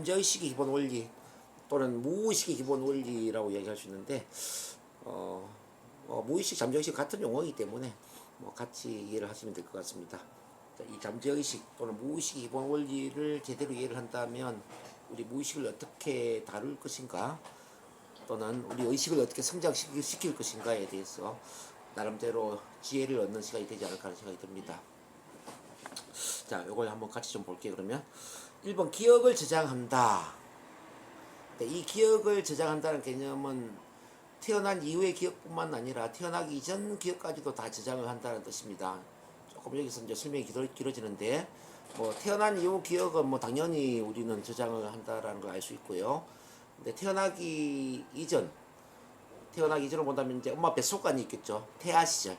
잠재의식의 기본 원리 또는 무의식의 기본 원리라고 얘기할 수 있는데 무의식, 잠재의식 같은 용어이기 때문에 같이 이해를 하시면 될 것 같습니다. 자, 이 잠재의식 또는 무의식의 기본 원리를 제대로 이해를 한다면 우리 무의식을 어떻게 다룰 것인가 또는 우리 의식을 어떻게 성장시킬 것인가에 대해서 나름대로 지혜를 얻는 시간이 되지 않을까 하는 생각이 듭니다. 자, 요걸 한번 같이 좀 볼게요. 그러면 1번 기억을 저장한다. 이 기억을 저장한다는 개념은 태어난 이후의 기억뿐만 아니라 태어나기 이전 기억까지도 다 저장을 한다는 뜻입니다. 조금 여기서 이제 설명이 길어지는데 태어난 이후 기억은 당연히 우리는 저장을 한다라는 걸 알 수 있고요. 근데 태어나기 이전을 본다면 이제 엄마 뱃속간이 있겠죠. 태아 시절.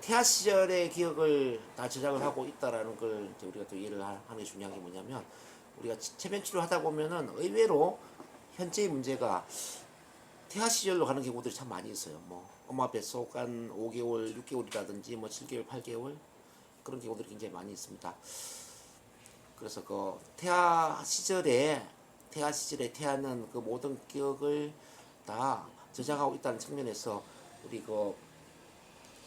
태아 시절의 기억을 다 저장을 하고 있다라는 걸 이제 우리가 또 이해를 하는 게 중요한 게 뭐냐면 우리가 체면 치료를 하다 보면은 의외로 현재의 문제가 태아 시절로 가는 경우들이 참 많이 있어요. 엄마 뱃속간 5개월, 6개월이라든지 7개월, 8개월 그런 경우들이 굉장히 많이 있습니다. 그래서 그 태아 시절에 태아는 그 모든 기억을 다 저장하고 있다는 측면에서 우리 그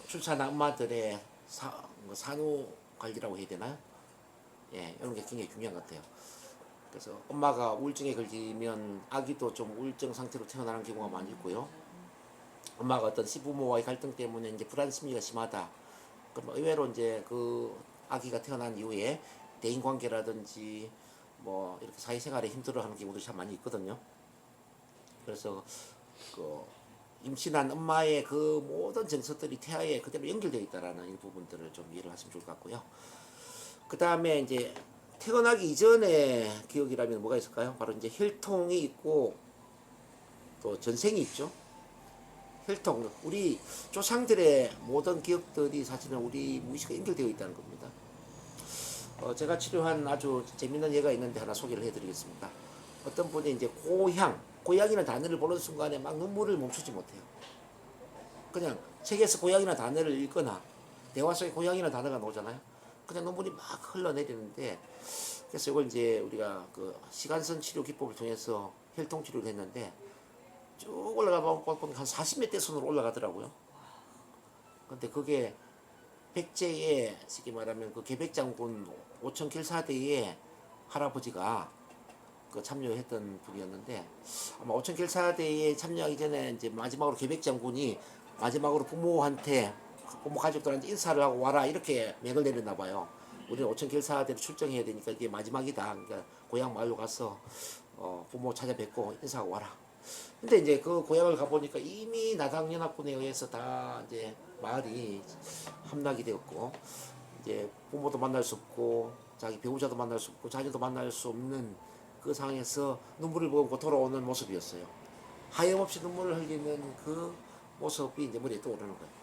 출산한 엄마들의 산후 관리라고 해야 되나요? 예, 이런 게 굉장히 중요한 것 같아요. 그래서 엄마가 우울증에 걸리면 아기도 좀 우울증 상태로 태어나는 경우가 많이 있고요. 엄마가 어떤 시부모와의 갈등 때문에 이제 불안 심리가 심하다. 그럼 의외로 이제 그 아기가 태어난 이후에 대인 관계라든지 이렇게 사회생활에 힘들어하는 경우들이 참 많이 있거든요. 그래서 그 임신한 엄마의 그 모든 정서들이 태아에 그대로 연결되어 있다라는 이 부분들을 좀 이해를 하시면 좋을 것 같고요. 그 다음에 이제 태어나기 이전의 기억이라면 뭐가 있을까요? 바로 이제 혈통이 있고 또 전생이 있죠. 혈통, 우리 조상들의 모든 기억들이 사실은 우리 무의식에 연결되어 있다는 겁니다. 제가 치료한 아주 재밌는 예가 있는데 하나 소개를 해드리겠습니다. 어떤 분이 이제 고향이라는 단어를 보는 순간에 막 눈물을 멈추지 못해요. 그냥 책에서 고향이라는 단어를 읽거나 대화 속에 고향이라는 단어가 나오잖아요. 그냥 눈물이 막 흘러내리는데, 그래서 이걸 이제 우리가 그 시간선 치료 기법을 통해서 혈통 치료를 했는데 쭉 올라가 보면 한 40몇 대 손으로 올라가더라고요. 근데 그게 백제의 쉽게 말하면 그 계백장군 오천길사대의 할아버지가 그 참여했던 분이었는데 아마 오천길사대에 참여하기 전에 이제 마지막으로 계백장군이 마지막으로 부모 가족들한테 인사를 하고 와라 이렇게 맥을 내렸나 봐요. 우리는 오천길사대로 출정해야 되니까 이게 마지막이다. 그러니까 고향 마을로 가서 부모 찾아뵙고 인사하고 와라. 근데 이제 그 고향을 가보니까 이미 나당연합군에 의해서 다 이제 마을이 함락이 되었고 이제 부모도 만날 수 없고 자기 배우자도 만날 수 없고 자녀도 만날 수 없는 그 상황에서 눈물을 보고 돌아오는 모습이었어요. 하염없이 눈물을 흘리는 그 모습이 이제 머리에 떠오르는 거예요.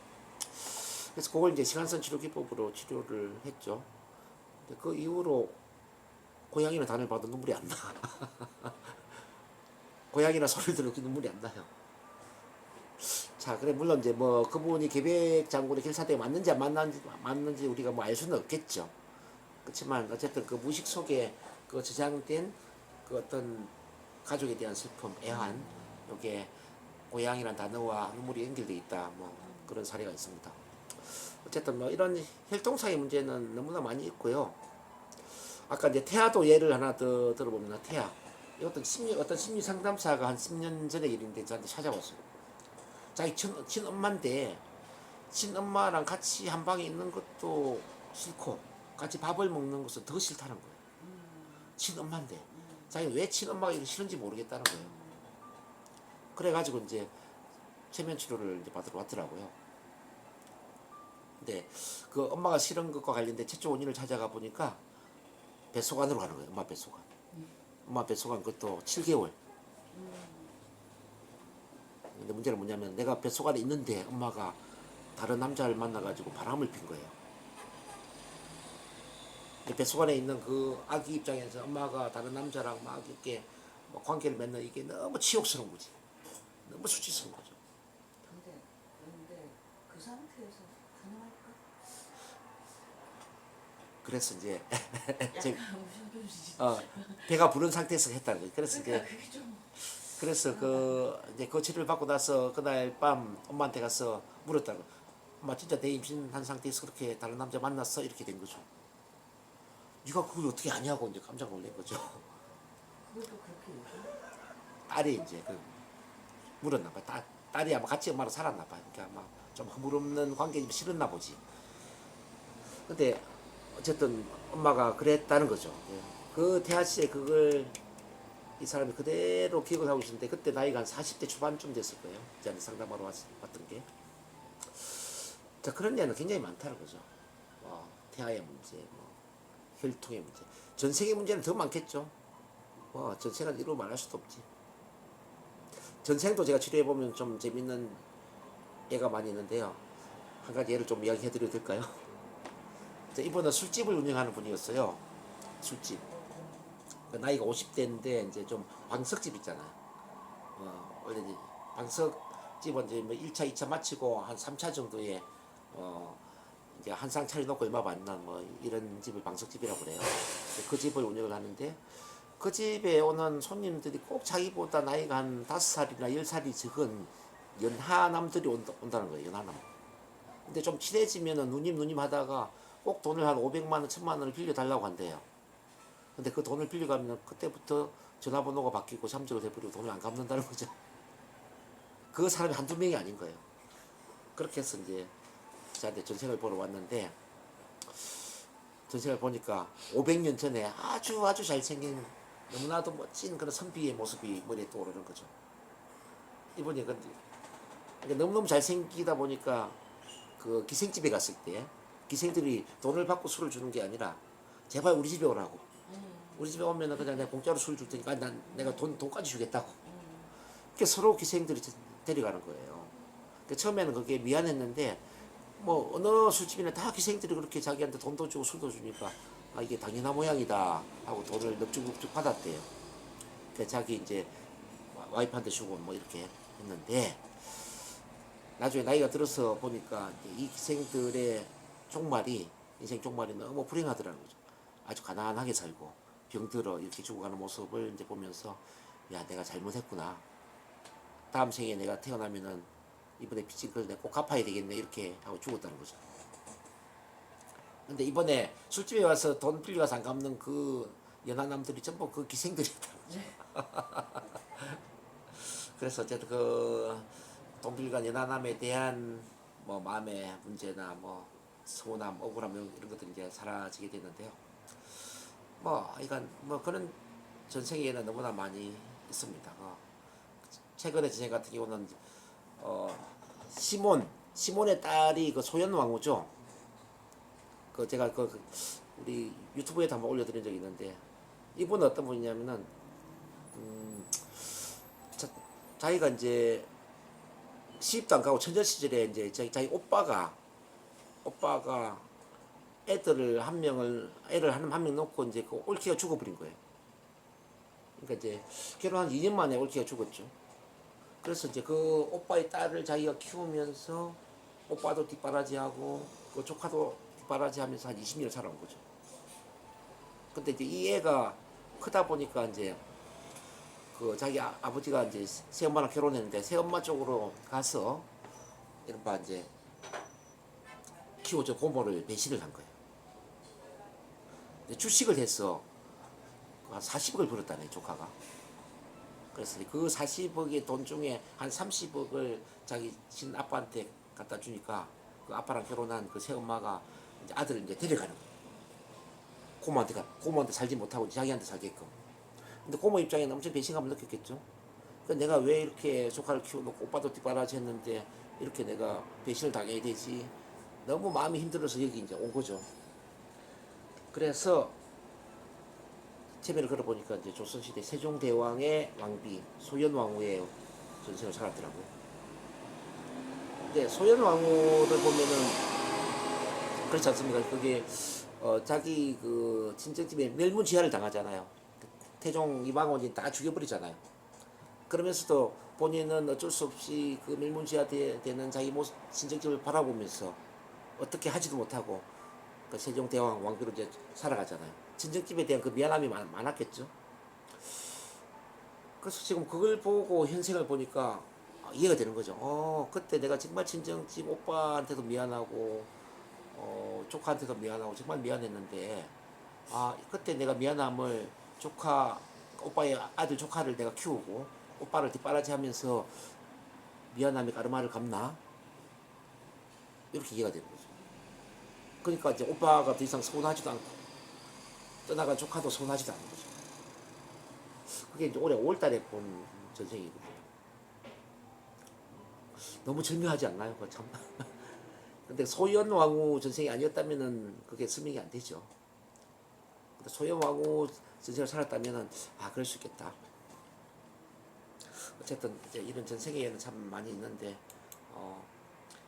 그래서 그걸 이제 시간선 치료 기법으로 치료를 했죠. 근데 그 이후로 고양이는 단을 봐도 눈물이 안 나. 고양이나 소리를 들어도 눈물이 안 나요. 자, 그래 물론 이제 그분이 계백 장군의 길사대에 맞는지 안 맞는지 우리가 알 수는 없겠죠. 그렇지만 어쨌든 그 무의식 속에 그 저장된 그 어떤 가족에 대한 슬픔, 애환, 이게 고향이라는 단어와 눈물이 연결돼 있다. 그런 사례가 있습니다. 어쨌든 이런 혈통사의 문제는 너무나 많이 있고요. 아까 이제 태아도 예를 하나 더 들어보면 태아. 어떤 심리 상담사가 한 10년 전의 일인데 저한테 찾아왔어요. 자기 친엄마인데 친엄마랑 같이 한 방에 있는 것도 싫고 같이 밥을 먹는 것은 더 싫다는 거예요. 친엄마인데 자기는 왜 친엄마가 이렇게 싫은지 모르겠다는 거예요. 그래가지고 이제 체면 치료를 이제 받으러 왔더라고요. 근데 그 엄마가 싫은 것과 관련된 최초 원인을 찾아가 보니까 뱃속 안으로 가는 거예요. 엄마 뱃속 안. 엄마 뱃속안 그것도 7개월. 근데 문제는 뭐냐면 내가 뱃속 안에 있는데 엄마가 다른 남자를 만나가지고 바람을 핀 거예요. 뱃속 안에 있는 그 아기 입장에서 엄마가 다른 남자랑 막 이렇게 관계를 맺는 이게 너무 치욕스러운 거지. 너무 수치스러운 거죠. 근데 그 상태에서 가능할까? 그래서 이제 제- 약간 무슨 배가 부른 상태에서 했다는 거예요. 그래서 그러니까 이제 그게 좀 그래서 그 이제 그 치료를 받고 나서 그날 밤 엄마한테 가서 물었다고. 엄마 진짜 내 임신한 상태에서 그렇게 다른 남자 만났어? 이렇게 된 거죠. 네가 그걸 어떻게 아냐고 이제 깜짝 놀란 거죠. 그것도 그렇게 얘기해? 딸이 이제 그 물었나 봐. 딸이 아마 같이 엄마랑 살았나 봐. 그러니까 아마 좀 허물없는 관계 좀 싫었나 보지. 근데 어쨌든 엄마가 그랬다는 거죠. 예. 그 태아 씨에 그걸 이 사람이 그대로 기억을 하고 있었는데 그때 나이가 한 40대 초반쯤 됐을 거예요. 저한테 상담하러 왔던 게. 자, 그런 예는 굉장히 많다는 거죠. 태아의 문제, 혈통의 문제. 전생의 문제는 더 많겠죠. 전생은 이루 말할 수도 없지. 전생도 제가 치료해보면 좀 재밌는 예가 많이 있는데요. 한 가지 예를 좀 이야기해 드려도 될까요? 이분은 술집을 운영하는 분이었어요. 술집. 그 나이가 50대인데 이제 좀 방석집 있잖아요. 원래 이제 방석집은 이제 뭐 1차, 2차 마치고 한 3차 정도에 이제 한 상 차려놓고 얼마 받는 뭐 이런 집을 방석집이라고 그래요. 그 집을 운영을 하는데 그 집에 오는 손님들이 꼭 자기보다 나이가 한 5살이나 10살이 적은 연하남들이 온다는 거예요. 연하남. 근데 좀 친해지면은 누님 하다가 꼭 돈을 한 500만 원, 1000만 원을 빌려달라고 한대요. 근데 그 돈을 빌려가면 그때부터 전화번호가 바뀌고 잠적을 돼버리고 돈을 안 갚는다는 거죠. 그 사람이 한두 명이 아닌 거예요. 그렇게 해서 이제 저한테 전생을 보러 왔는데 전생을 보니까 500년 전에 아주 잘생긴 너무나도 멋진 그런 선비의 모습이 머리에 떠오르는 거죠. 이분이 근데 너무너무 잘생기다 보니까 그 기생집에 갔을 때 기생들이 돈을 받고 술을 주는 게 아니라 제발 우리 집에 오라고. 우리 집에 오면은 그냥 내가 공짜로 술 줄 테니까 내가 돈까지 주겠다고. 그렇게 서로 기생들이 데려가는 거예요. 처음에는 그게 미안했는데 뭐 어느 술집이나 다 기생들이 그렇게 자기한테 돈도 주고 술도 주니까 이게 당연한 모양이다 하고 돈을 넙죽넙죽 받았대요. 자기 이제 와이프한테 주고 뭐 이렇게 했는데 나중에 나이가 들어서 보니까 이 기생들의 종말이 인생 종말이 너무 불행하더라는 거죠. 아주 가난하게 살고 병들어 이렇게 죽어가는 모습을 이제 보면서 야 내가 잘못했구나. 다음 생에 내가 태어나면은 이번에 빚진 걸 내가 꼭 갚아야 되겠네 이렇게 하고 죽었다는 거죠. 근데 이번에 술집에 와서 돈 빌려가서 안 갚는 그 연하남들이 전부 그 기생들이었다는 거죠. 그래서 어쨌든 그 돈 빌려간 연하남에 대한 뭐 마음의 문제나 뭐 서운함, 억울함 이런 것들이 이제 사라지게 됐는데요. 이건 뭐 그런 전생에는 너무나 많이 있습니다. 최근에 전생 같은 경우는 시몬의 딸이 그 소현 왕후죠. 제가 우리 유튜브에도 한번 올려드린 적이 있는데 이분은 어떤 분이냐면은 자기가 이제 시집도 안 가고 천재 시절에 이제 자기 오빠가 애를 한 명 놓고 이제 그 올케가 죽어버린 거예요. 그러니까 이제 결혼한 2년 만에 올케가 죽었죠. 그래서 이제 그 오빠의 딸을 자기가 키우면서 오빠도 뒷바라지하고 그 조카도 뒷바라지하면서 한 20년을 살아온 거죠. 근데 이제 이 애가 크다 보니까 이제 그 자기 아버지가 이제 새엄마랑 결혼했는데 새엄마 쪽으로 가서 이른바 이제 키워줘 고모를 배신을 한 거예요. 주식을 해서 한 40억을 벌었다네 조카가. 그래서 그 40억의 돈 중에 한 30억을 자기 친아빠한테 갖다 주니까 그 아빠랑 결혼한 그 새엄마가 이제 아들을 이제 데려가는 거예요. 고모한테 살지 못하고 자기한테 살게끔. 근데 고모 입장에는 엄청 배신감을 느꼈겠죠. 내가 왜 이렇게 조카를 키워놓고 오빠도 뒷바라지 했는데 이렇게 내가 배신을 당해야 되지. 너무 마음이 힘들어서 여기 이제 온 거죠. 그래서 체면을 걸어보니까 이제 조선시대 세종대왕의 왕비 소현왕후의 전생을 살았더라고요. 근데 소현왕후를 보면은 그렇지 않습니까? 그게 자기 그 친정집에 멸문지하를 당하잖아요. 태종 이방원이 다 죽여버리잖아요. 그러면서도 본인은 어쩔 수 없이 그 멸문지하 되는 자기 친정집을 바라보면서 어떻게 하지도 못하고 그 세종대왕 왕비로 이제 살아가잖아요. 친정집에 대한 그 미안함이 많았겠죠. 그래서 지금 그걸 보고 현생을 보니까 이해가 되는 거죠. 그때 내가 정말 친정집 오빠한테도 미안하고, 조카한테도 미안하고, 정말 미안했는데, 그때 내가 미안함을 오빠의 아들 조카를 내가 키우고, 오빠를 뒷바라지 하면서 미안함이 가르마를 감나? 이렇게 이해가 되는 거죠. 그러니까 이제 오빠가 더 이상 서운하지도 않고, 떠나간 조카도 서운하지도 않은 거죠. 그게 이제 올해 5월달에 본 전생이거든요. 너무 절묘하지 않나요? 그거 참. 근데 소현왕후 전생이 아니었다면은 그게 설명이 안 되죠. 근데 소현왕후 전생을 살았다면은 그럴 수 있겠다. 어쨌든 이제 이런 전생에는 참 많이 있는데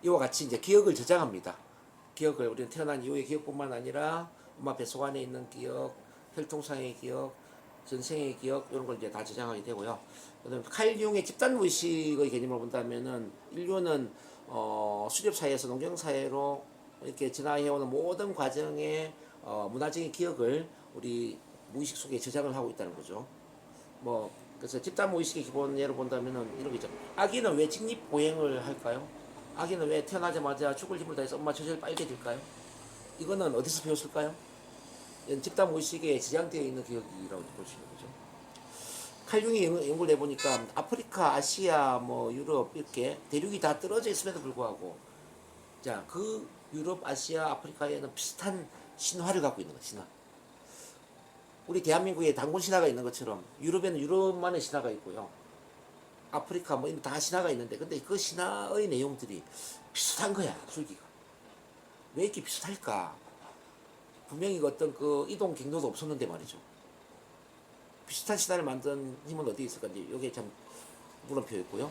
이와 같이 이제 기억을 저장합니다. 기억을 우리는 태어난 이후의 기억뿐만 아니라 엄마 뱃속 안에 있는 기억, 혈통상의 기억, 전생의 기억 이런 걸 이제 다 저장하게 되고요. 칼 융의 집단 무의식의 개념을 본다면은 인류는 수렵 사회에서 농경 사회로 이렇게 진화해오는 모든 과정의 문화적인 기억을 우리 무의식 속에 저장을 하고 있다는 거죠. 그래서 집단 무의식의 기본 예를 본다면은 이런 게 있죠. 아기는 왜 직립 보행을 할까요? 아기는 왜 태어나자마자 죽을 힘을 다해서 엄마 젖을 빨게 될까요? 이거는 어디서 배웠을까요? 집단 무의식에 저장되어 있는 기억이라고 볼 수 있는 거죠. 칼융이 연구를 해보니까 아프리카, 아시아, 유럽 이렇게 대륙이 다 떨어져 있음에도 불구하고 그 유럽, 아시아, 아프리카에는 비슷한 신화를 갖고 있는 거예요. 신화. 우리 대한민국에 단군 신화가 있는 것처럼 유럽에는 유럽만의 신화가 있고요. 아프리카 다 신화가 있는데 근데 그 신화의 내용들이 비슷한 거야. 줄기가. 왜 이렇게 비슷할까? 분명히 어떤 그 이동 경로도 없었는데 말이죠. 비슷한 신화를 만든 힘은 어디 있을까? 이제 이게 참 물음표였고요.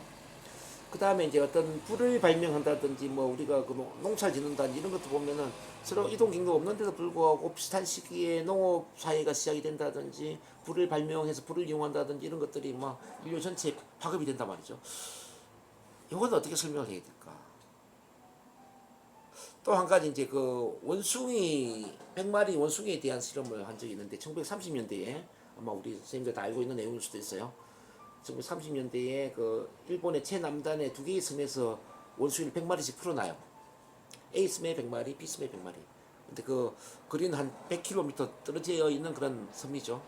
그 다음에 이제 어떤 불을 발명한다든지 우리가 그 농사를 짓는다든지 이런 것도 보면은 서로 이동 경로가 없는데도 불구하고 비슷한 시기에 농업 사회가 시작이 된다든지 불을 발명해서 불을 이용한다든지 이런 것들이 인류 전체에 파급이 된단 말이죠. 이건 어떻게 설명을 해야 될까? 또 한 가지 이제 그 원숭이 100마리 원숭이에 대한 실험을 한 적이 있는데 1930년대에 아마 우리 선생님들 다 알고 있는 내용일 수도 있어요. 1930년대에 그 일본의 최남단의 두 개의 섬에서 원숭이를 100마리씩 풀어놔요. A 섬에 100마리, B 섬에 100마리. 근데 그 거리는 한 100km 떨어져 있는 그런 섬이죠.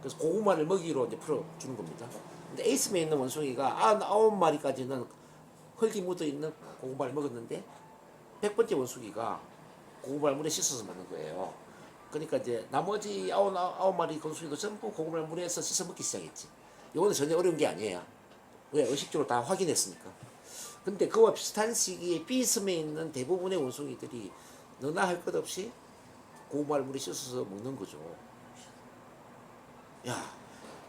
그래서 고구마를 먹이로 이제 풀어주는 겁니다. 근데 A 섬에 있는 원숭이가 9마리까지는 흙이 묻어 있는 고구마를 먹었는데 100번째 원숭이가 고구마를 물에 씻어서 먹는 거예요. 그러니까 이제 나머지 9마리 원숭이도 전부 고구마를 물에서 씻어 먹기 시작했지. 이거는 전혀 어려운 게 아니에요. 왜? 의식적으로 다 확인했으니까. 근데 그와 비슷한 시기에 B섬에 있는 대부분의 원숭이들이 너나 할 것 없이 고구마를 물에 씻어서 먹는 거죠. 야,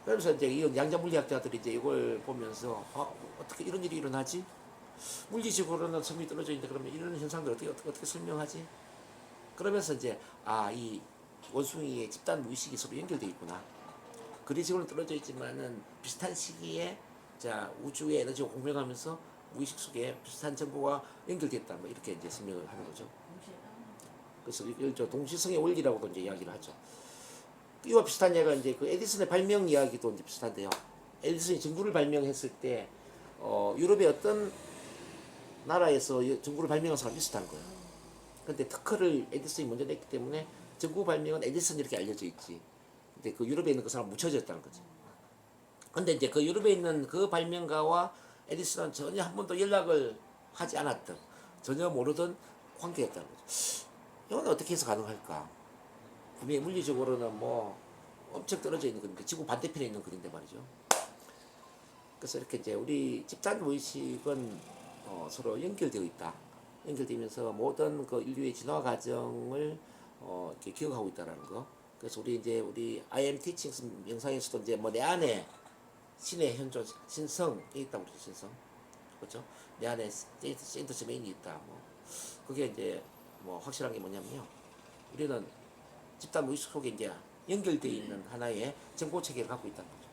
그래서 이제 이 양자물리학자들이 이제 이걸 보면서 어떻게 이런 일이 일어나지? 물리적으로는 섬이 떨어져 있는데 그러면 이런 현상들 어떻게 설명하지? 그러면서 이제 이 원숭이의 집단 무의식이 서로 연결되어 있구나. 그리식으로는 떨어져 있지만은 비슷한 시기에 우주의 에너지가 공명하면서 무의식 속에 비슷한 정보가 연결됐다. 이렇게 이제 설명을 하는 거죠. 그래서 이걸 동시성의 원리라고도 이제 이야기를 하죠. 이와 비슷한 예가 이제 그 에디슨의 발명 이야기도 이제 비슷한데요. 에디슨이 전구를 발명했을 때 유럽의 어떤 나라에서 전구를 발명한 사람이 있었다는 거예요. 근데 특허를 에디슨이 먼저 냈기 때문에 전구 발명은 에디슨 이렇게 알려져 있지. 근데 그 유럽에 있는 그 사람 묻혀졌다는 거지. 근데 이제 그 유럽에 있는 그 발명가와 에디슨은 전혀 한 번도 연락을 하지 않았던, 전혀 모르던 관계였다는 거죠. 이건 어떻게 해서 가능할까? 분명히 물리적으로는 엄청 떨어져 있는 거니까 지구 반대편에 있는 거인데 말이죠. 그래서 이렇게 이제 우리 집단 무의식은 서로 연결되어 있다. 연결되면서 모든 그 인류의 진화 과정을 이렇게 기억하고 있다는 거. 그래서 우리 I am teaching 영상에서도 이제 내 안에 신의 현존, 신성이 있다고 그러죠. 신성. 그렇죠? 내 안에 세인트 제메인이 있다. 그게 이제 확실한 게 뭐냐면요. 우리는 집단 무의식 속에 이제 연결되어 있는 하나의 정보 체계를 갖고 있다는 거죠.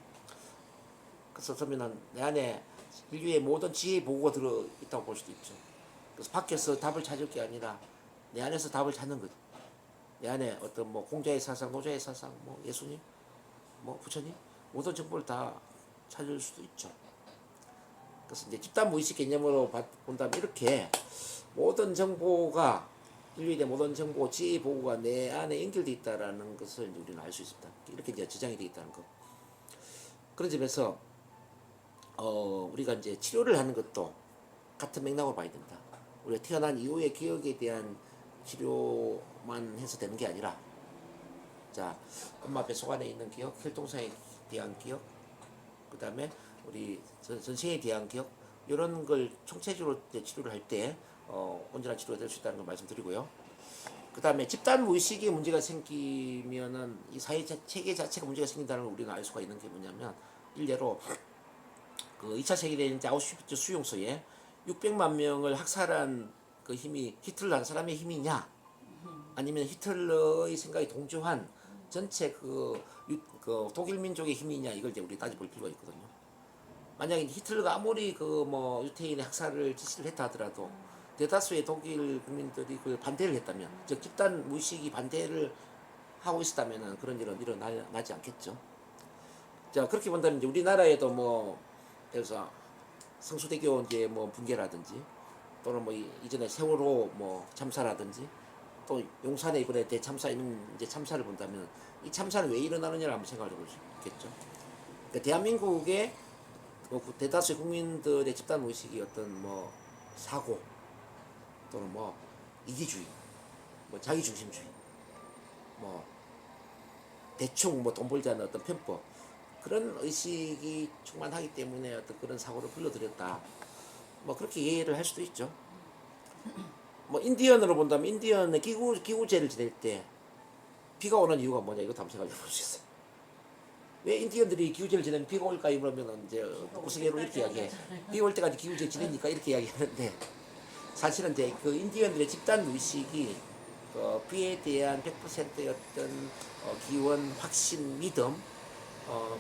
그래서 그러면은 내 안에 인류의 모든 지혜 보고가 들어 있다고 볼 수도 있죠. 그래서 밖에서 답을 찾을 게 아니라 내 안에서 답을 찾는 거죠. 이 안에 어떤 뭐 공자의 사상, 노자의 사상, 뭐 예수님, 뭐 부처님 모든 정보를 다 찾을 수도 있죠. 그래서 이제 집단 무의식 개념으로 본다면 이렇게 모든 정보가 인류에 대한 모든 정보, 지혜 보고가 내 안에 연결되어 있다라는 것을 우리는 알 수 있습니다. 이렇게 이제 지장이 되어 있다는 것. 그런 점에서 우리가 이제 치료를 하는 것도 같은 맥락으로 봐야 된다. 우리가 태어난 이후의 기억에 대한 치료만 해서 되는 게 아니라, 자, 엄마 뱃속 안에 있는 기억, 혈통상에 대한 기억, 그 다음에 우리 전생에 대한 기억, 이런 걸 총체적으로 치료를 할 때 온전한 치료가 될 수 있다는 걸 말씀드리고요. 그 다음에 집단 무의식에 문제가 생기면은 이 사회 체계 자체가 문제가 생긴다는 걸 우리는 알 수가 있는 게 뭐냐면, 일례로 그 2차 세계대전 아우슈비츠 수용소에 600만 명을 학살한 그 힘이 히틀러 사람의 힘이냐, 아니면 히틀러의 생각이 동조한 전체 그 독일 민족의 힘이냐, 이걸 이제 우리 따져볼 필요가 있거든요. 만약에 히틀러가 아무리 그 뭐 유태인의 학살을 지시를 했다 하더라도 대다수의 독일 국민들이 그 반대를 했다면, 즉 집단 무의식이 반대를 하고 있었다면 그런 일은 일어나지 않겠죠. 자, 그렇게 본다면 이제 우리나라에도 뭐 그래서 성수대교 이제 뭐 붕괴라든지, 또는 뭐 이전에 세월호 뭐 참사라든지, 또 용산에 이번에 대참사 이런 이제 참사를 본다면 이 참사는 왜 일어나느냐를 한번 생각해 볼 수 있겠죠. 그러니까 대한민국의 대다수의 국민들의 집단 의식이 어떤 뭐 사고, 또는 뭐 이기주의, 뭐 자기중심주의, 뭐 대충 뭐 돈 벌자는 어떤 편법, 그런 의식이 충만하기 때문에 어떤 그런 사고를 불러들였다, 뭐 그렇게 이해를 할 수도 있죠. 뭐 인디언으로 본다면 인디언의 기구제를 지낼 때 비가 오는 이유가 뭐냐, 이것도 한번 생각해 볼 수 있어요. 왜 인디언들이 기구제를 지내면 비가 올까요? 그러면 이제 우스개로 이렇게 이야기해. 비 올 때까지 기구제 지내니까 이렇게 이야기하는데, 사실은 이제 그 인디언들의 집단 의식이 비에 대한 100%의 어떤 기원, 확신, 믿음,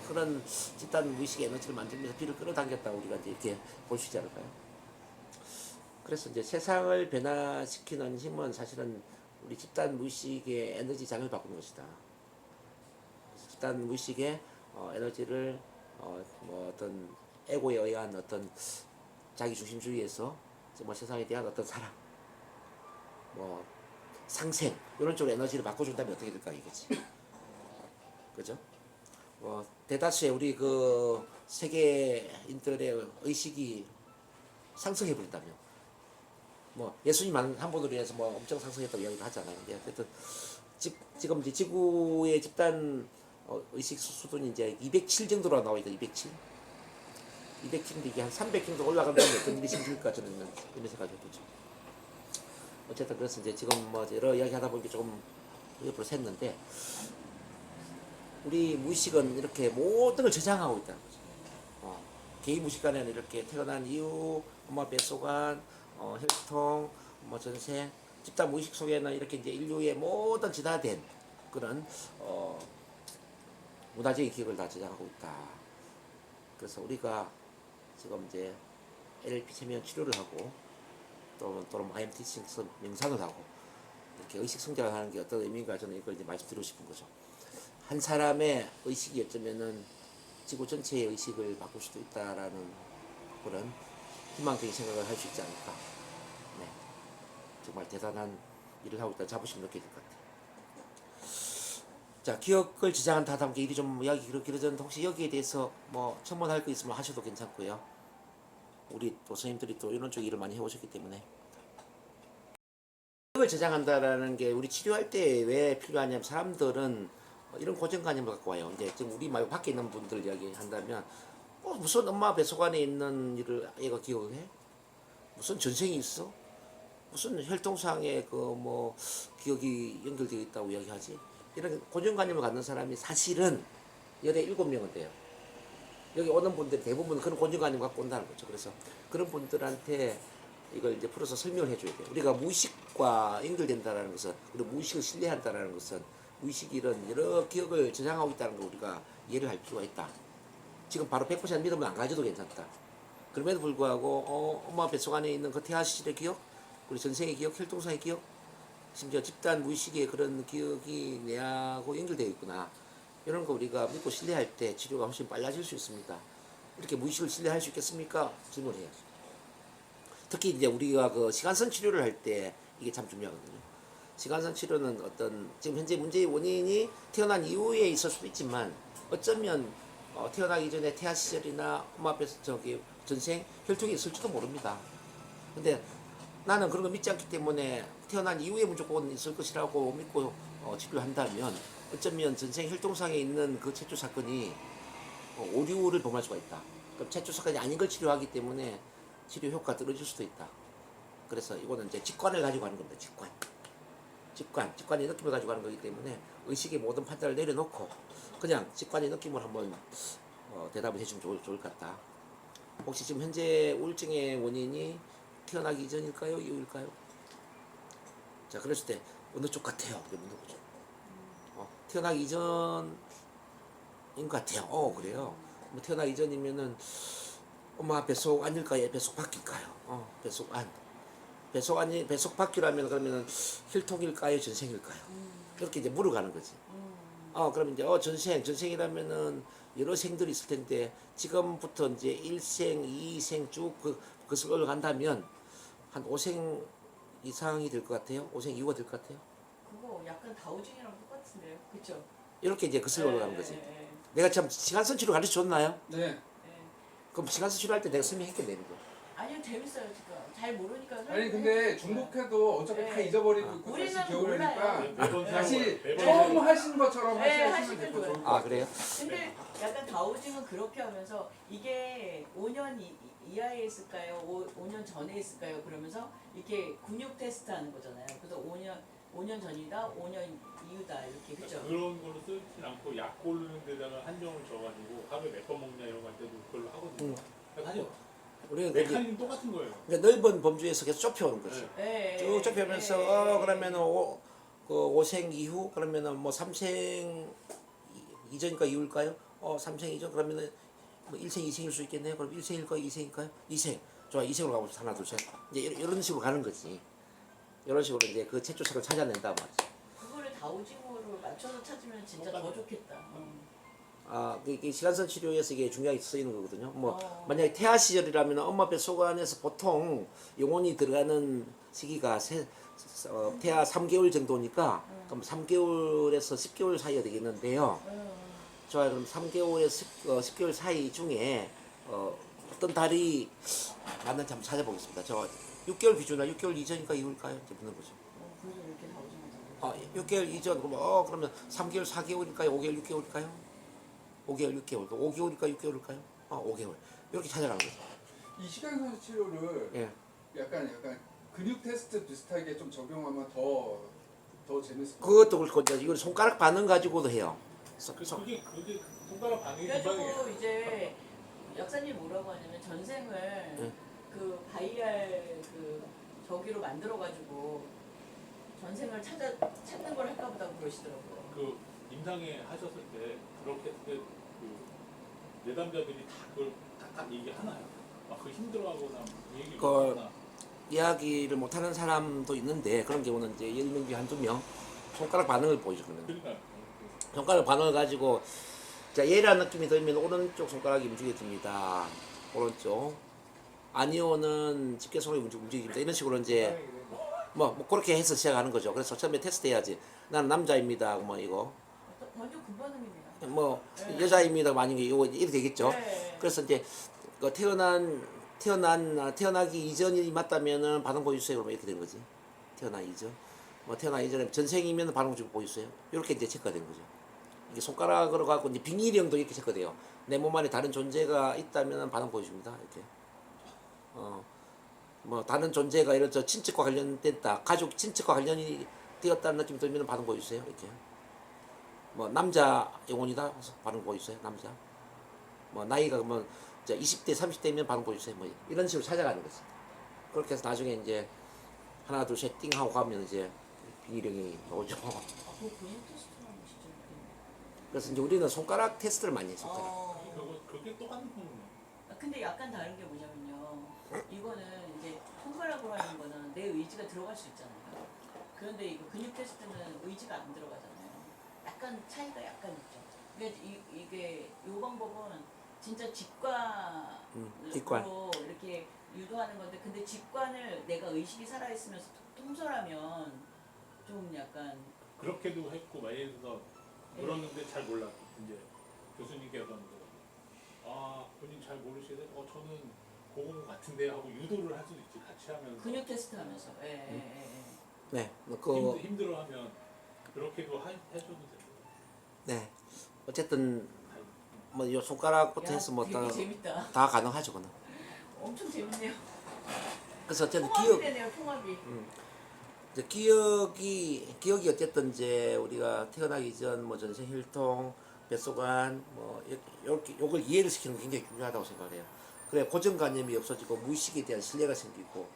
그런 집단 의식의 에너지를 만들면서 비를 끌어당겼다고 우리가 이제 이렇게 볼 수 있지 않을까요? 그래서 이제 세상을 변화시키는 힘은 사실은 우리 집단 무의식의 에너지 장을 바꾸는 것이다. 집단 무의식의 에너지를 뭐 어떤 에고에 의한 어떤 자기 중심주의에서 정말 세상에 대한 어떤 사랑, 뭐 상생, 이런 쪽으로 에너지를 바꿔준다면 어떻게 될까 이거지. 그죠? 대다수의 우리 그 세계인들의 의식이 상승해 버린다면, 뭐 예수님 한 분으로 인해서 뭐 엄청 상승했다고 이야기를 하잖아요. 근데 어쨌든 지금 이제 지구의 집단 의식 수준이 이제 207 정도로 나오니까 207. 200층인데 이게 한 300 정도 올라간다면 어떤 일이 생길까 저는 이런 생각이 들죠. 어쨌든 그래서 이제 지금 뭐 여러 이야기 하다 보니까 조금 옆으로 샜는데, 우리 무의식은 이렇게 모든 걸 저장하고 있다는 거죠. 개인 무의식 안에는 이렇게 태어난 이후, 엄마 뱃속 안, 혈통, 뭐 전생, 집단 무의식 속에는 이렇게 이제 인류의 모든 진화된 그런 문화적인 기억을 다 저장하고 있다. 그래서 우리가 지금 이제 NLP 체면 치료를 하고, 또는 IMT 명상을 하고, 이렇게 의식 성장을 하는 게 어떤 의미인가, 저는 이걸 이제 말씀드리고 싶은 거죠. 한 사람의 의식이 어쩌면은 지구 전체의 의식을 바꿀 수도 있다라는 그런 희망적인 생각을 할 수 있지 않을까. 네. 정말 대단한 일을 하고 있다는 자부심을 느끼게 될 것 같아요. 자, 기억을 지장한다 하다 보니까 일이 좀 이야기 길어졌는데, 혹시 여기에 대해서 뭐 첨언할 거 있으면 하셔도 괜찮고요. 우리 또 선생님들이 또 이런 쪽 일을 많이 해오셨기 때문에. 기억을 저장한다라는 게 우리 치료할 때 왜 필요하냐면, 사람들은 이런 고정관념을 갖고 와요. 이제 지금 우리 말고 밖에 있는 분들 이야기한다면, 무슨 엄마 뱃속 안에 있는 일을 얘가 기억을 해? 무슨 전생이 있어? 무슨 혈통상에 그 뭐 기억이 연결되어 있다고 이야기하지? 이런 고정관념을 갖는 사람이 사실은 열에 7명은 돼요. 여기 오는 분들 대부분 그런 고정관념 갖고 온다는 거죠. 그래서 그런 분들한테 이걸 이제 풀어서 설명을 해줘야 돼요. 우리가 무의식과 연결된다는 것은, 그리고 무의식을 신뢰한다는 것은, 무의식이 이런 여러 기억을 저장하고 있다는 걸 우리가 이해를 할 필요가 있다. 지금 바로 100% 믿으면 안 가져도 괜찮다. 그럼에도 불구하고 엄마 뱃속 안에 있는 그 태아 시절의 기억, 그리고 전생의 기억, 혈통상의 기억, 심지어 집단 무의식의 그런 기억이 뇌하고 연결되어 있구나. 이런 거 우리가 믿고 신뢰할 때 치료가 훨씬 빨라질 수 있습니다. 이렇게 무의식을 신뢰할 수 있겠습니까? 질문을 해야죠. 특히 이제 우리가 그 시간선 치료를 할 때 이게 참 중요하거든요. 시간선 치료는 어떤 지금 현재 문제의 원인이 태어난 이후에 있을 수도 있지만 어쩌면 태어나기 전에 태아 시절이나 엄마 앞에서 저기 전생 혈통이 있을지도 모릅니다. 근데 나는 그런 거 믿지 않기 때문에 태어난 이후에 무조건 있을 것이라고 믿고 치료를 한다면 어쩌면 전생 혈통상에 있는 그 체조 사건이 오류를 범할 수가 있다. 그럼 체조 사건이 아닌 걸 치료하기 때문에 치료 효과가 떨어질 수도 있다. 그래서 이거는 이제 직관을 가지고 하는 겁니다. 직관의 느낌을 가지고 하는 거기 때문에 의식의 모든 판단을 내려놓고 그냥 직관의 느낌을 한번 대답을 해주면 좋을 것 같다. 혹시 지금 현재 우울증의 원인이 태어나기 이전일까요? 이후일까요? 자, 그랬을 때 어느 쪽 같아요? 이렇게 묻는 거죠. 태어나기 이전인 것 같아요. 그래요. 뭐 태어나기 이전이면은 엄마 뱃속 안일까요? 뱃속 밖일까요? 뱃속 안. 뱃속 밖이라면 그러면은 혈통일까요? 전생일까요? 이렇게 이제 물어가는 거지. 그러면 이제 전생이라면은 여러 생들이 있을 텐데 지금부터 이제 1생, 2생 쭉 그것을 올라간다면 한 5생 이상이 될 것 같아요. 5생 이후가 될 것 같아요. 그거 약간 다우징이랑 똑같은데요, 그렇죠? 이렇게 이제 그슬 올라가는 거지. 네. 내가 참 시간선 치료 가르쳐 줬나요? 네. 그럼 시간선 치료할 때 내가 설명했겠네. 이거. 아니요, 재밌어요 지금. 잘 모르니까. 아니 근데 중복해도 어차피 다 네. 잊어버리고 있고 우리는 다시 기억을 하니까 몰라요. 다시 매번 처음 하신 것처럼 네, 하시면 될거 하시면 좋을 것 아, 같아요. 그래요? 근데 약간 다우징은 그렇게 하면서 이게 5년 이하에 있을까요? 5년 전에 있을까요? 그러면서 이렇게 근육 테스트 하는 거잖아요. 그래서 5년 전이다, 5년 이후다 이렇게 그죠? 그런 걸로 쓰진 않고 약 고르는 데다가 한정을 줘가지고 하루에 몇 번 먹냐 이런 거 할 때도 그걸로 하거든요. 사실 우리는 메커니즘 똑같은 거예요. 그러니까 넓은 범주에서 계속 좁혀오는 거지. 네. 네. 쭉 좁혀면서 그러면은 그 5생 이후 그러면은 뭐 3생 이전일까 이후일까요? 3생 이전 그러면은 뭐 1생 2생일 수 있겠네요. 그럼 1생일까요? 2생일까요? 2생. 좋아. 2생으로 가보자. 하나 둘 셋. 이제 이런 식으로 가는 거지. 이런 식으로 이제 그 체초석을 찾아낸다 말이지. 그거를 다우징으로 맞춰서 찾으면 진짜 더 좋겠다. 이게 시간선 치료에서 이게 중요하게 쓰이는 거거든요. 뭐 만약에 어. 태아 시절이라면 엄마 뱃속 안에서 보통 영혼이 들어가는 시기가 태아 3개월 정도니까 그럼 3개월에서 10개월 사이가 되겠는데요. 좋아요. 그럼 3개월에서 10개월 사이 중에 어떤 달이 맞는지 한번 찾아보겠습니다. 저 6개월 기준으로 6개월 이전일까 이후일까요? 이렇게 묻는 거죠. 그래서 이렇게 다우징하잖아요. 6개월 이전 그러면 3개월 4개월일까요? 5개월 6개월일까요? 5개월 6개월 5개월일까 6개월일까요? 5개월 이렇게 찾아가는 거죠. 이 시간선 치료를 예. 약간 근육 테스트 비슷하게 좀 적용하면 더 재밌을 것 같아요. 그것도 그렇고 이제 이걸 손가락 반응 가지고도 해요. 그게 손가락 반응이 금방이에요. 그래가지고 이제 역사님 뭐라고 하냐면 전생을 네. 그 바이알 그 저기로 만들어가지고 전생을 찾는 걸 할까 보다 그러시더라고요. 그 임상회 하셨을 때 그렇게 그 내담자들이 다 그걸 딱 얘기하나요? 그 힘들어하거나 얘기 그 하나. 이야기를 못하는 사람도 있는데 그런 경우는 이제 10명 중에 한두 명 손가락 반응을 보여주거든요. 그러니까 손가락 반응을 가지고 자 얘라는 느낌이 들면 오른쪽 손가락이 움직여집니다. 오른쪽 아니오는 집게손이 움직입니다. 이런 식으로 이제 뭐 그렇게 해서 시작하는 거죠. 그래서 처음에 테스트 해야지. 나는 남자입니다. 뭐 이거 완전 금반응이네요. 뭐 네. 여자입니다. 만약에 이거 이렇게 되겠죠. 네. 그래서 이제 그 태어나기 이전이 맞다면은 반응 보여주세요. 그러면 이렇게 되는 거지. 태어나 이전. 뭐 태어나 이전에 전생이면 반응 좀 보여주세요. 이렇게 이제 체크가 된 거죠. 이게 손가락으로 갖고 이제 빙의령도 이렇게 체크돼요. 내 몸 안에 다른 존재가 있다면 반응 보여줍니다. 이렇게. 뭐 다른 존재가 이런 저 친척과 관련됐다. 가족 친척과 관련이 되었다는 느낌이 들면 반응 보여주세요. 이렇게. 뭐 남자 영혼이다. 반응 보여주세요. 남자. 뭐 나이가 뭐 20대 30대면 반응 보여주세요. 뭐 이런 식으로 찾아가는 거지. 그렇게 해서 나중에 이제 하나 둘 셋 띵 하고 가면 이제 빙의령이 나오죠. 그거 근육 테스트랑 진짜 이렇게. 그래서 이제 우리는 손가락 테스트를 많이 해요. 손가락. 그게 똑같은 거예요. 근데 약간 다른 게 뭐냐면요. 이거는 이제 손가락으로 하는 거는 내 의지가 들어갈 수 있잖아요. 그런데 이거 근육 테스트는 의지가 안 들어가잖아요. 약간 차이가 약간 있죠. 그러니까 이게 이 방법은 진짜 직관. 직관으로 이렇게 유도하는 건데, 근데 직관을 내가 의식이 살아있으면서 통솔하면 좀 약간 그렇게도 했고 예를 들어서 물었는데 잘 몰라. 이제 교수님께서 본인 잘 모르시는데 저는 그거 같은데 하고 유도를 할 수도 있지. 같이 하면서 근육 테스트 하면서. 네, 그 힘들어하면 그렇게도 해줘도 되고. 네, 어쨌든 뭐 요 손가락부터 야, 해서 뭐 되게 재밌다. 다 가능하죠, 그는. 엄청 재밌네요. 그래서 어쨌든 통합이 되네요, 통합이. 이제 기억이 어쨌든 이제 우리가 태어나기 전 뭐 전생 혈통, 뱃속안 뭐 이렇게 요걸 이해를 시키는 게 굉장히 중요하다고 생각해요. 그래 고정관념이 없어지고 무의식에 대한 신뢰가 생기고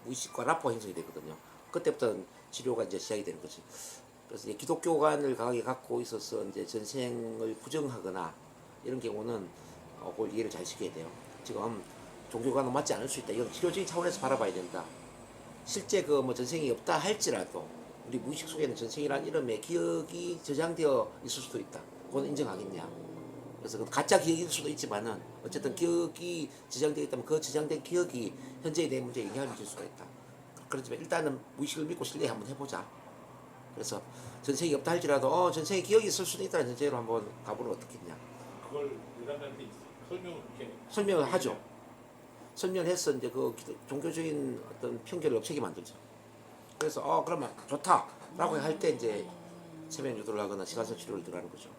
무의식과 라포가 형성이 되거든요. 그때부터 치료가 이제 시작이 되는 거지. 그래서 이제 기독교관을 강하게 갖고 있어서 이제 전생을 부정하거나 이런 경우는 그걸 이해를 잘 시켜야 돼요. 지금 종교관은 맞지 않을 수 있다. 이건 치료적인 차원에서 바라봐야 된다. 실제 그 뭐 전생이 없다 할지라도 우리 무의식 속에는 전생이라는 이름의 기억이 저장되어 있을 수도 있다. 그건 인정하겠냐. 그래서 그 가짜 기억일 수도 있지만은 어쨌든 기억이 저장되어 있다면 그 저장된 기억이 현재의 내 문제에 영향을 미칠 수가 있다. 그렇지만 일단은 무의식을 믿고 신뢰 한번 해보자. 그래서 전생이 없다 할지라도 전생에 기억이 있을 수도 있다는 전제로 한번 가보면 어떻겠냐. 그걸 의사한테 설명을 그렇게 설명을 하죠. 설명을 해서 이제 그 종교적인 어떤 편견을 없애게 만들죠. 그래서 그러면 좋다라고 할 때 이제 체면 유도를 하거나 시간선 치료를 들어가는 거죠.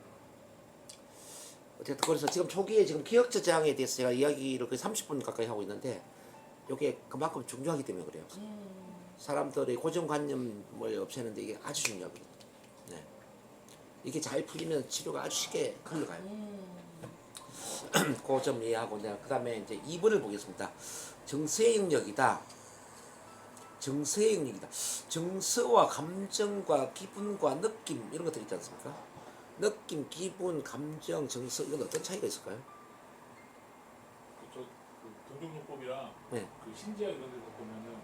어쨌든 그래서 지금 초기에 지금 기억 저장에 대해서 제가 이야기를 거의 30분 가까이 하고 있는데 이게 그만큼 중요하기 때문에 그래요. 사람들의 고정관념을 없애는데 이게 아주 중요합니다. 네. 이게 잘 풀리면 치료가 아주 쉽게 흘러가요. 그 점 이해하고 그 다음에 이제 2번을 보겠습니다. 정서의 영역이다. 정서의 영역이다. 정서와 감정과 기분과 느낌 이런 것들 있지 않습니까? 느낌, 기분, 감정, 정서 이건 어떤 차이가 있을까요? 그 동종요법이랑 네. 그 신지학 이런 데서 보면은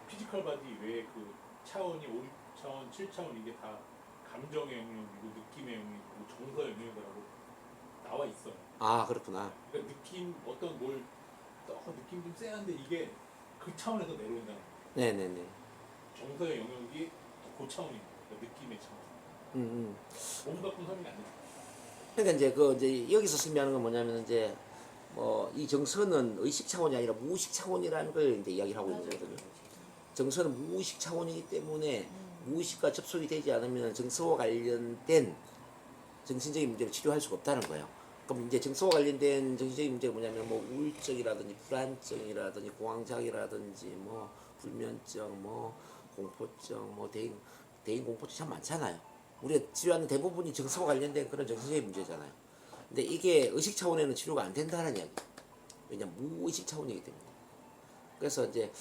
피지컬 바디 외에 그 차원이 5차원, 7차원 이게 다 감정의 영역이고 느낌의 영역이고 정서의 영역이라고 나와 있어요. 아 그렇구나. 그러니까 느낌 어떤 느낌 좀 쎄한데 이게 그 차원에서 내려온다는 거예요. 네네네. 정서의 영역이 그 차원인 거예요. 그러니까 느낌의 차원. 몸 갖고 설명이 안 돼요. 그러니까 이제 여기서 설명하는 건 뭐냐면 이제 뭐 이 정서는 의식 차원이 아니라 무의식 차원이라는 걸 이제 이야기를 하고 있는 거거든요. 정서는 무의식 차원이기 때문에 무의식과 접속이 되지 않으면 정서와 관련된 정신적인 문제를 치료할 수가 없다는 거예요. 그럼 이제 정서와 관련된 정신적인 문제가 뭐냐면 뭐 우울증이라든지 불안증이라든지 공황장애라든지 뭐 불면증, 뭐 공포증, 뭐 대인 공포증 참 많잖아요. 우리가 치료하는 대부분이 정서와 관련된 그런 정신적인 문제잖아요. 근데 이게 의식 차원에는 치료가 안 된다는 이야기. 왜냐면 무의식 차원이기 때문에. 그래서 이제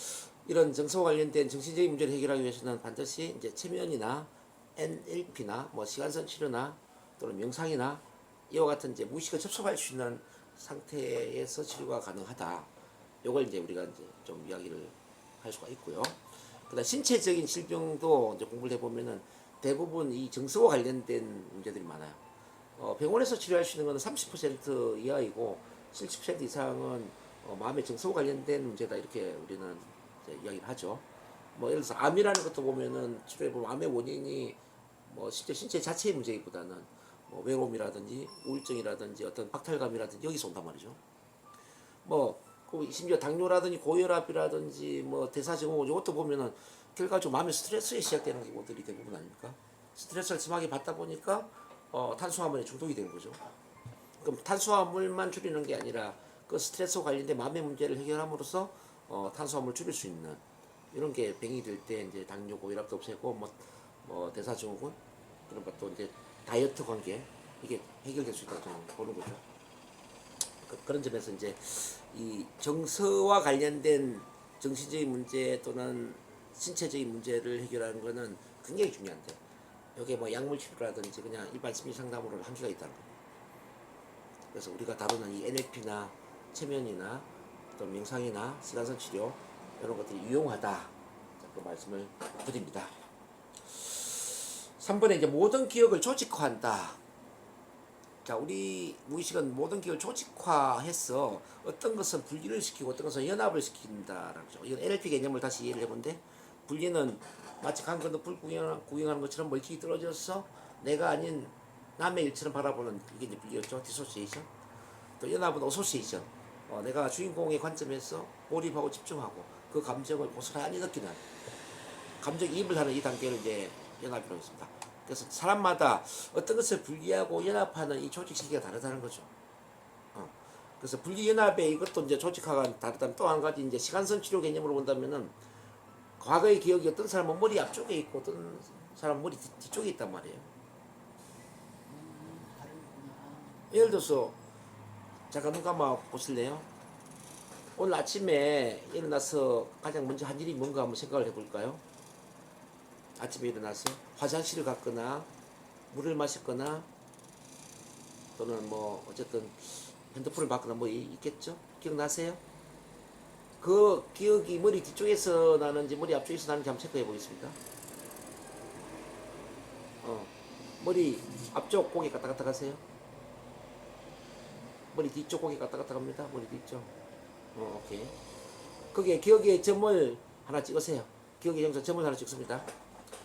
이런 정서와 관련된 정신적인 문제를 해결하기 위해서는 반드시 이제 체면이나 NLP나 뭐 시간선 치료나 또는 명상이나 이와 같은 이제 무의식을 접속할 수 있는 상태에서 치료가 가능하다. 요걸 이제 우리가 이제 좀 이야기를 할 수가 있고요. 그다음 신체적인 질병도 이제 공부를 해보면은 대부분 이 정서와 관련된 문제들이 많아요. 병원에서 치료할 수 있는 것은 30% 이하이고 70% 이상은 마음의 정서와 관련된 문제다 이렇게 우리는 이제 이야기를 하죠. 뭐 예를 들어서 암이라는 것도 보면은 치료해 보면 암의 원인이 뭐 실제 신체 자체의 문제보다는 뭐 외로움이라든지 우울증이라든지 어떤 박탈감이라든지 여기서 온단 말이죠. 뭐 심지어 당뇨라든지 고혈압이라든지 뭐 대사증후 이것도 보면은 결과적으로 마음의 스트레스에 시작되는 경우들이 대부분 아닙니까? 스트레스를 심하게 받다 보니까 탄수화물에 중독이 되는 거죠. 그럼 탄수화물만 줄이는 게 아니라 그 스트레스와 관련된 마음의 문제를 해결함으로써 탄수화물 줄일 수 있는 이런 게 병이 될 때 이제 당뇨 고혈압도 없애고 뭐 대사증후군 그런 것도 이제 다이어트 관계 이게 해결될 수 있다고 저는 보는 거죠. 그런 점에서 이제 이 정서와 관련된 정신적인 문제 또는 신체적인 문제를 해결하는 것은 굉장히 중요한데 여기에 뭐 약물 치료라든지 그냥 일반 심리 상담으로는 한계가 있다는 거예요. 그래서 우리가 다루는 이 NLP나 체면이나 또 명상이나 시간선 치료 이런 것들이 유용하다. 자, 그 말씀을 드립니다. 3번에 이제 모든 기억을 조직화한다. 자, 우리 무의식은 모든 기억을 조직화해서 어떤 것은 분리를 시키고 어떤 것은 연합을 시킨다라고. 이건 NLP 개념을 다시 이해를 해본데, 분리는 마치 강건너 불 구경하는 것처럼 멀찍이 떨어져서 내가 아닌 남의 일처럼 바라보는, 이게 이제 분리였죠. 디소시에이션. 또 연합은 어소시에이션. 내가 주인공의 관점에서 몰입하고 집중하고 그 감정을 고스란히 느끼는, 감정이입을 하는 이 단계를 이제 연합이라고 했습니다. 그래서 사람마다 어떤 것을 분리하고 연합하는 이 조직 시기가 다르다는 거죠. 그래서 분리 연합의 이것도 이제 조직화가 다르다면, 또 한 가지 이제 시간선 치료 개념으로 본다면은, 과거의 기억이 어떤 사람은 머리 앞쪽에 있고 어떤 사람은 머리 뒤쪽에 있단 말이에요. 다르구나. 예를 들어서 잠깐 눈 감아 보실래요? 오늘 아침에 일어나서 가장 먼저 한 일이 뭔가 한번 생각을 해볼까요? 아침에 일어나서 화장실을 갔거나 물을 마셨거나 또는 뭐 어쨌든 핸드폰을 봤거나 뭐 있겠죠? 기억나세요? 그 기억이 머리 뒤쪽에서 나는지 머리 앞쪽에서 나는지 한번 체크해 보겠습니다. 머리 앞쪽 고개 갔다 갔다 가세요. 머리 뒤쪽 고개 갔다 갔다 갑니다. 머리 뒤쪽. 오케이. 거기에 기억의 점을 하나 찍으세요. 기억의 점에서 점을 하나 찍습니다.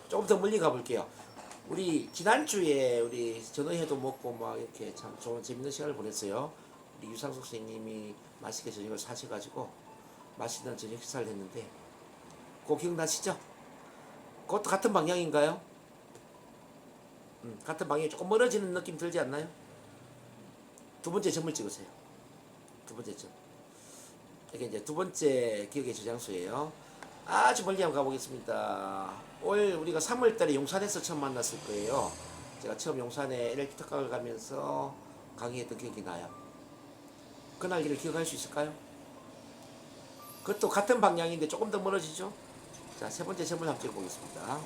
조금 더 멀리 가볼게요. 우리 지난주에 우리 전어회도 먹고 막 이렇게 참 좋은 재밌는 시간을 보냈어요. 우리 유상숙 선생님이 맛있게 저녁을 사셔가지고 맛있는 저녁 식사를 했는데, 그거 기억나시죠? 그것도 같은 방향인가요? 같은 방향이 조금 멀어지는 느낌 들지 않나요? 두 번째 점을 찍으세요. 두 번째 점. 이게 이제 두 번째 기억의 저장소예요. 아주 멀리 한번 가보겠습니다. 올 우리가 3월달에 용산에서 처음 만났을 거예요. 제가 처음 용산에 LLP 특강을 가면서 강의했던 기억이 나요. 그날 일을 기억할 수 있을까요? 그것도 같은 방향인데 조금 더 멀어지죠? 자, 세 번째 점을 한번 찍어보겠습니다.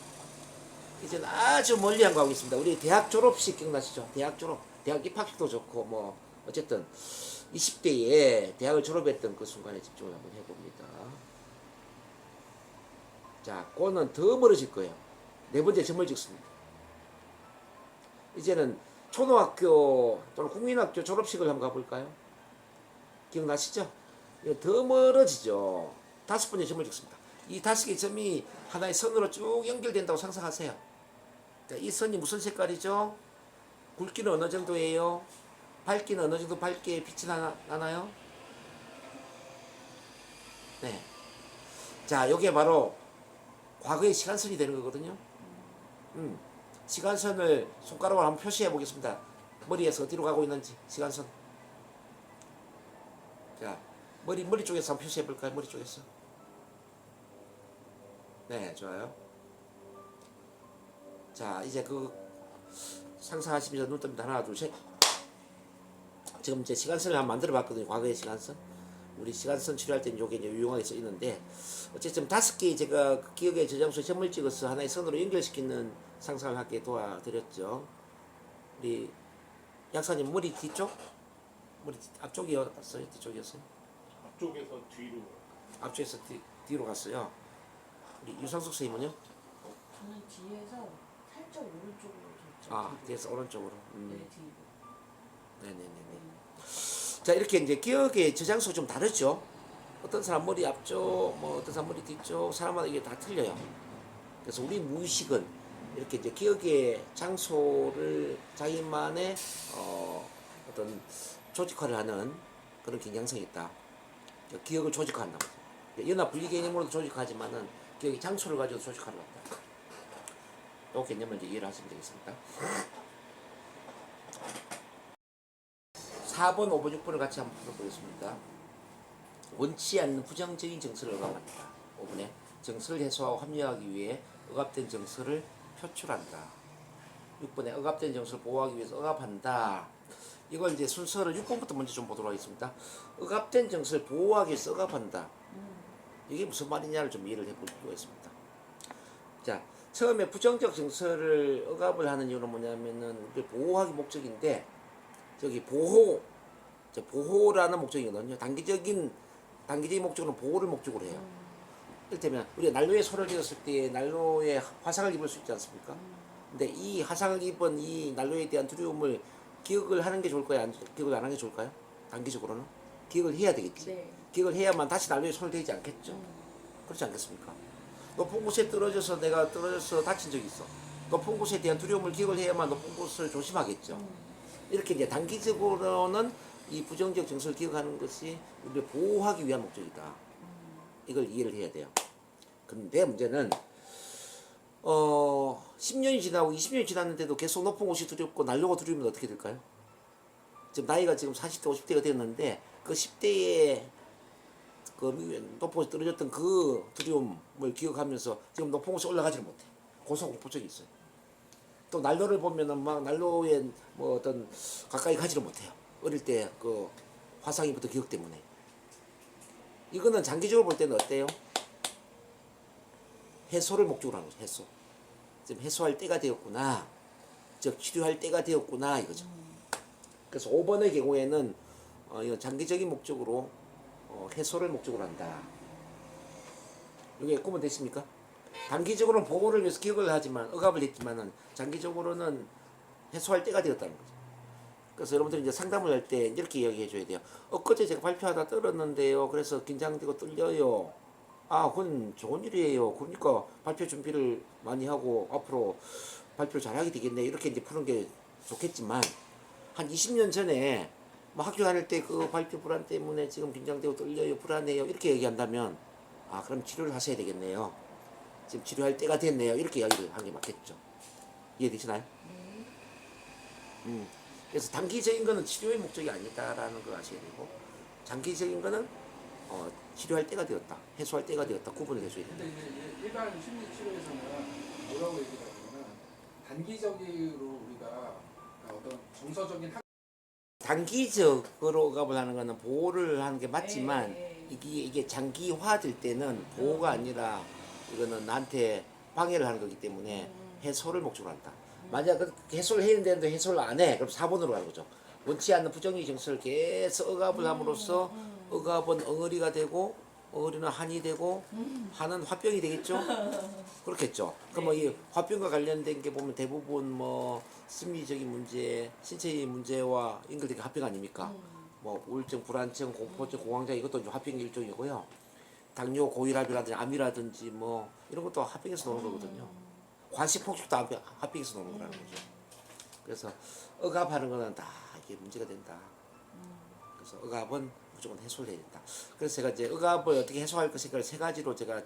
이제는 아주 멀리 한번 가보겠습니다. 우리 대학 졸업식 기억나시죠? 대학 졸업, 대학 입학식도 좋고 뭐 어쨌든 20대에 대학을 졸업했던 그 순간에 집중을 한번 해봅니다. 자, 그거는 더 멀어질 거예요. 네 번째 점을 찍습니다. 이제는 초등학교 또는 국민학교 졸업식을 한번 가볼까요? 기억나시죠? 이거 더 멀어지죠. 다섯 번째 점을 찍습니다. 이 다섯 개의 점이 하나의 선으로 쭉 연결된다고 상상하세요. 자, 이 선이 무슨 색깔이죠? 굵기는 어느 정도예요? 밝기는 어느 정도 밝게 빛이 나나요? 네. 자, 요게 바로 과거의 시간선이 되는 거거든요. 시간선을 손가락으로 한번 표시해 보겠습니다. 머리에서 어디로 가고 있는지 시간선. 자, 머리 쪽에서 한번 표시해 볼까요? 머리 쪽에서. 네, 좋아요. 자, 이제 그 상상하시면서 눈 뜹니다. 하나, 둘, 셋. 지금 이제 시간선을 한번 만들어 봤거든요. 과거의 시간선. 우리 시간선 치료할 때는 요게 이제 유용하게 써 있는데, 어쨌든 다섯 개의 제가 그 기억의 저장소에 점을 찍어서 하나의 선으로 연결시키는 상상을 하게 도와드렸죠. 우리 약사님 머리 뒤쪽? 머리 앞쪽이었어요? 뒤쪽이었어요? 앞쪽에서 뒤로. 앞쪽에서 뒤로 갔어요. 우리 유상숙 선생님은요? 저는 뒤에서 살짝 오른쪽으로 줬죠. 아, 뒤에서 오른쪽으로. 네, 뒤로. 네네네네. 자, 이렇게 이제 기억의 저장소 좀 다르죠. 어떤 사람 머리 앞쪽, 뭐 어떤 사람 머리 뒤쪽, 사람마다 이게 다 틀려요. 그래서 우리 무의식은 이렇게 이제 기억의 장소를 자기만의 어떤 조직화를 하는 그런 경향성이 있다. 기억을 조직화한다. 연합 분리 개념으로도 조직화하지만은 기억의 장소를 가지고 조직화를 한다. 이 개념을 이제 이해를 하시면 되겠습니다. 4번, 5번, 6번을 같이 한번 풀어보겠습니다. 원치 않는 부정적인 정서를 억압한다. 5번에 정서를 해소하고 합리화하기 위해 억압된 정서를 표출한다. 6번에 억압된 정서를 보호하기 위해서 억압한다. 이걸 이제 순서를 6번부터 먼저 좀 보도록 하겠습니다. 억압된 정서를 보호하기 위해서 억압한다. 이게 무슨 말이냐를 좀 이해를 해볼 필요가 있습니다. 자, 처음에 부정적 정서를 억압을 하는 이유는 뭐냐면은 보호하기 목적인데, 저기 보호라는 목적이거든요. 단기적인 목적으로는 보호를 목적으로 해요. 이를테면 우리가 난로에 소를 지었을 때 난로에 화상을 입을 수 있지 않습니까? 근데 이 화상을 입은 이 난로에 대한 두려움을 기억을 하는 게 좋을까요? 기억을 안 하는 게 좋을까요? 단기적으로는 기억을 해야 되겠지. 네. 기억을 해야만 다시 난로에 손을 대지 않겠죠. 그렇지 않겠습니까? 높은 곳에 떨어져서 내가 떨어져서 다친 적이 있어. 높은 곳에 대한 두려움을 기억을 해야만 높은 곳을 조심하겠죠. 이렇게 이제 단기적으로는 이 부정적 정서를 기억하는 것이 우리를 보호하기 위한 목적이다. 이걸 이해를 해야 돼요. 근데 문제는 10년이 지나고 20년이 지났는데도 계속 높은 곳이 두렵고 난로가 두려우면 어떻게 될까요? 지금 나이가 지금 40대 50대가 되었는데 그 10대에 그 높은 곳에 떨어졌던 그 두려움을 기억하면서 지금 높은 곳에 올라가지를 못해. 고소공포증이 있어요. 또 난로를 보면은 막 난로에 뭐 어떤 가까이 가지를 못해요. 어릴 때 그 화상이부터 기억 때문에. 이거는 장기적으로 볼 때는 어때요? 해소를 목적으로 하는 거죠. 해소. 지금 해소할 때가 되었구나. 즉 치료할 때가 되었구나 이거죠. 그래서 5번의 경우에는 이건 장기적인 목적으로 해소를 목적으로 한다. 이게 구분 되십니까? 단기적으로는 보호를 위해서 기억을 하지만 억압을 했지만은 장기적으로는 해소할 때가 되었다는 거죠. 그래서 여러분들이 이제 상담을 할 때 이렇게 이야기해 줘야 돼요. 엊그제 제가 발표하다 떨었는데요. 그래서 긴장되고 떨려요. 아, 그건 좋은 일이에요. 그러니까 발표 준비를 많이 하고 앞으로 발표를 잘하게 되겠네. 이렇게 이제 푸는 게 좋겠지만 한 20년 전에 뭐 학교 다닐 때 그 발표 불안 때문에 지금 긴장되고 떨려요. 불안해요. 이렇게 얘기한다면 아, 그럼 치료를 하셔야 되겠네요. 지금 치료할 때가 됐네요. 이렇게 이야기를 하는 게 맞겠죠. 이해되시나요? 그래서 단기적인 거는 치료의 목적이 아니다라는 걸 아셔야 되고 장기적인 거는 치료할 때가 되었다. 해소할 때가 되었다. 구분을 해줘야 된다. 근데 이제 일반 심리 치료에서는 뭐라고 얘기를 하냐면 단기적으로 우리가 어떤 정서적인 단기적으로 억압을 하는 거는 보호를 하는 게 맞지만 네. 이게 장기화될 때는 보호가 아니라 이거는 나한테 방해를 하는 거기 때문에 해소를 목적으로 한다. 만약 그 해소를 해야 되는데 해소를 안 해. 그럼 4번으로 가는 거죠. 원치 않는 부정의 정서를 계속 억압을 함으로써 억압은 엉어리가 되고 엉어리는 한이 되고 한은 화병이 되겠죠. 그렇겠죠. 그럼 뭐 이 화병과 관련된 게 보면 대부분 뭐 심리적인 문제, 신체의 문제와 연결된 게 화병 아닙니까? 뭐 우울증, 불안증, 공포증, 공황장 이것도 이제 화병의 일종이고요. 당뇨, 고혈압이라든지 암이라든지 뭐 이런 것도 화병에서 나오는 거거든요. 관식폭식도 화병에서 나오는 거라는 거죠. 그래서 억압하는 거는 다 이게 문제가 된다. 그래서 억압은 무조건 해소를 해야 된다. 그래서 제가 이제 억압을 어떻게 해소할 것인가를 세 가지로 제가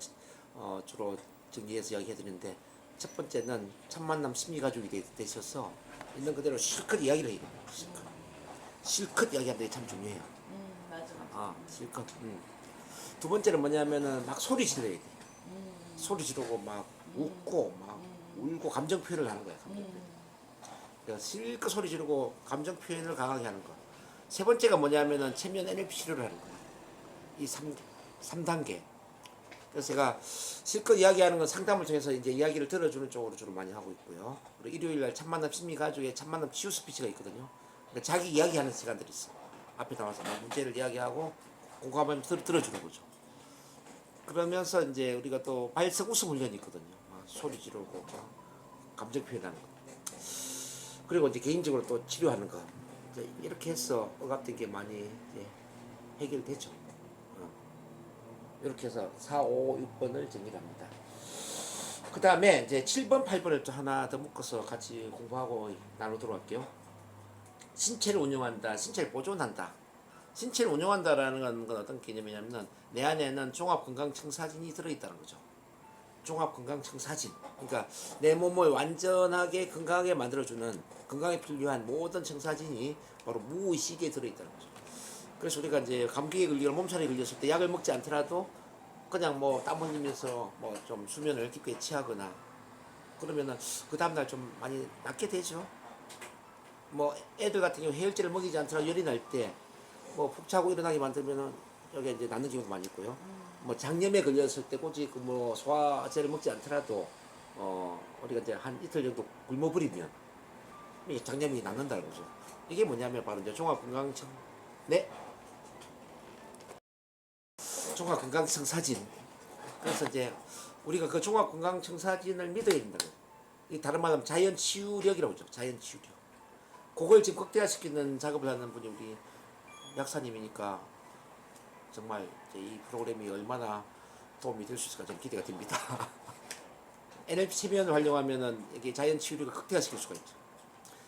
주로 정리해서 이야기해 드리는데 첫 번째는 첫 만남 심리가족이 되셔서 있는 그대로 실컷 이야기를 해야 돼요. 실컷 이야기하는 게 참 중요해요. 맞아. 실컷. 두 번째는 뭐냐면은 막 소리 질러야 돼. 소리 지르고 막 웃고 막 울고 감정 표현을 하는 거야. 감정 표현. 그러니까 실컷 소리 지르고 감정 표현을 강하게 하는 거. 세 번째가 뭐냐면은 체면 NLP 치료를 하는 거야. 이 3단계. 그래서 제가 실컷 이야기하는 건 상담을 통해서 이제 이야기를 들어주는 쪽으로 주로 많이 하고 있고요. 그리고 일요일날 참만남 심리가족에 참만남 치유 스피치가 있거든요. 그러니까 자기 이야기하는 시간들이 있어. 앞에 나와서 막 문제를 이야기하고 공감하면서 들어주는 거죠. 그러면서 이제 우리가 또 발성 웃음 훈련이 있거든요. 막 소리 지르고 막 감정 표현하는 거. 그리고 이제 개인적으로 또 치료하는 거. 이제 이렇게 해서 억압된 게 많이 이제 해결되죠. 이렇게 해서 4, 5, 6번을 정리합니다. 그 다음에 이제 7번, 8번을 또 하나 더 묶어서 같이 공부하고 나누도록 할게요. 신체를 운영한다, 신체를 보존한다. 신체를 운영한다라는 건 어떤 개념이냐면 내 안에는 종합건강청사진이 들어있다는 거죠. 종합건강청사진. 그러니까 내 몸을 완전하게 건강하게 만들어주는 건강에 필요한 모든 청사진이 바로 무의식에 들어있다는 거죠. 그래서 우리가 이제 감기에 걸리거나 몸살에 걸렸을 때 약을 먹지 않더라도 그냥 뭐 땀 흘리면서 뭐 좀 수면을 깊게 취하거나 그러면은 그 다음날 좀 많이 낫게 되죠. 뭐 애들 같은 경우 해열제를 먹이지 않더라도 열이 날 때 뭐 푹 자고 일어나게 만들면은 여기 이제 낫는 경우도 많이 있고요. 뭐 장염에 걸렸을 때 굳이 그 뭐 소화제를 먹지 않더라도 우리가 이제 한 이틀 정도 굶어버리면 이 장염이 낫는다는 거죠. 이게 뭐냐면 바로 이제 종합건강청 종합건강청사진 그래서 이제 우리가 그 종합건강청사진을 믿어야 된다고. 이 다른 말로 하면 자연치유력이라고 하죠. 자연치유력. 그걸 지금 극대화시키는 작업을 하는 분이 우리 약사님이니까 정말 이제 이 프로그램이 얼마나 도움이 될 수 있을까 좀 기대가 됩니다. NLP 체면을 활용하면은 이게 자연치유력을 극대화시킬 수가 있죠.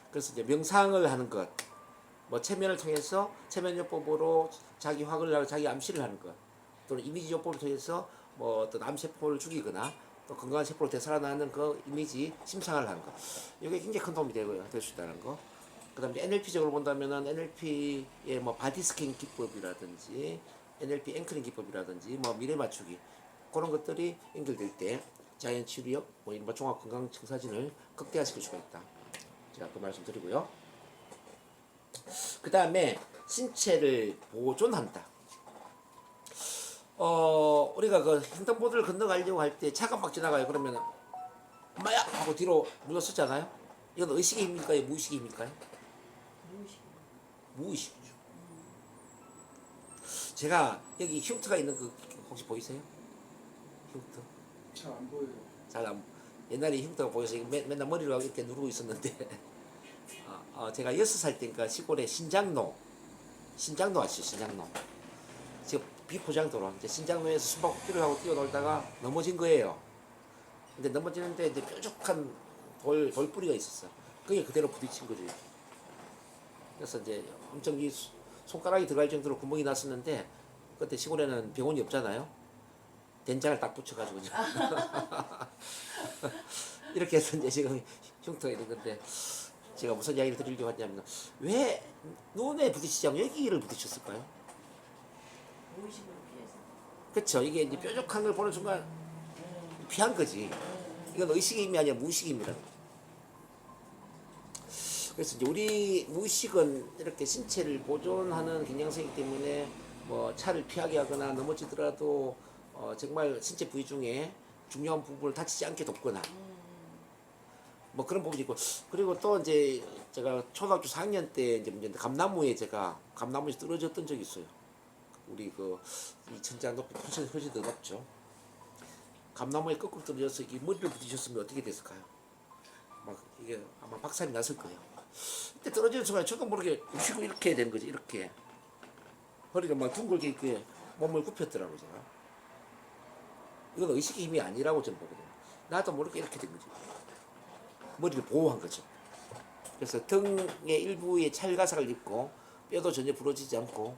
그래서 이제 명상을 하는 것, 뭐 체면을 통해서 체면요법으로 자기 확을 하고 자기 암시를 하는 것, 또는 이미지요법을 통해서 뭐 어떤 암세포를 죽이거나 또 건강한 세포로 되살아나는 그 이미지 심상을 하는 것, 이게 굉장히 큰 도움이 될 수 있다는 거. 그다음에 NLP적으로 본다면은 NLP의 뭐 바디 스캔 기법이라든지 NLP 앵커링 기법이라든지 뭐 미래 맞추기 그런 것들이 연결될 때 자연 치료력, 뭐 이른바 종합 건강 청사진을 극대화시킬 수가 있다. 제가 그 말씀 드리고요. 그 다음에 신체를 보존한다. 우리가 그 횡단보도를 건너가려고 할 때 차가 막 지나가요. 그러면 엄마야 하고 뒤로 물러서잖아요. 이건 의식의 힘일까요? 무의식의 힘일까요? 무의식이죠. 제가 여기 흉터가 있는 그 혹시 보이세요? 흉터? 잘 안 보여요. 잘 안, 옛날에 흉터가 보여서 맨날 머리로 이렇게 누르고 있었는데 제가 6살 때니까 시골에 신장로 아시죠? 신장로. 지금 비포장도로 이제 신장로에서 숨바꼭질을 하고 뛰어놀다가 넘어진 거예요. 근데 넘어지는데 이제 뾰족한 돌뿌리가 있었어. 그게 그대로 부딪힌 거죠. 그래서 이제 엄청 이 손가락이 들어갈 정도로 구멍이 났었는데 그때 시골에는 병원이 없잖아요. 된장을 딱 붙여가지고 이렇게 해서 이제 지금 흉터가 있는 건데 제가 무슨 이야기를 드리려고 하냐면 왜 눈에 부딪히지 않고 여기를 부딪혔을까요? 무의식으로 피해서. 그렇죠. 이게 이제 뾰족한 걸 보는 순간 피한 거지. 이건 의식의 힘이 아니라 무의식의 힘이라는 거죠. 그래서 이제 우리 무의식은 이렇게 신체를 보존하는 긴장성이기 때문에 뭐 차를 피하게 하거나 넘어지더라도 정말 신체 부위 중에 중요한 부분을 다치지 않게 돕거나 뭐 그런 부분이 있고, 그리고 또 이제 제가 초등학교 4학년 때 이제 문제인데 감나무에서 떨어졌던 적이 있어요. 우리 그 이 천장 높이 훨씬 더 높죠. 감나무에 거꾸로 떨어져서 이 머리를 부딪혔으면 어떻게 됐을까요? 막 이게 아마 박살이 났을 거예요. 그때 떨어지는 순간 저도 모르게 휘고 이렇게 된 거지. 이렇게 허리가 막 둥글게 이렇게 몸을 굽혔더라고요. 제가. 이건 의식의 힘이 아니라고 저는 보거든요. 나도 모르게 이렇게 된 거지. 머리를 보호한 거죠. 그래서 등의 일부에 찰가삭을 입고 뼈도 전혀 부러지지 않고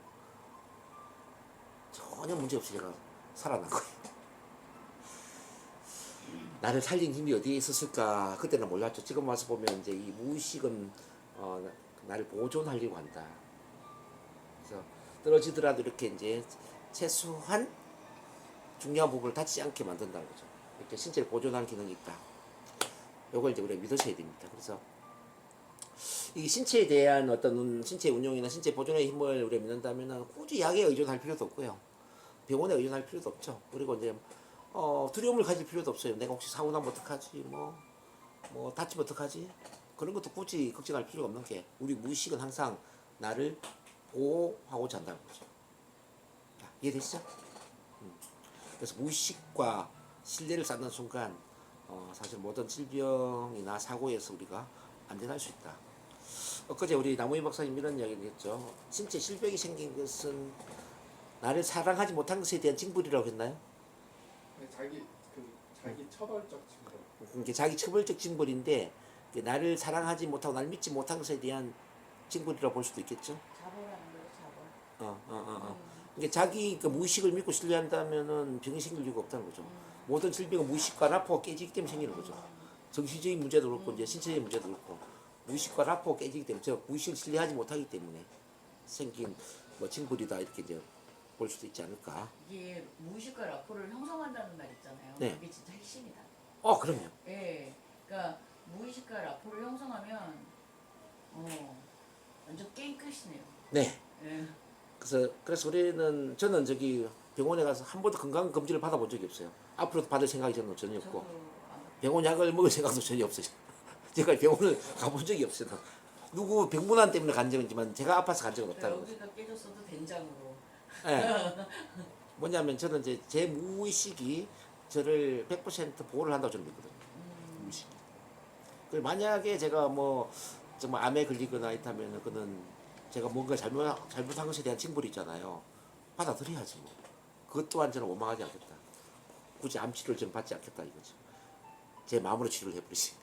전혀 문제 없이 제가 살아난 거예요. 나를 살린 힘이 어디에 있었을까 그때는 몰랐죠. 지금 와서 보면 이제 이 무의식은 나를 보존하려고 한다. 그래서 떨어지더라도 이렇게 이제 최소한 중요한 부분을 다치지 않게 만든다는 거죠. 이렇게 신체를 보존하는 기능이 있다. 요걸 이제 우리가 믿으셔야 됩니다. 그래서 이 신체에 대한 어떤 신체 운용이나 신체 보존의 힘을 우리가 믿는다면 굳이 약에 의존할 필요도 없고요. 병원에 의존할 필요도 없죠. 그리고 이제 두려움을 가질 필요도 없어요. 내가 혹시 사고 나면 어떡하지? 뭐 다치면 어떡하지? 그런 것도 굳이 걱정할 필요가 없는 게 우리 무의식은 항상 나를 보호하고자 한다는 거죠. 자, 이해되시죠? 그래서 무의식과 신뢰를 쌓는 순간 사실 모든 질병이나 사고에서 우리가 안전할 수 있다. 엊그제 우리 나무희 박사님 이런 이야기를 했죠. 신체 질병이 생긴 것은 나를 사랑하지 못한 것에 대한 징벌이라고 했나요? 자기 처벌적 징벌. 그게 자기 처벌적 징벌인데 나를 사랑하지 못하고 나를 믿지 못한 것에 대한 징벌이라고 볼 수도 있겠죠. 자벌하는 거죠, 자벌. 그러니까 자기 그 무의식을 믿고 신뢰한다면은 병이 생길 이유가 없다는 거죠. 모든 질병은 무의식과 라포가 깨지기 때문에 생기는 거죠. 정신적인 문제도 그렇고 이제 신체적인 문제도 그렇고 무의식과 라포가 깨지기 때문에 저 무의식을 신뢰하지 못하기 때문에 생긴 뭐 징벌이다 이렇게 이제 볼 수도 있지 않을까. 이게 무의식과 라포를 형성한다는 말 있잖아요. 네. 그게 진짜 핵심이다. 그럼요. 예. 그러니까 무의식과 라포를 형성하면 완전 게임 끝이네요. 네. 예. 그래서 저는 저기 병원에 가서 한 번도 건강 검진을 받아본 적이 없어요. 앞으로도 받을 생각이 저는 전혀 없고 저도 병원 약을 먹을 생각도 전혀 없어요. 제가 병원을 가본 적이 없어요. 누구 병문안 때문에 간 적은 있지만 제가 아파서 간 적은 없다는 거죠. 여기가 깨졌어도 된장으로. 예. 뭐냐면 저는 이제 제 무의식이 저를 100% 보호를 한다고 저는 믿거든요. 무의식이. 그 만약에 제가 뭐 정말 암에 걸리거나 있다면 그는 제가 뭔가 잘못한 것에 대한 징벌이 있잖아요. 받아들여야지 뭐. 그것 또한 저는 원망하지 않겠다. 굳이 암 치료를 좀 받지 않겠다 이거죠. 제 마음으로 치료를 해버리지.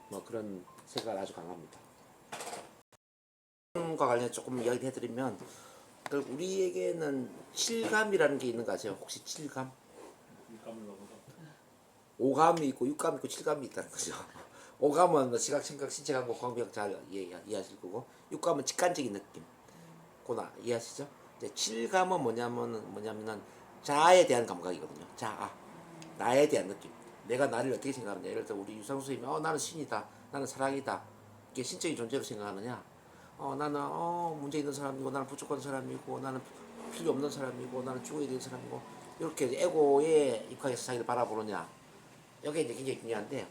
뭐 그런 생각이 아주 강합니다. 과 관련 조금 이야기 해드리면 우리에게는 칠감이라는 게 있는 거 아세요? 혹시 칠감? 감을 넘어서 오감이 있고 육감이 있고 칠감이 있다는 거죠. 오감은 시각, 청각, 신체 감각, 광배각 잘 이해하실 거고 육감은 직관적인 느낌. 그거나 이해하시죠? 이제 칠감은 뭐냐면은 자아에 대한 감각이거든요. 자아, 나에 대한 느낌. 내가 나를 어떻게 생각하느냐. 예를 들어 우리 유상수 선생님이 나는 신이다, 나는 사랑이다. 이게 신적인 존재로 생각하느냐. 나는 문제 있는 사람이고 나는 부족한 사람이고 나는 필요 없는 사람이고 나는 죽어야 되는 사람이고 이렇게 에고에 입각해서 자기를 바라보느냐. 이게 이제 굉장히 중요한데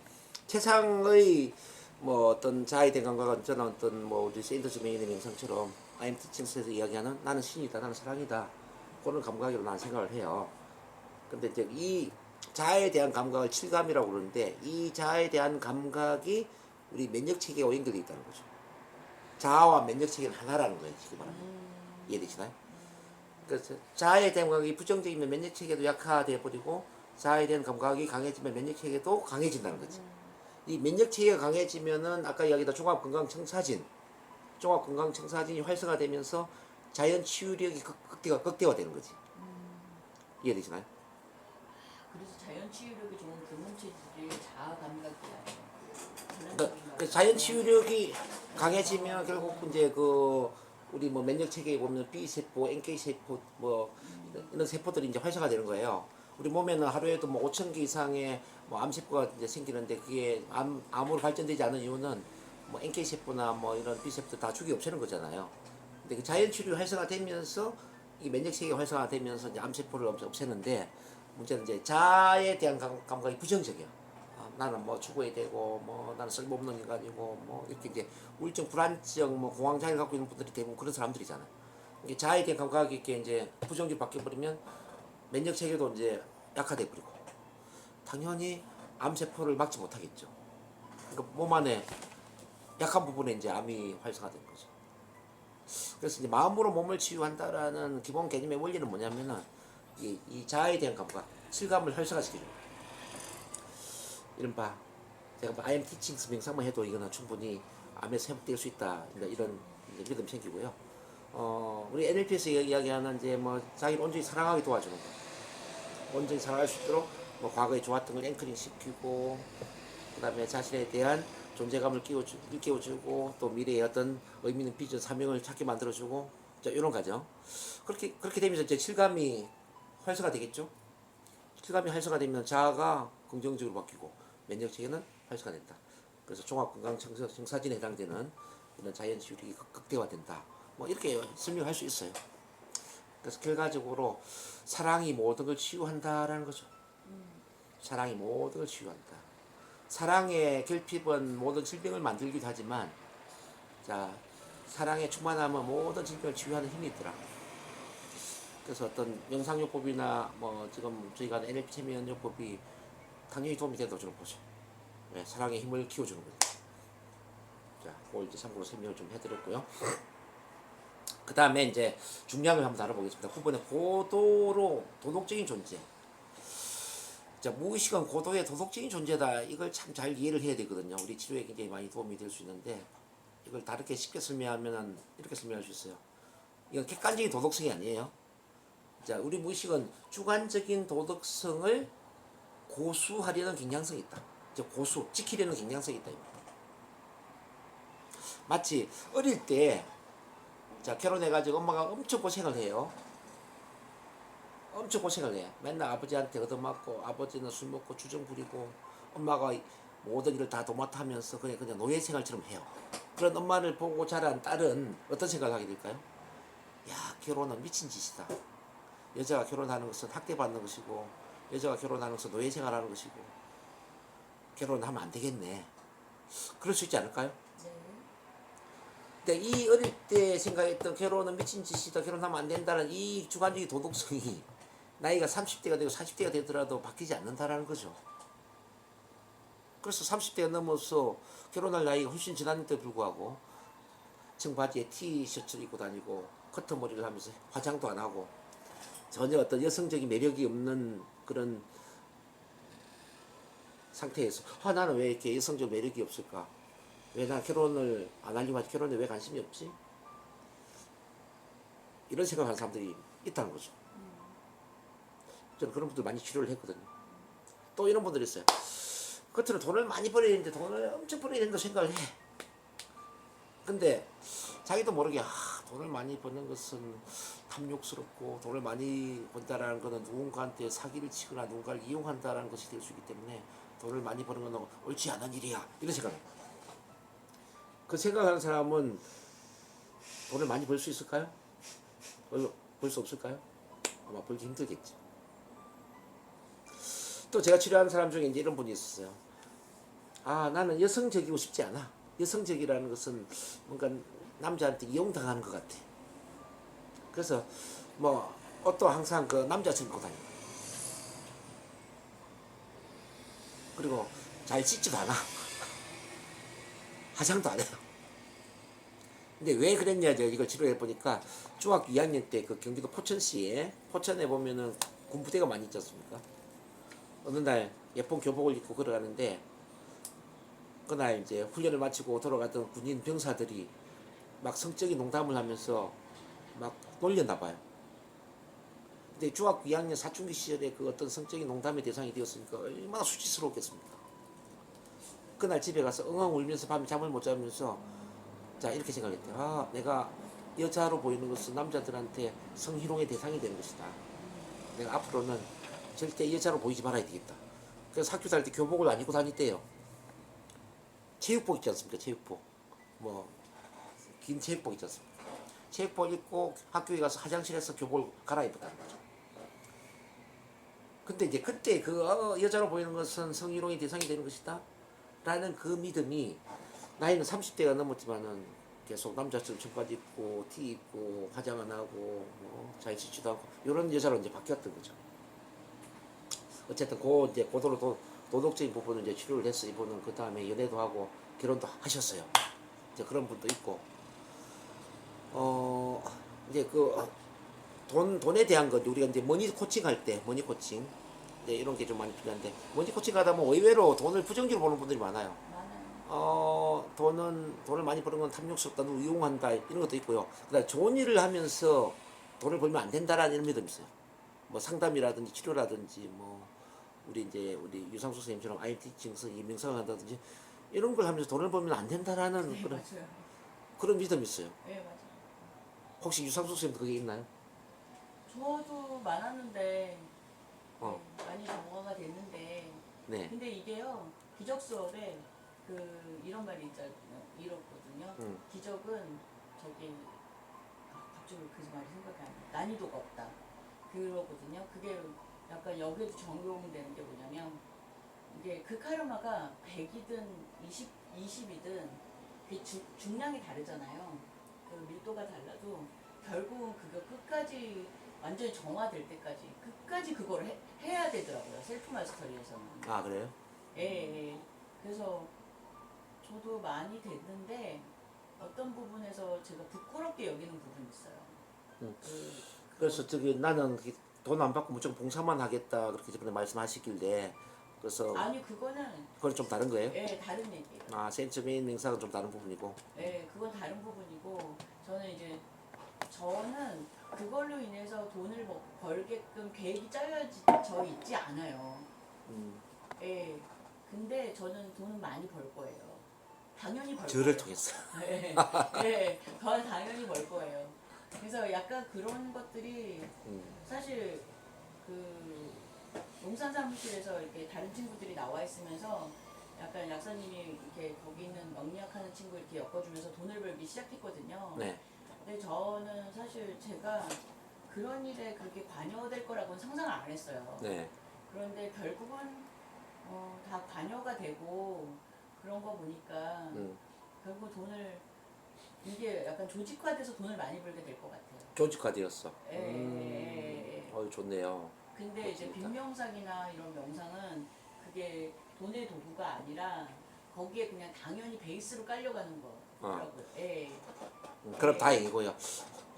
세상의 뭐 어떤 자아에 대한 감각은 저는 어떤 뭐 우리 세인트 주메인의 명상처럼 I am teachings에서 이야기하는 나는 신이다, 나는 사랑이다 그런 감각으로 나는 생각을 해요. 근데 이제 이 자아에 대한 감각을 칠감이라고 그러는데 이 자아에 대한 감각이 우리 면역 체계와 연결되어 있다는 거죠. 자아와 면역 체계는 하나라는 거예요. 지금 말하면 이해되시나요? 그래서 자아에 대한 감각이 부정적이면 면역 체계도 약화돼 버리고 자아에 대한 감각이 강해지면 면역 체계도 강해진다는 거지. 이 면역 체계가 강해지면은 아까 이야기했던 종합건강청사진이 활성화되면서 자연 치유력이 극대화되는 거지. 이해되시나요? 그래서 자연 치유력이 좋은 근원 체질이 자아 감각이야. 그 자연 치유력이 강해지면 결국 이제 그 우리 뭐 면역 체계에 보면 B 세포, NK 세포 뭐 이런 세포들이 이제 활성화되는 거예요. 우리 몸에는 하루에도 뭐 5,000개 이상의 뭐 암세포가 이제 생기는데 그게 암으로 발전되지 않은 이유는 뭐 NK 세포나 뭐 이런 B 세포들 다 죽이 없애는 거잖아요. 근데 그 자연 치료 활성화되면서 이 면역 체계가 활성화되면서 이제 암 세포를 없애는데 문제는 이제 자아에 대한 감각이 부정적이야. 나는 뭐 죽어야 되고 뭐 나는 쓸모없는 인간이고 뭐 이렇게 이제 우울증, 불안증, 뭐 공황 장애를 갖고 있는 분들이 대부분 그런 사람들이잖아요. 이게 자아에 대한 감각이 이렇게 이제 부정적으로 바뀌어 버리면 면역 체계도 이제 약화돼 버리고 당연히 암 세포를 막지 못하겠죠. 그러니까 몸 안에 약한 부분에 이제 암이 활성화되는 거죠. 그래서 이제 마음으로 몸을 치유한다라는 기본 개념의 원리는 뭐냐면은 이 자아에 대한 감각, 실감을 활성화시키는 거예요. 이른바 제가 뭐 I am teachings 명상만 해도 이거는 충분히 암에서 회복될 수 있다 이런 믿음 생기고요. 우리 NLP에서 이야기하는 이제 뭐 자기를 온전히 사랑하게 도와주는 거, 온전히 사랑할 수 있도록 뭐 과거에 좋았던 걸 앵커링 시키고, 그다음에 자신에 대한 존재감을 일깨워주고, 또 미래의 어떤 의미 있는 비전, 사명을 찾게 만들어주고, 자 이런 과정. 그렇게 되면서 이제 실감이 활성화되겠죠. 실감이 활성화되면 자아가 긍정적으로 바뀌고 면역 체계는 활성화된다. 그래서 종합건강청사진에 해당되는 이런 자연 치유력이 극대화된다. 뭐 이렇게 설명할 수 있어요. 그래서 결과적으로 사랑이 모든 걸 치유한다라는 거죠. 사랑이 모든 걸 치유한다. 사랑의 결핍은 모든 질병을 만들기도 하지만, 자 사랑의 충만함은 모든 질병을 치유하는 힘이 있더라. 그래서 어떤 명상요법이나 뭐 지금 저희가 하는 NLP 체면요법이 당연히 도움이 된다고 저는 보죠. 네, 사랑의 힘을 키워주는 거죠. 자, 그걸 이제 참고로 설명을 좀 해드렸고요. 그 다음에 이제 중요한 걸 한번 다뤄보겠습니다. 후보는 고도로 도덕적인 존재. 자, 무의식은 고도의 도덕적인 존재다. 이걸 참 잘 이해를 해야 되거든요. 우리 치료에 굉장히 많이 도움이 될 수 있는데, 이걸 다르게 쉽게 설명하면 이렇게 설명할 수 있어요. 이건 객관적인 도덕성이 아니에요. 자, 우리 무의식은 주관적인 도덕성을 고수하려는 경향성이 있다. 지키려는 경향성이 있다. 마치 어릴 때, 자, 결혼해가지고 엄마가 엄청 고생을 해요. 엄청 고생을 해. 맨날 아버지한테 얻어맞고, 아버지는 술 먹고 주정 부리고, 엄마가 모든 일을 다 도맡아 하면서 그냥 노예 생활처럼 해요. 그런 엄마를 보고 자란 딸은 어떤 생각을 하게 될까요? 야, 결혼은 미친 짓이다. 여자가 결혼하는 것은 학대받는 것이고, 여자가 결혼하는 것은 노예 생활하는 것이고, 결혼하면 안 되겠네. 그럴 수 있지 않을까요? 근데 이 어릴 때 생각했던 결혼은 미친 짓이다, 결혼하면 안 된다는 이 주관적인 도덕성이 나이가 30대가 되고 40대가 되더라도 바뀌지 않는다라는 거죠. 그래서 30대가 넘어서 결혼할 나이가 훨씬 지났는데 불구하고 청바지에 티셔츠를 입고 다니고 커트머리를 하면서 화장도 안 하고 전혀 어떤 여성적인 매력이 없는 그런 상태에서 나는 왜 이렇게 여성적 매력이 없을까? 왜 나 결혼을 안 하려고 하지? 결혼에 왜 관심이 없지? 이런 생각하는 사람들이 있다는 거죠. 저는 그런 분들 많이 치료를 했거든요. 또 이런 분들이 있어요. 겉으로 돈을 많이 벌어야 되는데 돈을 엄청 벌어야 된다고 생각을 해. 근데 자기도 모르게 돈을 많이 버는 것은 탐욕스럽고 돈을 많이 번다라는 것은 누군가한테 사기를 치거나 누군가를 이용한다라는 것이 될 수 있기 때문에 돈을 많이 버는 건 옳지 않은 일이야. 이런 생각을. 그 생각하는 사람은 돈을 많이 벌 수 있을까요? 벌 수 없을까요? 아마 벌기 힘들겠죠. 또 제가 치료하는 사람 중에 이제 이런 분이 있었어요. 나는 여성적이고 싶지 않아. 여성적이라는 것은 뭔가 남자한테 이용당하는 것 같아. 그래서 뭐 옷도 항상 그 남자처럼 입고 다니고 그리고 잘 씻지도 않아. 화장도 안 해요. 근데 왜 그랬냐, 제가 이걸 치료해 보니까 중학교 2학년 때 그 경기도 포천시에 포천에 보면은 군부대가 많이 있지 않습니까? 어느 날 예쁜 교복을 입고 걸어가는데 그날 이제 훈련을 마치고 돌아가던 군인 병사들이 막 성적인 농담을 하면서 막 놀렸나 봐요. 근데 중학교 2학년 사춘기 시절에 그 어떤 성적인 농담의 대상이 되었으니까 얼마나 수치스러웠겠습니까? 그날 집에 가서 엉엉 울면서 밤에 잠을 못 자면서 자 이렇게 생각했대요. 내가 여자로 보이는 것은 남자들한테 성희롱의 대상이 되는 것이다. 내가 앞으로는 절대 여자로 보이지 말아야 되겠다. 그래서 학교 다닐 때 교복을 안 입고 다녔대요. 체육복 있지 않습니까? 체육복. 뭐 긴 체육복 있지 않습니까? 체육복 입고 학교에 가서 화장실에서 교복을 갈아입었다는 거죠. 근데 이제 그때 그 여자로 보이는 것은 성희롱의 대상이 되는 것이다 라는 그 믿음이 나이는 30대가 넘었지만은 계속 남자처럼 청바지 입고 티 입고 화장 안 하고 뭐 잘 씻지도 않고 이런 여자로 이제 바뀌었던 거죠. 어쨌든 이제 고도로 도덕적인 부분을 이제 치료를 해서 이분은 그 다음에 연애도 하고 결혼도 하셨어요. 이제 그런 분도 있고 이제 그 돈에 대한 것 우리가 이제 머니 코칭 할 때 머니 코칭 이제 이런 게 좀 많이 필요한데 머니 코칭 하다 보면 의외로 돈을 부정적으로 보는 분들이 많아요. 돈을 많이 버는 건 탐욕스럽다, 누구 이용한다 이런 것도 있고요. 그다음 좋은 일을 하면서 돈을 벌면 안 된다라는 이런 믿음이 있어요. 뭐 상담이라든지 치료라든지 뭐 우리 유상수 선생님처럼 IT 칭서 이명상을 한다든지 이런 걸 하면서 돈을 벌면 안 된다라는 네, 그런 맞아요. 그런 믿음이 있어요. 네, 맞아요. 혹시 유상수 선생님도 그게 있나요? 저도 많았는데 어. 네, 많이 정화가 됐는데 네. 근데 이게요 기적 수업에 그 이런 말이 있잖아요. 이렇거든요. 기적은 저기 갑자기 그 말이 생각이 안 나. 난이도가 없다. 그러거든요. 그게 약간 여기에도 적용되는 게 뭐냐면 이게 그 카르마가 100이든 20이든 그 중량이 다르잖아요. 그 밀도가 달라도 결국은 그거 끝까지 완전히 정화될 때까지 끝까지 그걸 해야 되더라고요. 셀프 마스터리에서는. 아 그래요? 예, 예. 그래서 저도 많이 됐는데 어떤 부분에서 제가 부끄럽게 여기는 부분이 있어요. 그래서 나는 돈 안 받고 무조건 봉사만 하겠다 그렇게 저번에 말씀하시길래 그래서 아니 그거는 그건 좀 다른 거예요? 예 다른 얘기예요. 센트메인 맹사는 좀 다른 부분이고. 예, 그건 다른 부분이고 저는 그걸로 인해서 돈을 벌게끔 계획이 짜여져 있지 않아요. 예, 근데 저는 돈은 많이 벌 거예요. 당연히 벌 저를 거예요. 통해서. 예, 예, 더 당연히 벌 거예요. 그래서 약간 그런 것들이 사실 그 용산 사무실에서 이렇게 다른 친구들이 나와 있으면서 약간 약사님이 이렇게 거기 있는 명리학하는 친구 이렇게 엮어주면서 돈을 벌기 시작했거든요. 네. 근데 저는 사실 제가 그런 일에 그렇게 관여될 거라고는 상상을 안 했어요. 네. 그런데 결국은 다 관여가 되고 그런 거 보니까 결국 이게 약간 조직화돼서 돈을 많이 벌게 될 것 같아요. 조직화되었어. 예. 좋네요. 근데 이제 빈명상이나 이런 명상은 그게 돈의 도구가 아니라 거기에 그냥 당연히 베이스로 깔려가는 거더라고요. 예. 그럼 다행이고요.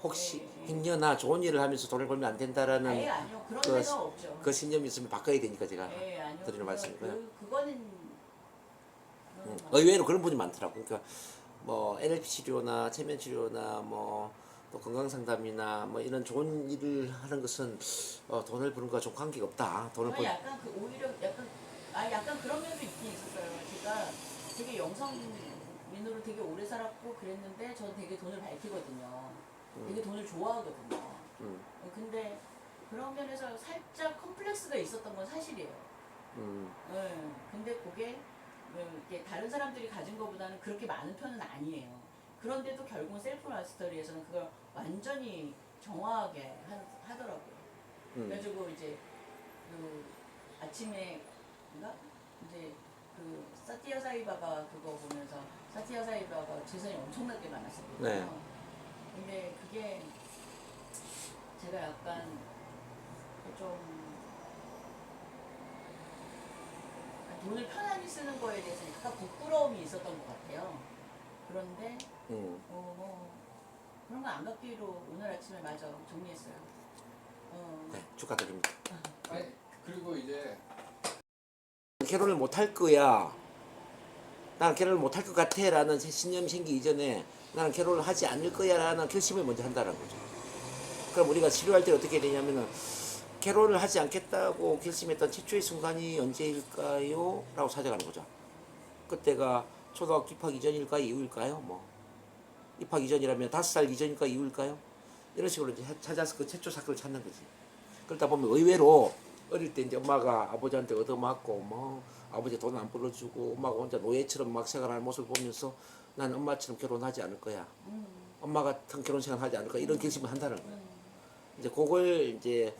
혹시 행여나 좋은 일을 하면서 돈을 벌면 안 된다라는 아예 아니요. 그런 그- 생각 없죠. 그 신념이 있으면 바꿔야 되니까 제가 예, 아니요. 드리는 말씀이고요. 그거는 의외로 그런 분이 많더라고. 그러니까 뭐 NLP 치료나 체면 치료나 뭐 또 건강 상담이나 뭐 이런 좋은 일을 하는 것은 돈을 버는 거와 좀 관계가 없다. 돈을 벌 약간 그 오히려 약간 그런 면도 있긴 있었어요. 제가 되게 영성민으로 되게 오래 살았고 그랬는데 저는 되게 돈을 밝히거든요. 되게 돈을 좋아하거든요. 근데 그런 면에서 살짝 컴플렉스가 있었던 건 사실이에요. 근데 그게 이렇게 다른 사람들이 가진 것보다는 그렇게 많은 편은 아니에요. 그런데도 결국은 셀프 마스터리에서는 그걸 완전히 정확하게 하더라고요. 그래가지고 이제 그 아침에 이제 그 사티아 사이바바 그거 보면서 사티아 사이바바 재산이 엄청나게 많았었거든요. 네. 근데 그게 제가 약간 좀 돈을 편안히 쓰는 거에 대해서 약간 부끄러움이 있었던 것 같아요. 그런데 그런 거 안 갖기로 오늘 아침에 마저 정리했어요. 네, 축하드립니다. 아니 그리고 이제 결혼을 못 할 거야. 나는 결혼을 못 할 것 같아라는 신념이 생기기 이전에 나는 결혼을 하지 않을 거야라는 결심을 먼저 한다는 거죠. 그럼 우리가 치료할 때 어떻게 되냐면은 결혼을 하지 않겠다고 결심했던 최초의 순간이 언제일까요? 라고 찾아가는 거죠. 그때가 초등학교 입학 이전일까요? 이후일까요? 뭐 입학 이전이라면 5살 이전일까 이후일까요? 이런 식으로 이제 찾아서 그 최초 사건을 찾는 거지. 그러다 보면 의외로 어릴 때 이제 엄마가 아버지한테 얻어맞고 뭐 아버지 돈 안 벌어주고 엄마가 혼자 노예처럼 막 생활하는 모습을 보면서 난 엄마처럼 결혼하지 않을 거야. 엄마 같은 결혼 생활 하지 않을 거야. 이런 결심을 한다는 거야. 이제 그걸 이제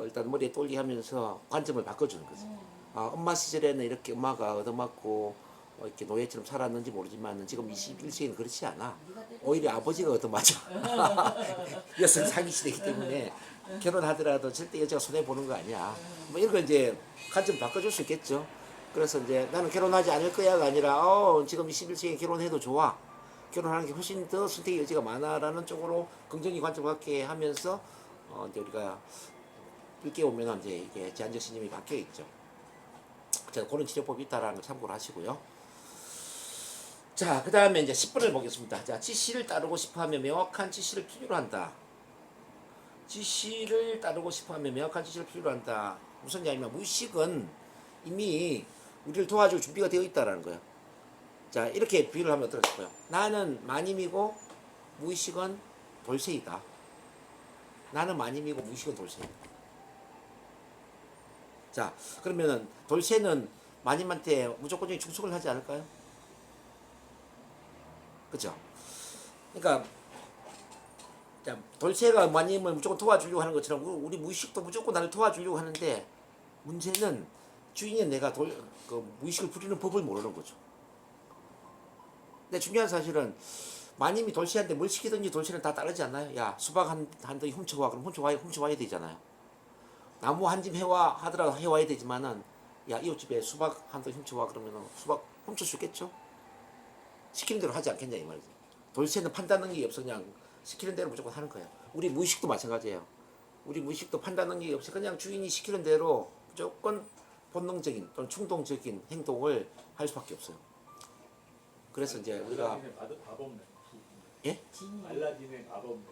일단 머리에 떠올리 하면서 관점을 바꿔주는 거지. 아, 엄마 시절에는 이렇게 엄마가 얻어맞고 이렇게 노예처럼 살았는지 모르지만 지금 21세기는 그렇지 않아. 오히려 아버지가 얻어맞아. 여성 상위 시대이기 때문에 결혼하더라도 절대 여자가 손해보는 거 아니야. 뭐 이런 거 이제 관점 바꿔줄 수 있겠죠. 그래서 이제 나는 결혼하지 않을 거야가 아니라 지금 21세기에 결혼해도 좋아. 결혼하는 게 훨씬 더 선택의 여지가 많아라는 쪽으로 긍정의 관점을 갖게 하면서 이제 우리가 일깨우면 이제 이게 제한적 신념이 바뀌어 있죠. 제가 그런 치료법이 있다라는 걸 참고를 하시고요. 자, 그 다음에 이제 10번을 보겠습니다. 자, 지시를 따르고 싶어 하면 명확한 지시를 필요로 한다. 지시를 따르고 싶어 하면 명확한 지시를 필요로 한다. 무슨 얘기냐면 무의식은 이미 우리를 도와줄 준비가 되어 있다라는 거예요. 자, 이렇게 비유를 하면 어떨까요? 나는 마님이고 무의식은 돌쇠이다. 나는 마님이고 무의식은 돌쇠이다. 자, 그러면은 돌쇠는 마님한테 무조건적인 충성을 하지 않을까요? 그죠? 그러니까 자, 돌쇠가 마님을 무조건 도와주려고 하는 것처럼 우리 무의식도 무조건 나를 도와주려고 하는데 문제는 주인인 내가 그 무의식을 부리는 법을 모르는 거죠. 근데 중요한 사실은 마님이 돌쇠한테 뭘 시키든지 돌쇠는 다 따르지 않나요? 야, 수박 한 덩이 훔쳐와. 그럼 훔쳐와야 되잖아요. 나무 한 짐 해와 하더라도 해와야 되지만은 야, 이웃집에 수박 한 덩이 훔쳐와. 그러면은 수박 훔쳐주겠죠? 시키는 대로 하지 않겠냐 이 말이죠. 돌쇠는 판단 능력이 없어 그냥 시키는 대로 무조건 하는 거예요. 우리 무의식도 마찬가지예요. 우리 무의식도 판단 능력이 없이 그냥 주인이 시키는 대로 무조건 본능적인 또는 충동적인 행동을 할 수밖에 없어요. 그래서 이제 우리가 알라딘의 밥 없네. 예? 진이. 알라딘의 밥 없네.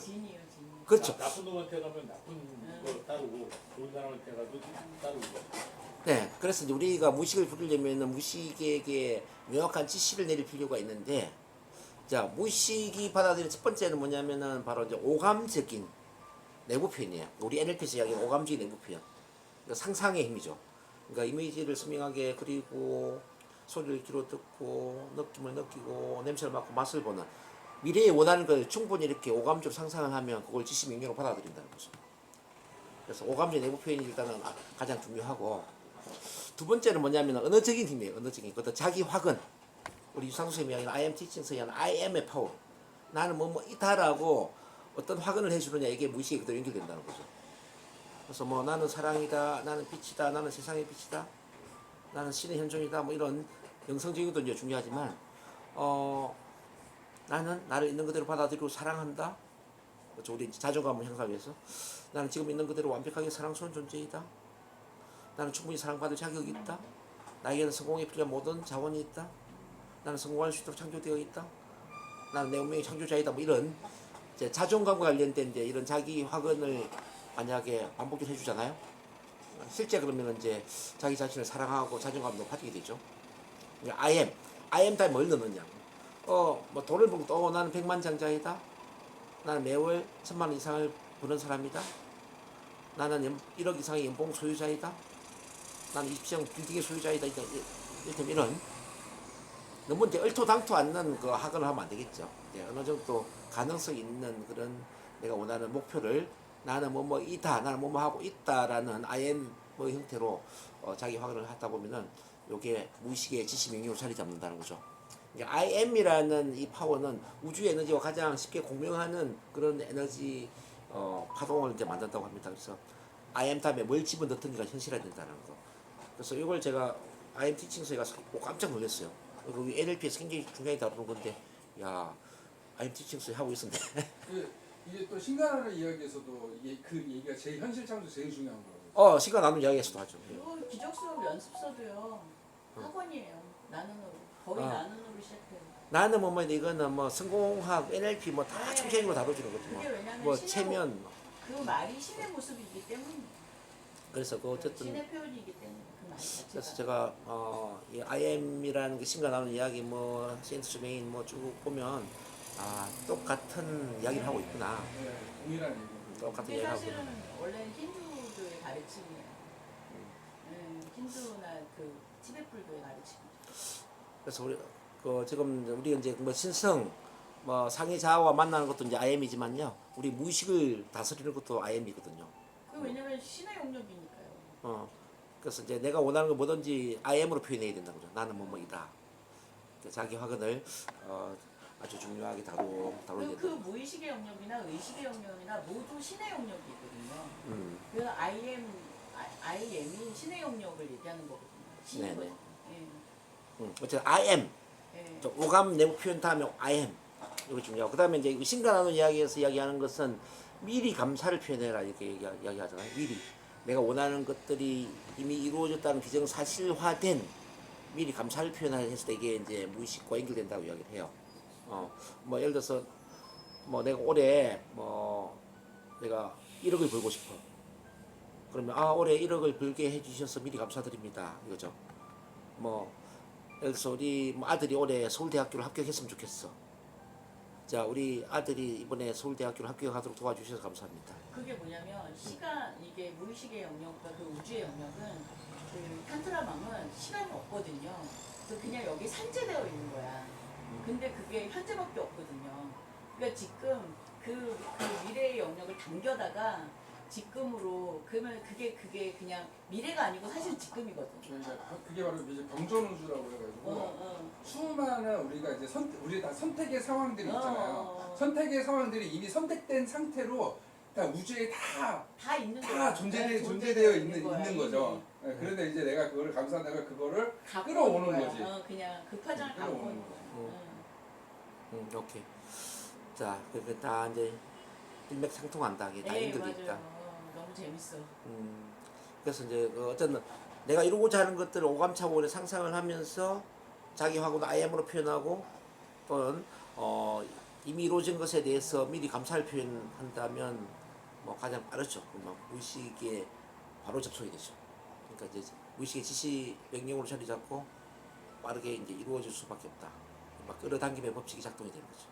진이요, 진. 그렇죠. 나쁜 놈한테 가면 나쁜 거 따르고 좋은 사람한테 가도 따르고. 네, 그래서 이제 우리가 무의식을 부리려면 무의식에게 명확한 지시를 내릴 필요가 있는데, 자, 무의식이 받아들이는 첫 번째는 뭐냐면은 바로 이제 오감적인 내부 표현이에요. 우리 NLP에서 이야기하는 오감적인 내부 표현. 그러니까 상상의 힘이죠. 그러니까 이미지를 선명하게 그리고 소리를 귀로 듣고 느낌을 느끼고 냄새를 맡고 맛을 보는 미래에 원하는 걸 충분히 이렇게 오감적으로 상상을 하면 그걸 지시 명령으로 받아들인다는 거죠. 그래서 오감적 내부 표현이 일단은 가장 중요하고 두 번째는 뭐냐면 언어적인 힘이에요. 언어적인 그것도 자기 확언. 우리 유상수 선생님이 이야기하는 I am teaching에서 이야기하는 I am의 파워. 나는 뭐 이다라고 어떤 확언을 해주느냐 이게 무의식에 그대로 연결된다는 거죠. 그래서 뭐 나는 사랑이다, 나는 빛이다, 나는 세상의 빛이다, 나는 신의 현존이다, 뭐 이런 영성적인 것도 이제 중요하지만 나는 나를 있는 그대로 받아들이고 사랑한다. 그렇죠. 우리 자존감을 향상하기 위해서 나는 지금 있는 그대로 완벽하게 사랑스러운 존재이다. 나는 충분히 사랑받을 자격이 있다. 나에게는 성공에 필요한 모든 자원이 있다. 나는 성공할 수 있도록 창조되어 있다. 나는 내 운명의 창조자이다. 뭐 이런 이제 자존감과 관련된 이제 이런 자기 확언을 만약에 반복적으로 해주잖아요. 실제 그러면 이제 자기 자신을 사랑하고 자존감이 높아지게 되죠. I am 다음에 뭘 넣느냐. 뭐 돈을 벌고 나는 백만장자이다. 나는 매월 1,000만 원 이상을 버는 사람이다. 나는 1억 이상의 연봉 소유자이다. 나는 20층 빌딩의 소유자이다. 이런 너무 이제 얼토당토 않는 그 학원을 하면 안 되겠죠. 이제 어느 정도 가능성 있는 그런 내가 원하는 목표를 나는 뭐이다, 나는 뭐뭐 하고 있다라는 I am 뭐 형태로 자기 확인을 하다 보면은 요게 무의식의 지시 명령으로 자리 잡는다는 거죠. I am이라는 이 파워는 우주 에너지와 가장 쉽게 공명하는 그런 에너지 파동을 이제 만든다고 합니다. 그래서 I am 다음에 뭘 집어넣든가 현실화된다는 거. 그래서 이걸 제가 I am 티칭스에 가서 꼭 깜짝 놀랐어요. 여기 NLP에서 굉장히 중요하게 다루는 건데, 야, I am 티칭스 하고 있었네. 이게 또 신간하는 이야기에서도 이게 그 얘기가 제일 현실 창조 제일 중요한 거예요. 시간 나누는 이야기에서도 하죠. 그리고 기적 수업 연습서도요. 학원이에요. 나눈으로. 거의 나눈으로 시작해요. 나는 이거는 뭐 성공학, NLP 뭐 다 네. 총체적으로 다뤄주는 거죠. 그게 왜냐면 뭐 신의 체면. 그 말이 신의 모습이기 때문에. 그래서 그 어쨌든 신의 표현이기 때문에 그 말 자체가. 그래서 제가 이 I am이라는 게 신가 나오는 이야기 뭐 세인트 주메인 뭐 쭉 보면 똑같은 이야기를 하고 있구나. 네, 동일한 얘기. 똑같은 근데 이야기를 하고 사실은 있구나. 원래는 힌두교의 가르침이에요. 힌두나 그 티베트 불교의 가르침. 그래서 우리 지금 우리 이제 뭐 신성 뭐 상의 자아와 만나는 것도 이제 I am이지만요. 우리 무의식을 다스리는 것도 I am이거든요. 그 왜냐면 신의 영역이니까요. 그래서 이제 내가 원하는 거 뭐든지 I am으로 표현해야 된다는 거죠. 나는 뭐이다. 자기 확언을 아주 중요하게 다뤄야 그 된다. 무의식의 영역이나 의식의 영역이나 모두 신의 영역이 있거든요. 그래서 I am이 신의 영역을 얘기하는 거거든요. 신의 네네. 거죠. 어쨌든 I am. 예. 오감 내부 표현 다음에 I am. 이거 중요하고. 그 다음에 이제 신간하는 이야기에서 이야기하는 것은 미리 감사를 표현해라 이렇게 이야기하잖아요. 미리. 내가 원하는 것들이 이미 이루어졌다는 기정사실화된 미리 감사를 표현했을 때 이게 이제 무의식과 연결된다고 이야기를 해요. 뭐 예를 들어서 뭐 내가 올해 뭐 내가 1억을 벌고 싶어. 그러면 올해 1억을 벌게 해주셔서 미리 감사드립니다. 이거죠. 뭐 예를 들어서 우리 뭐 아들이 올해 서울대학교를 합격했으면 좋겠어. 자, 우리 아들이 이번에 서울대학교를 합격하도록 도와주셔서 감사합니다. 그게 뭐냐면 시간 이게 무의식의 영역과 그 우주의 영역은 그 탄트라망은 시간이 없거든요. 그래서 그냥 여기 산재되어 있는 거야. 근데 그게 현재밖에 없거든요. 그러니까 지금 그 미래의 영역을 당겨다가 지금으로 그러면 그게 그냥 미래가 아니고 사실 지금이거든. 그러니까 그게 바로 이제 병전우주라고 해가지고 수많은 우리가 이제 우리 다 선택의 상황들이 있잖아요. 선택의 상황들이 이미 선택된 상태로 다 우주에 다 있는 거야. 존재되어 있는 거죠. 네, 그런데 이제 내가 그거를 감사하다가 그거를 끌어오는 거지. 그냥 그 파장을 갖고 오는 거야. 오케이. 자, 그렇게 다 이제 일맥상통한다. 이게 다 연결돼 있다. 너무 재밌어. 그래서 이제 어쨌든 내가 이루고자 하는 것들을 오감 차원의 상상을 하면서 자기 확언을 I am으로 표현하고 또는 이미 이루어진 것에 대해서 미리 감사를 표현한다면 뭐 가장 빠르죠. 무의식에 바로 접속이 되죠. 그러니까 이제 무의식의 지시 명령으로 자리 잡고 빠르게 이제 이루어질 수밖에 없다. 막 끌어당김의 법칙이 작동이 되는 거죠.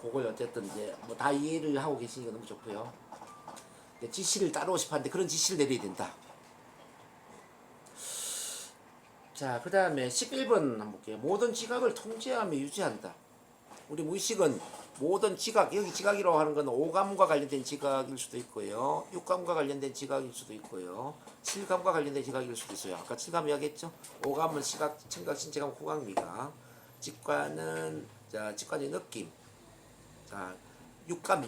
그걸 어쨌든 이제 뭐 다 이해를 하고 계시니까 너무 좋고요. 지시를 따르고 싶었는데 그런 지시를 내려야 된다. 자, 그 다음에 11번 한번 볼게요. 모든 지각을 통제하며 유지한다. 우리 무의식은 모든 지각, 여기 지각이라고 하는 건 오감과 관련된 지각일 수도 있고요. 육감과 관련된 지각일 수도 있고요. 칠감과 관련된 지각일 수도 있어요. 아까 칠감 이야기했죠? 오감은 시각, 청각, 신체감, 후각, 미각. 직관은 직관의 느낌. 자, 육감.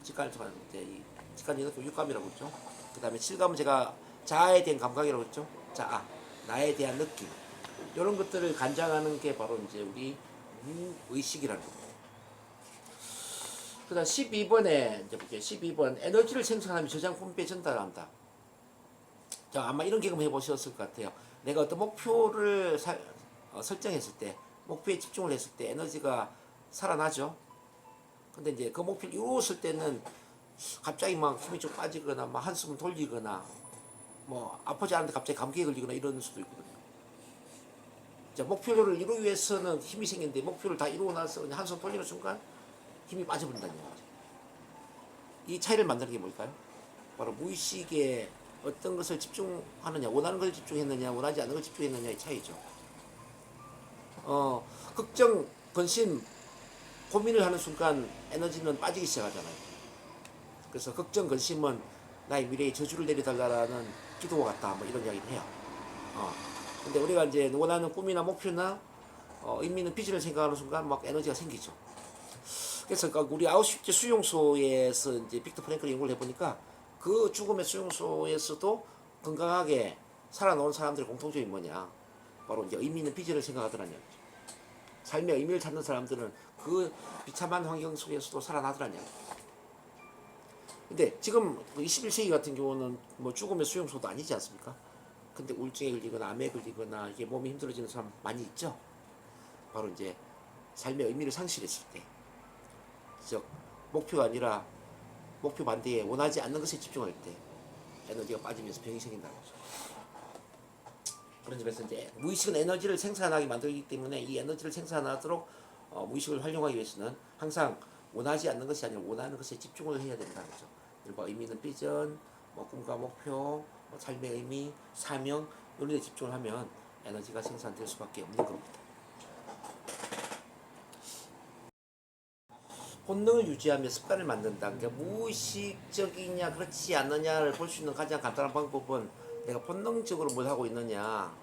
직관을 통한 이제 직관적인 느낌, 육감이라고 했죠. 그 다음에 칠감은 제가 자아에 대한 감각이라고 했죠. 자아, 나에 대한 느낌. 이런 것들을 간장하는 게 바로 이제 우리 무의식이라는 겁니다. 그 다음 12번에 이제 볼게요. 12번 에너지를 생성하면 저장 분배 전달한다. 자, 아마 이런 경험 해보셨을 것 같아요. 내가 어떤 목표를 설정했을 때, 목표에 집중을 했을 때 에너지가 살아나죠. 근데 이제 그 목표를 이루었을 때는 갑자기 막 힘이 좀 빠지거나, 막 한숨을 돌리거나, 뭐 아프지 않은데 갑자기 감기에 걸리거나 이런 수도 있거든요. 자, 목표를 이루기 위해서는 힘이 생기는데 목표를 다 이루고 나서 그냥 한숨 돌리는 순간 힘이 빠져버린다는 거죠. 이 차이를 만드는 게 뭘까요? 바로 무의식에 어떤 것을 집중하느냐, 원하는 걸 집중했느냐, 원하지 않는 걸 집중했느냐의 차이죠. 걱정, 근심, 고민을 하는 순간 에너지는 빠지기 시작하잖아요. 그래서 걱정, 근심은 나의 미래에 저주를 내려달라는 기도와 같다, 뭐 이런 이야기를 해요. 근데 우리가 이제 원하는 꿈이나 목표나 의미 있는 비전을 생각하는 순간 막 에너지가 생기죠. 그래서 우리 아우슈비츠 수용소에서 이제 빅터 프랭클이 연구를 해보니까 그 죽음의 수용소에서도 건강하게 살아놓은 사람들의 공통점이 뭐냐? 바로 이제 의미 있는 비전을 생각하더라는 얘기죠. 삶의 의미를 찾는 사람들은 그 비참한 환경 속에서도 살아나더라는 얘기죠. 근데 지금 21세기 같은 경우는 뭐 죽음의 수용소도 아니지 않습니까? 근데 우울증에 걸리거나 암에 걸리거나 이게 몸이 힘들어지는 사람 많이 있죠. 바로 이제 삶의 의미를 상실했을 때, 즉 목표가 아니라 목표 반대에 원하지 않는 것에 집중할 때 에너지가 빠지면서 병이 생긴다는 거죠. 그런 점에서 이제 무의식은 에너지를 생산하게 만들기 때문에 이 에너지를 생산하도록 무의식을 활용하기 위해서는 항상 원하지 않는 것이 아니라 원하는 것에 집중을 해야 된다는 거죠. 뭐 의미 있는 비전, 뭐 꿈과 목표, 뭐 삶의 의미, 사명 이런 데 집중을 하면 에너지가 생산될 수밖에 없는 겁니다. 본능을 유지하며 습관을 만든다. 그러니까 무의식적이냐 그렇지 않느냐를 볼 수 있는 가장 간단한 방법은 내가 본능적으로 뭘 하고 있느냐,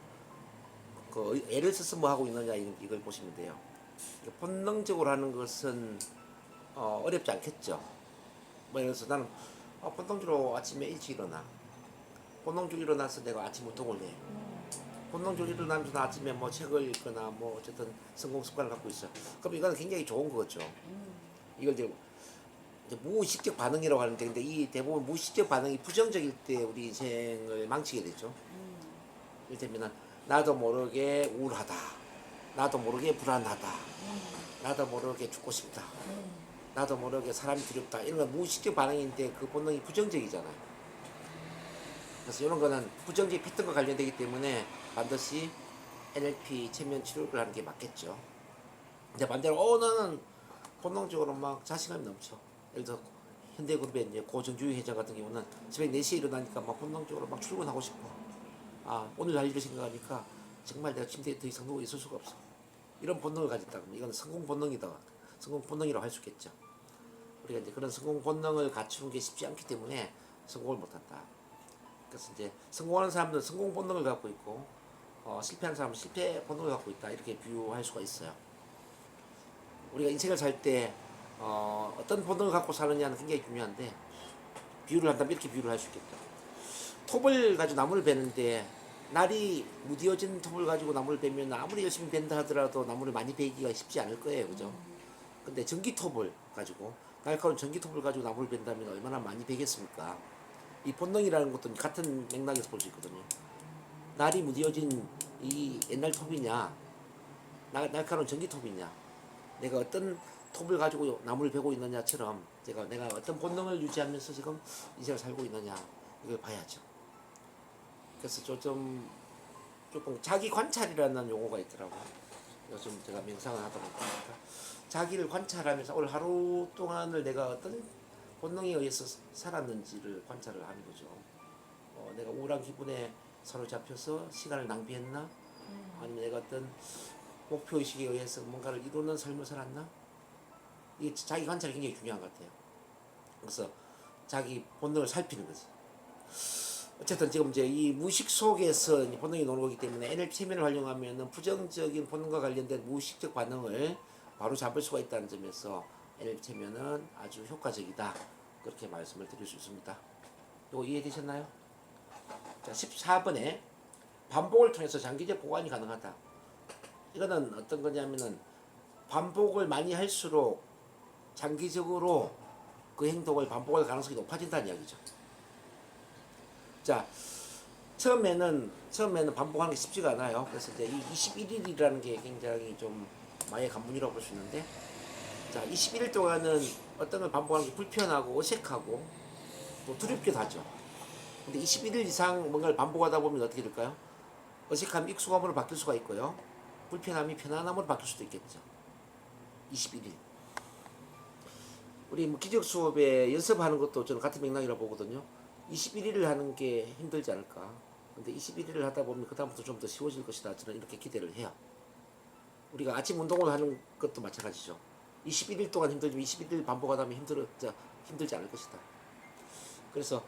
그 애를 써서 뭐 하고 있느냐 이걸 보시면 돼요. 본능적으로 하는 것은 어렵지 않겠죠. 뭐 예를 들어서 나는 본능적으로 아침에 일찍 일어나. 본능적으로 일어나서 내가 아침 운동을 해. 본능적으로 일어나면서 아침에 뭐 책을 읽거나 뭐 어쨌든 성공 습관을 갖고 있어. 그럼 이거는 굉장히 좋은 거죠. 이걸 이제 무의식적 반응이라고 하는데, 근데 이 대부분 무의식적 반응이 부정적일 때 우리 인생을 망치게 되죠. 이를테면 나도 모르게 우울하다, 나도 모르게 불안하다, 나도 모르게 죽고 싶다, 나도 모르게 사람이 두렵다, 이런 건 무의식적 반응인데 그 본능이 부정적이잖아요. 그래서 이런 거는 부정적 패턴과 관련되기 때문에 반드시 NLP 체면 치료를 하는 게 맞겠죠. 이제 반대로 나는 본능적으로 막 자신감이 넘쳐. 예를 들어 현대그룹의 이제 고정주의 회장 같은 경우는 새벽 4시에 일어나니까 막 본능적으로 막 출근하고 싶어. 오늘 할 일을 생각하니까 정말 내가 침대에 더 이상 누워 있을 수가 없어. 이런 본능을 가졌다 그러면 이건 성공 본능이다. 성공 본능이라고 할 수 있겠죠. 우리가 이제 그런 성공 본능을 갖추는 게 쉽지 않기 때문에 성공을 못한다. 그래서 이제 성공하는 사람들은 성공 본능을 갖고 있고 실패하는 사람은 실패 본능을 갖고 있다. 이렇게 비유할 수가 있어요. 우리가 인생을 살 때 어떤 본능을 갖고 사느냐는 굉장히 중요한데, 비유를 한다면 이렇게 비유를 할 수 있겠다. 톱을 가지고 나무를 베는데 날이 무뎌진 톱을 가지고 나무를 베면 아무리 열심히 벤다 하더라도 나무를 많이 베기가 쉽지 않을 거예요. 그죠? 근데 전기톱을 가지고, 날카로운 전기톱을 가지고 나무를 벤다면 얼마나 많이 베겠습니까? 이 본능이라는 것도 같은 맥락에서 볼 수 있거든요. 날이 무뎌진 이 옛날 톱이냐, 날카로운 전기톱이냐, 내가 어떤 톱을 가지고 나무를 베고 있느냐처럼 내가 어떤 본능을 유지하면서 지금 인생을 살고 있느냐, 이걸 봐야죠. 그래서 조금 자기 관찰이라는 용어가 있더라고요. 요즘 제가 명상을 하다 보니까 자기를 관찰하면서 오늘 하루 동안을 내가 어떤 본능에 의해서 살았는지를 관찰을 하는 거죠. 내가 우울한 기분에 사로잡혀서 시간을 낭비했나? 아니면 내가 어떤 목표의식에 의해서 뭔가를 이루는 삶을 살았나? 이게 자기 관찰이 굉장히 중요한 것 같아요. 그래서 자기 본능을 살피는 거지. 어쨌든 지금 이제 이 무의식 속에서 본능이 노는 거기 때문에 NLP 체면을 활용하면 부정적인 본능과 관련된 무의식적 반응을 바로 잡을 수가 있다는 점에서 NLP 체면은 아주 효과적이다. 그렇게 말씀을 드릴 수 있습니다. 이거 이해되셨나요? 자, 14번에 반복을 통해서 장기적 보완이 가능하다. 이거는 어떤 거냐면은 반복을 많이 할수록 장기적으로 그 행동을 반복할 가능성이 높아진다는 이야기죠. 자, 처음에는 반복하는 게 쉽지가 않아요. 그래서 이제 이 21일이라는 게 굉장히 좀 마의 관문이라고 볼 수 있는데, 자, 21일 동안은 어떤 걸 반복하는 게 불편하고 어색하고 또 두렵기도 하죠. 근데 21일 이상 뭔가를 반복하다 보면 어떻게 될까요? 어색함이 익숙함으로 바뀔 수가 있고요. 불편함이 편안함으로 바뀔 수도 있겠죠. 21일. 우리 뭐 기적 수업에 연습하는 것도 저는 같은 맥락이라고 보거든요. 21일을 하는 게 힘들지 않을까. 근데 21일을 하다 보면 그다음부터 좀 더 쉬워질 것이다. 저는 이렇게 기대를 해요. 우리가 아침 운동을 하는 것도 마찬가지죠. 21일 동안 힘들지만 21일 반복하다 보면 힘들지 않을 것이다. 그래서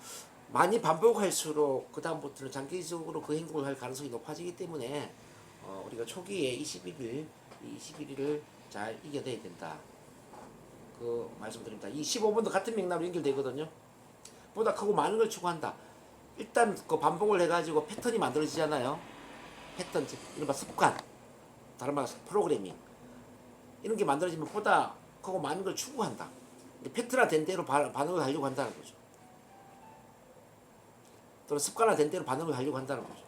많이 반복할수록 그다음부터는 장기적으로 그 행동을 할 가능성이 높아지기 때문에 우리가 초기에 21일을 잘 이겨내야 된다. 그 말씀드립니다. 이 15번도 같은 맥락으로 연결되거든요. 보다 크고 많은 걸 추구한다. 일단 그 반복을 해가지고 패턴이 만들어지잖아요. 패턴, 이른바 습관, 다른 말로 프로그래밍, 이런 게 만들어지면 보다 크고 많은 걸 추구한다. 패턴화된 대로 반응을 하려고 한다는 거죠. 또는 습관화된 대로 반응을 하려고 한다는 거죠.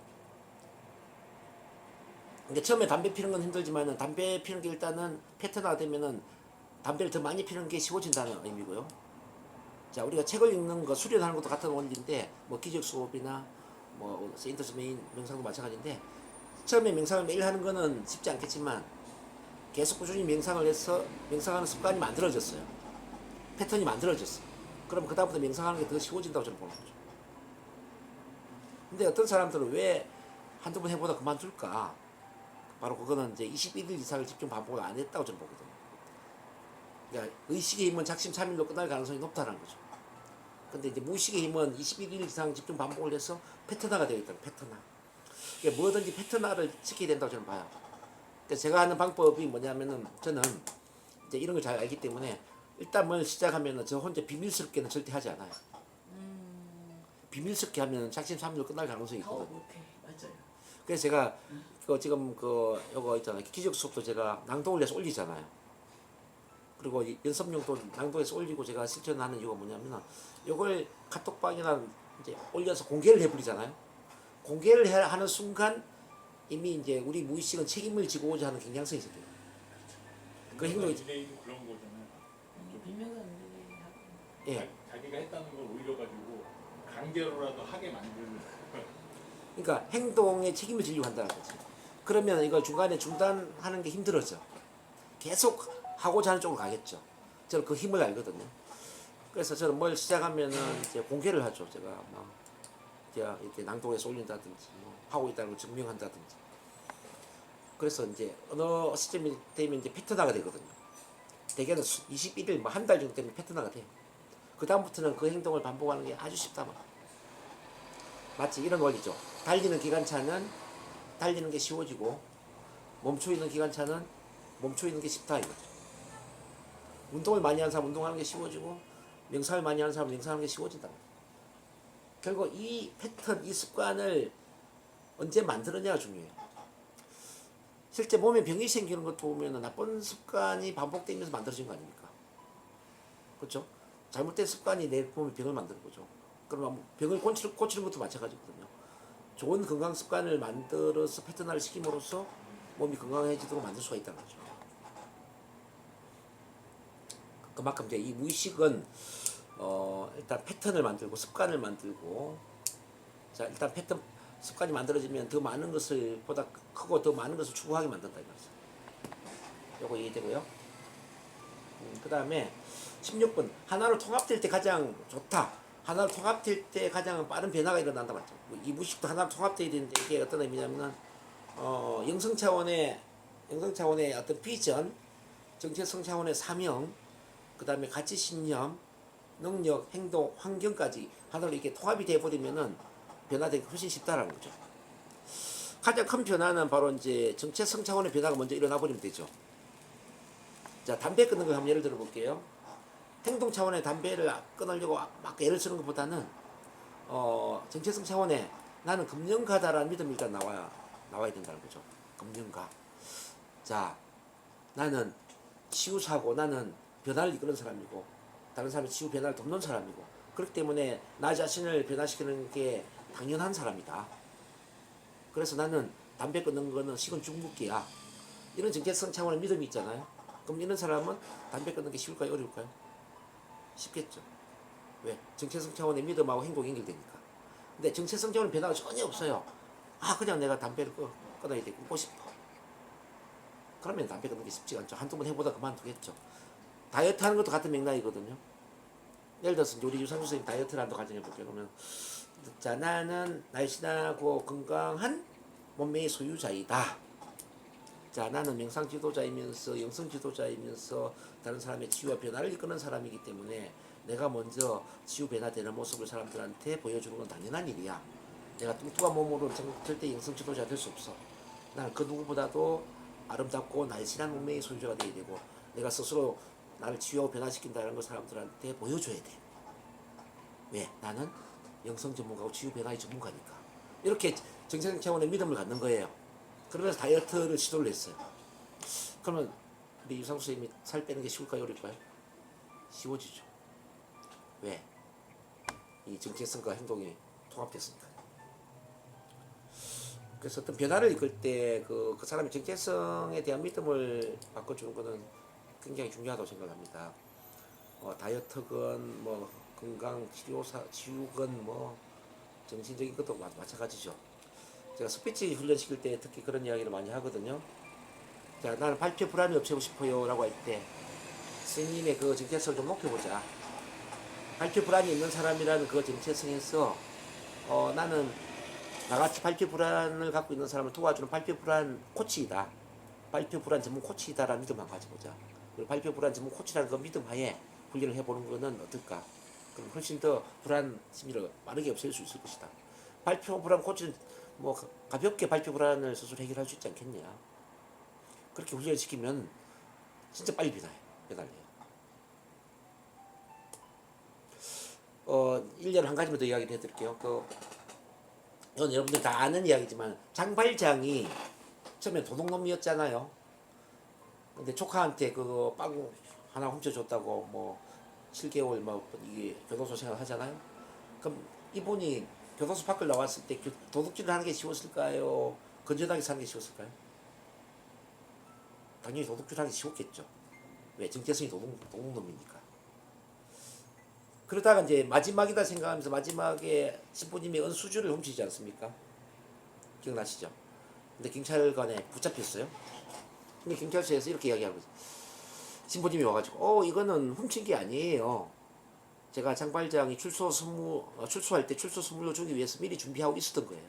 그러니까 처음에 담배 피는 건 힘들지만 담배 피는 게 일단은 패턴화가 되면은 담배를 더 많이 피는 게 쉬워진다는 의미고요. 자, 우리가 책을 읽는 거, 수련하는 것도 같은 원리인데, 뭐 기적 수업이나 뭐 세인트스 메인 명상도 마찬가지인데, 처음에 명상을 매일 하는 거는 쉽지 않겠지만 계속 꾸준히 명상을 해서 명상하는 습관이 만들어졌어요. 패턴이 만들어졌어. 그럼 그다음부터 명상하는 게 더 쉬워진다고 저는 보는 거죠. 근데 어떤 사람들은 왜 한두 번 해보다 그만둘까? 바로 그거는 이제 21일 이상을 집중 반복을 안 했다고 저는 보거든요. 그러니까 의식의 힘은 작심삼일로 끝날 가능성이 높다는 거죠. 근데 이제 무의식의 힘은 21일 이상 집중 반복을 해서 패턴화가 되어 있다는 패턴화. 그러니까 뭐든지 패턴화를 시켜야 된다고 저는 봐요. 그러니까 제가 하는 방법이 뭐냐면은 저는 이제 이런 걸 잘 알기 때문에 일단 뭘 시작하면은 저 혼자 비밀스럽게는 절대 하지 않아요. 비밀스럽게 하면 작심삼일로 끝날 가능성이 더 있거든요. 못해. 맞아요. 그래서 제가 지금 요거 있잖아요. 기적 수업도 제가 낭독을 해서 올리잖아요. 그리고 연습용도 낭독해서 올리고 제가 실천하는 이유가 뭐냐면 요걸 카톡방이나 이제 올려서 공개를 해버리잖아요. 공개를 하는 순간 이미 이제 우리 무의식은 책임을 지고자 하는 경향성이 있어요. 그 행동이 딜레이는 그런 거잖아요. 비명은 안 하고. 예. 자기가 했다는 걸 올려가지고 강제로라도 하게 만드는. 그러니까 행동에 책임을 지려고 한다는 거지. 그러면 이걸 중간에 중단하는 게 힘들어져. 계속 하고자 하는 쪽으로 가겠죠. 저는 그 힘을 알거든요. 그래서 저는 뭘 시작하면은 이제 공개를 하죠. 제가 이렇게 낭독해서 올린다든지 뭐 하고 있다는 걸 증명한다든지. 그래서 이제 어느 시점이 되면 이제 패턴화가 되거든요. 대개는 21일 뭐 한 달 정도 되면 패턴화가 돼요. 그 다음부터는 그 행동을 반복하는 게 아주 쉽다 말. 마치 이런 원리죠. 달리는 기관차는 달리는 게 쉬워지고 멈춰 있는 기관차는 멈춰 있는 게 쉽다 이거죠. 운동을 많이 하는 사람 운동하는 게 쉬워지고 명상을 많이 하는 사람 명상하는 게 쉬워진다. 결국 이 패턴, 이 습관을 언제 만들었냐가 중요해요. 실제 몸에 병이 생기는 것도 보면 나쁜 습관이 반복되면서 만들어진 거 아닙니까? 그렇죠? 잘못된 습관이 내 몸에 병을 만드는 거죠. 그러면 병을 고치는 것도 마찬가지거든요. 좋은 건강 습관을 만들어서 패턴화를 시킴으로써 몸이 건강해지도록 만들 수가 있다는 거죠. 그만큼 이제 이 무의식은 일단 패턴을 만들고 습관을 만들고, 자 일단 패턴 습관이 만들어지면 더 많은 것을 보다 크고 더 많은 것을 추구하게 만든다 이거죠. 요거 이해되고요. 그 다음에 16번 하나로 통합될 때 가장 좋다. 하나로 통합될 때 가장 빠른 변화가 일어난다 맞죠. 이 무의식도 하나로 통합돼야 되는데 이게 어떤 의미냐면은 영성 차원의 어떤 비전, 정체성 차원의 사명, 그 다음에 가치 신념, 능력, 행동, 환경까지 하나로 이렇게 통합이 돼버리면은 변화되기 훨씬 쉽다라는 거죠. 가장 큰 변화는 바로 이제 정체성 차원의 변화가 먼저 일어나 버리면 되죠. 자, 담배 끊는 거 한번 예를 들어 볼게요. 행동 차원의 담배를 끊으려고 막 애를 쓰는 것보다는 정체성 차원의 나는 금연가다라는 믿음이 일단 나와야 된다는 거죠. 금연가. 자, 나는 치유사고 나는 변화를 이끄는 사람이고 다른 사람의 치유 변화를 돕는 사람이고 그렇기 때문에 나 자신을 변화시키는 게 당연한 사람이다. 그래서 나는 담배 끊는 거는 식은 죽 먹기야. 이런 정체성 차원의 믿음이 있잖아요. 그럼 이런 사람은 담배 끊는 게 쉬울까요? 어려울까요? 쉽겠죠. 왜? 정체성 차원의 믿음하고 행동이 연결되니까. 근데 정체성 차원의 변화가 전혀 없어요. 그냥 내가 담배를 끊어야 돼. 끊고 싶어. 그러면 담배 끊는 게 쉽지가 않죠. 한두 번 해보다 그만두겠죠. 다이어트 하는 것도 같은 맥락이거든요. 예를 들어서 이제 우리 유상수 선생님 다이어트를 한다고 가정해볼게요. 그러면 자, 나는 날씬하고 건강한 몸매의 소유자이다. 자, 나는 명상 지도자이면서 영성 지도자이면서 다른 사람의 치유와 변화를 이끄는 사람이기 때문에 내가 먼저 치유 변화되는 모습을 사람들한테 보여주는 건 당연한 일이야. 내가 뚱뚱한 몸으로 절대 영성 지도자 될 수 없어. 나는 그 누구보다도 아름답고 날씬한 몸매의 소유자가 되어야 되고 내가 스스로 나를 치유하고 변화시킨다는 걸 사람들한테 보여줘야 돼. 왜? 나는 영성 전문가고 치유 변화의 전문가니까. 이렇게 정체성 차원의 믿음을 갖는 거예요. 그러면서 다이어트를 시도를 했어요. 그러면 우리 유상수 선생님이 살 빼는 게 쉬울까요? 어려울까요? 쉬워지죠. 왜? 이 정체성과 행동이 통합됐으니까. 그래서 어떤 변화를 이끌 때 그 사람의 정체성에 대한 믿음을 바꿔주는 것은 굉장히 중요하다고 생각합니다. 다이어트건 뭐 건강 치유건 뭐 정신적인 것도 마찬가지죠. 제가 스피치 훈련 시킬 때 특히 그런 이야기를 많이 하거든요. 자, 나는 발표 불안이 없애고 싶어요 라고 할 때 스님의 그 정체성을 좀 높여보자. 발표 불안이 있는 사람이라는 그 정체성에서 나는 나같이 발표 불안을 갖고 있는 사람을 도와주는 발표 불안 코치이다. 발표 불안 전문 코치이다라는 믿음만 가져보자. 그리고 발표 불안 전문 코치라는 그 믿음 하에 훈련을 해보는 것은 어떨까? 그럼 훨씬 더 불안 심리를 빠르게 없앨 수 있을 것이다. 발표 불안 코치는 뭐 가볍게 발표 불안을 스스로 해결할 수 있지 않겠냐. 그렇게 훈련을 시키면 진짜 빨리 변화해요. 1년 한 가지만 더 이야기를 해드릴게요. 이건 여러분들 다 아는 이야기지만 장발장이 처음에 도둑놈이었잖아요. 근데 조카한테 그 빵 하나 훔쳐줬다고 뭐 7개월 뭐 이게 교도소 생활 하잖아요. 그럼 이분이 교도소 밖을 나왔을 때 도둑질을 하는 게 쉬웠을까요? 건전하게 사는 게 쉬웠을까요? 당연히 도둑질하기 쉬웠겠죠. 왜? 정체성이 도둑놈이니까. 그러다가 이제 마지막이다 생각하면서 마지막에 신부님이 은수주를 훔치지 않습니까? 기억나시죠? 근데 경찰관에 붙잡혔어요. 근데 경찰서에서 이렇게 이야기하고 있어요. 신부님이 와가지고 이거는 훔친 게 아니에요. 제가 장발장이 출소할 때 출소 선물로 주기 위해서 미리 준비하고 있었던 거예요.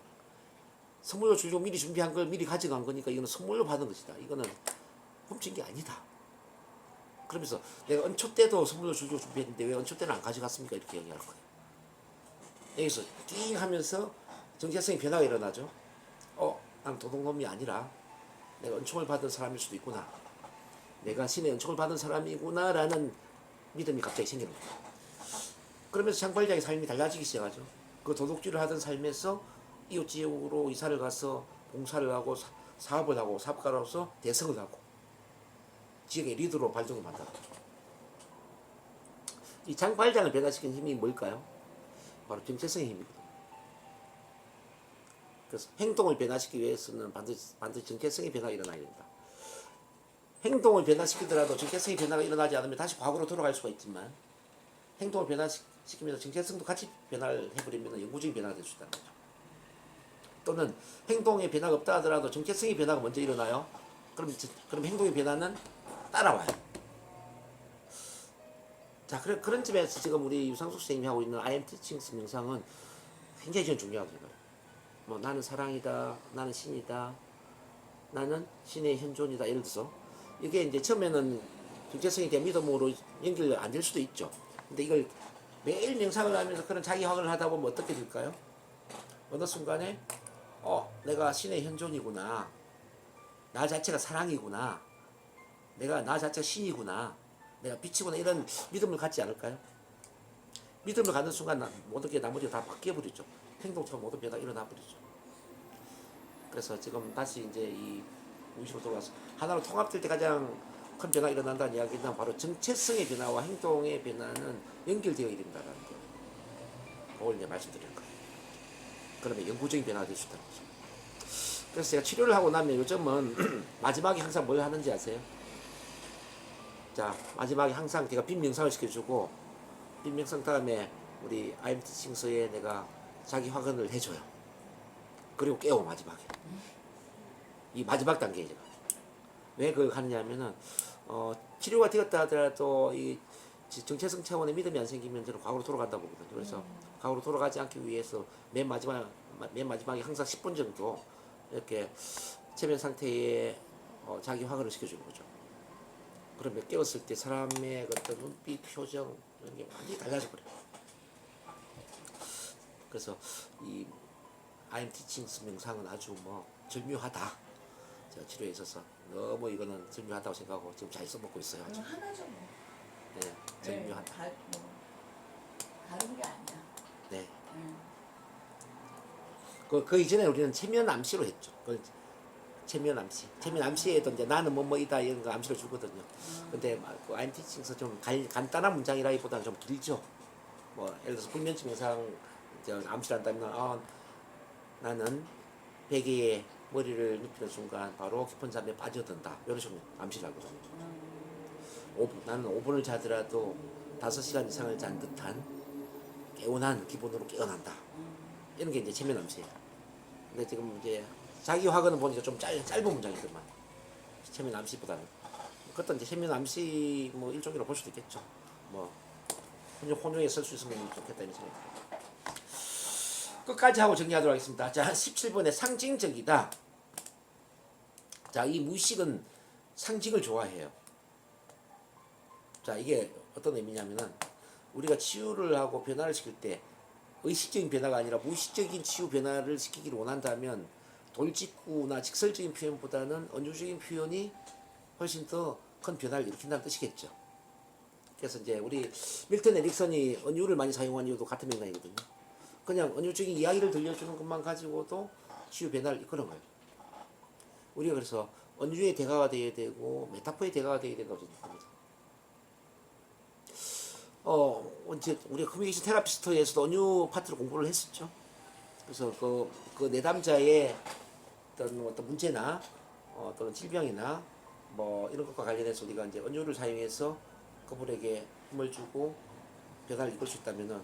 선물로 주려고 미리 준비한 걸 미리 가져간 거니까 이거는 선물로 받은 것이다. 이거는 훔친 게 아니다. 그러면서 내가 은초 때도 선물로 주려고 준비했는데 왜 은초 때는 안 가져갔습니까? 이렇게 얘기할 거예요. 여기서 띵 하면서 정체성의 변화가 일어나죠. 난 도둑놈이 아니라 내가 은총을 받은 사람일 수도 있구나. 내가 신의 은총을 받은 사람이구나라는 믿음이 갑자기 생기는 거예요. 그러면서 장발장의 삶이 달라지기 시작하죠. 그 도둑질을 하던 삶에서 이웃 지역으로 이사를 가서 봉사를 하고 사업을 하고 사업가로서 대성을 하고 지역의 리더로 발전을 만들었죠. 이 장발장을 변화시킨 힘이 뭘까요? 바로 정체성의 힘이거든요. 그래서 행동을 변화시키기 위해서는 반드시 정체성의 변화가 일어나야 된다. 행동을 변화시키더라도 정체성의 변화가 일어나지 않으면 다시 과거로 돌아갈 수가 있지만 행동을 변화시키면서 정체성도 같이 변화를 해버리면 영구적인 변화가 될 수 있다는 거죠. 또는 행동의 변화가 없다 하더라도 정체성의 변화가 먼저 일어나요. 그럼 행동의 변화는 따라와요. 자, 그런 점에서 지금 우리 유상숙 선생님이 하고 있는 I am teaching 명상은 굉장히 저는 중요하다고 생각해요. 나는 사랑이다, 나는 신이다, 나는 신의 현존이다. 예를 들어서 이게 이제 처음에는 정체성에 대한 믿음으로 연결이 안 될 수도 있죠. 근데 이걸 매일 명상을 하면서 그런 자기 확인을 하다 보면 어떻게 될까요? 어느 순간에 내가 신의 현존이구나, 나 자체가 사랑이구나, 내가 나 자체가 신이구나, 내가 빛이구나 이런 믿음을 갖지 않을까요? 믿음을 갖는 순간 모든 게 나머지가 다 바뀌어버리죠. 행동처럼 모든 변화가 일어나버리죠. 그래서 지금 다시 이제 이 무의식으로 돌아와서 하나로 통합될 때 가장 큰 변화가 일어난다는 이야기는 바로 정체성의 변화와 행동의 변화는 연결되어 있다는 거. 그걸 이제 말씀드리는 거예요. 그러면 영구적인 변화가 될 수 있다는 거죠. 그래서 제가 치료를 하고 나면 요즘은 마지막에 항상 뭘 하는지 아세요? 자, 마지막에 항상 제가 빈 명상을 시켜주고 빈 명상 다음에 우리 IM 티칭서에 내가 자기 확언을 해줘요. 그리고 깨워 마지막에. 이 마지막 단계에 제가 왜 그걸 하느냐 하면은 치료가 되었다 하더라도 이 정체성 차원의 믿음이 안 생기면 저는 과거로 돌아간다 보거든요. 그래서 과거로 돌아가지 않기 위해서 맨 마지막에 항상 10분 정도 이렇게 체면 상태에 자기 확언을 시켜주는 거죠. 그러면 깨웠을 때 사람의 어떤 눈빛, 표정 이런 게 완전히 달라져 버려요. 그래서 이 I'm teaching 명상은 아주 뭐 절묘하다. 제가 치료에 있어서 너무 이거는 절묘하다고 생각하고 지금 잘 써먹고 있어요. 아주. 하나죠 뭐. 네, 절묘하다. 네, 다른 게 아니야. 네. 네. 그 이전에 우리는 체면 암시로 했죠. 그 체면 암시. 체면 암시에도 이제 나는 뭐뭐이다 이런 거 암시를 주거든요. 근데 그 I'm teaching에서 좀 간단한 문장이라기보다는 좀 길죠. 뭐 예를 들어서 불면증 명상 암시를 한다면 나는 베개에 머리를 눕히는 순간 바로 깊은 잠에 빠져든다. 이런 식으로 암시를 하거든요. 나는 5분을 자더라도 5시간 이상을 잔 듯한 개운한 기분으로 깨어난다. 이런 게 이제 체면 암시예요. 근데 지금 이제 자기 확언을 보니까 좀 짧은 문장이더만. 체면 암시보다는. 그것도 이제 체면 암시 뭐 일종으로 볼 수도 있겠죠. 뭐 혼용에 쓸 수 있으면 좋겠다 이런 생각이 들어요. 끝까지 하고 정리하도록 하겠습니다. 자, 17번에 상징적이다. 자, 이 무의식은 상징을 좋아해요. 자, 이게 어떤 의미냐면은 우리가 치유를 하고 변화를 시킬 때 의식적인 변화가 아니라 무의식적인 치유 변화를 시키기를 원한다면 돌직구나 직설적인 표현보다는 은유적인 표현이 훨씬 더 큰 변화를 일으킨다는 뜻이겠죠. 그래서 이제 우리 밀턴 에릭슨이 은유를 많이 사용한 이유도 같은 맥락이거든요. 그냥 은유적인 이야기를 들려주는 것만 가지고도 치유 변화를 이끄는 거예요. 우리가 그래서 은유의 대가가 되어야 되고 메타포의 대가가 되어야 된다고 생각합니다. 이제 우리가 커뮤니케이션 테라피스트에서도 은유 파트를 공부를 했었죠. 그래서 그 내담자의 어떤 문제나 또는 질병이나 뭐 이런 것과 관련해서 우리가 이제 은유를 사용해서 그분에게 힘을 주고 변화를 이끌 수 있다면은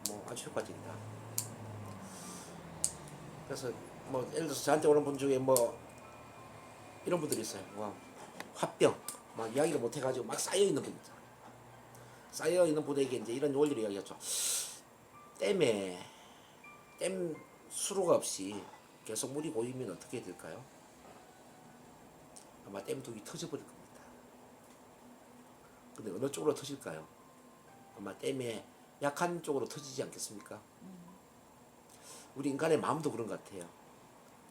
뭐 아주 효과적이다. 그래서 뭐 예를 들어서 저한테 오는 분 중에 뭐 이런 분들이 있어요. 뭐 화병 막 이야기를 못 해가지고 막 쌓여 있는 분 있잖아요. 쌓여 있는 분에게 이제 이런 원리를 이야기하죠. 댐 수로가 없이 계속 물이 고이면 어떻게 될까요? 아마 댐 둑이 터져버릴 겁니다. 근데 어느 쪽으로 터질까요? 아마 댐의 약한 쪽으로 터지지 않겠습니까? 우리 인간의 마음도 그런 것 같아요.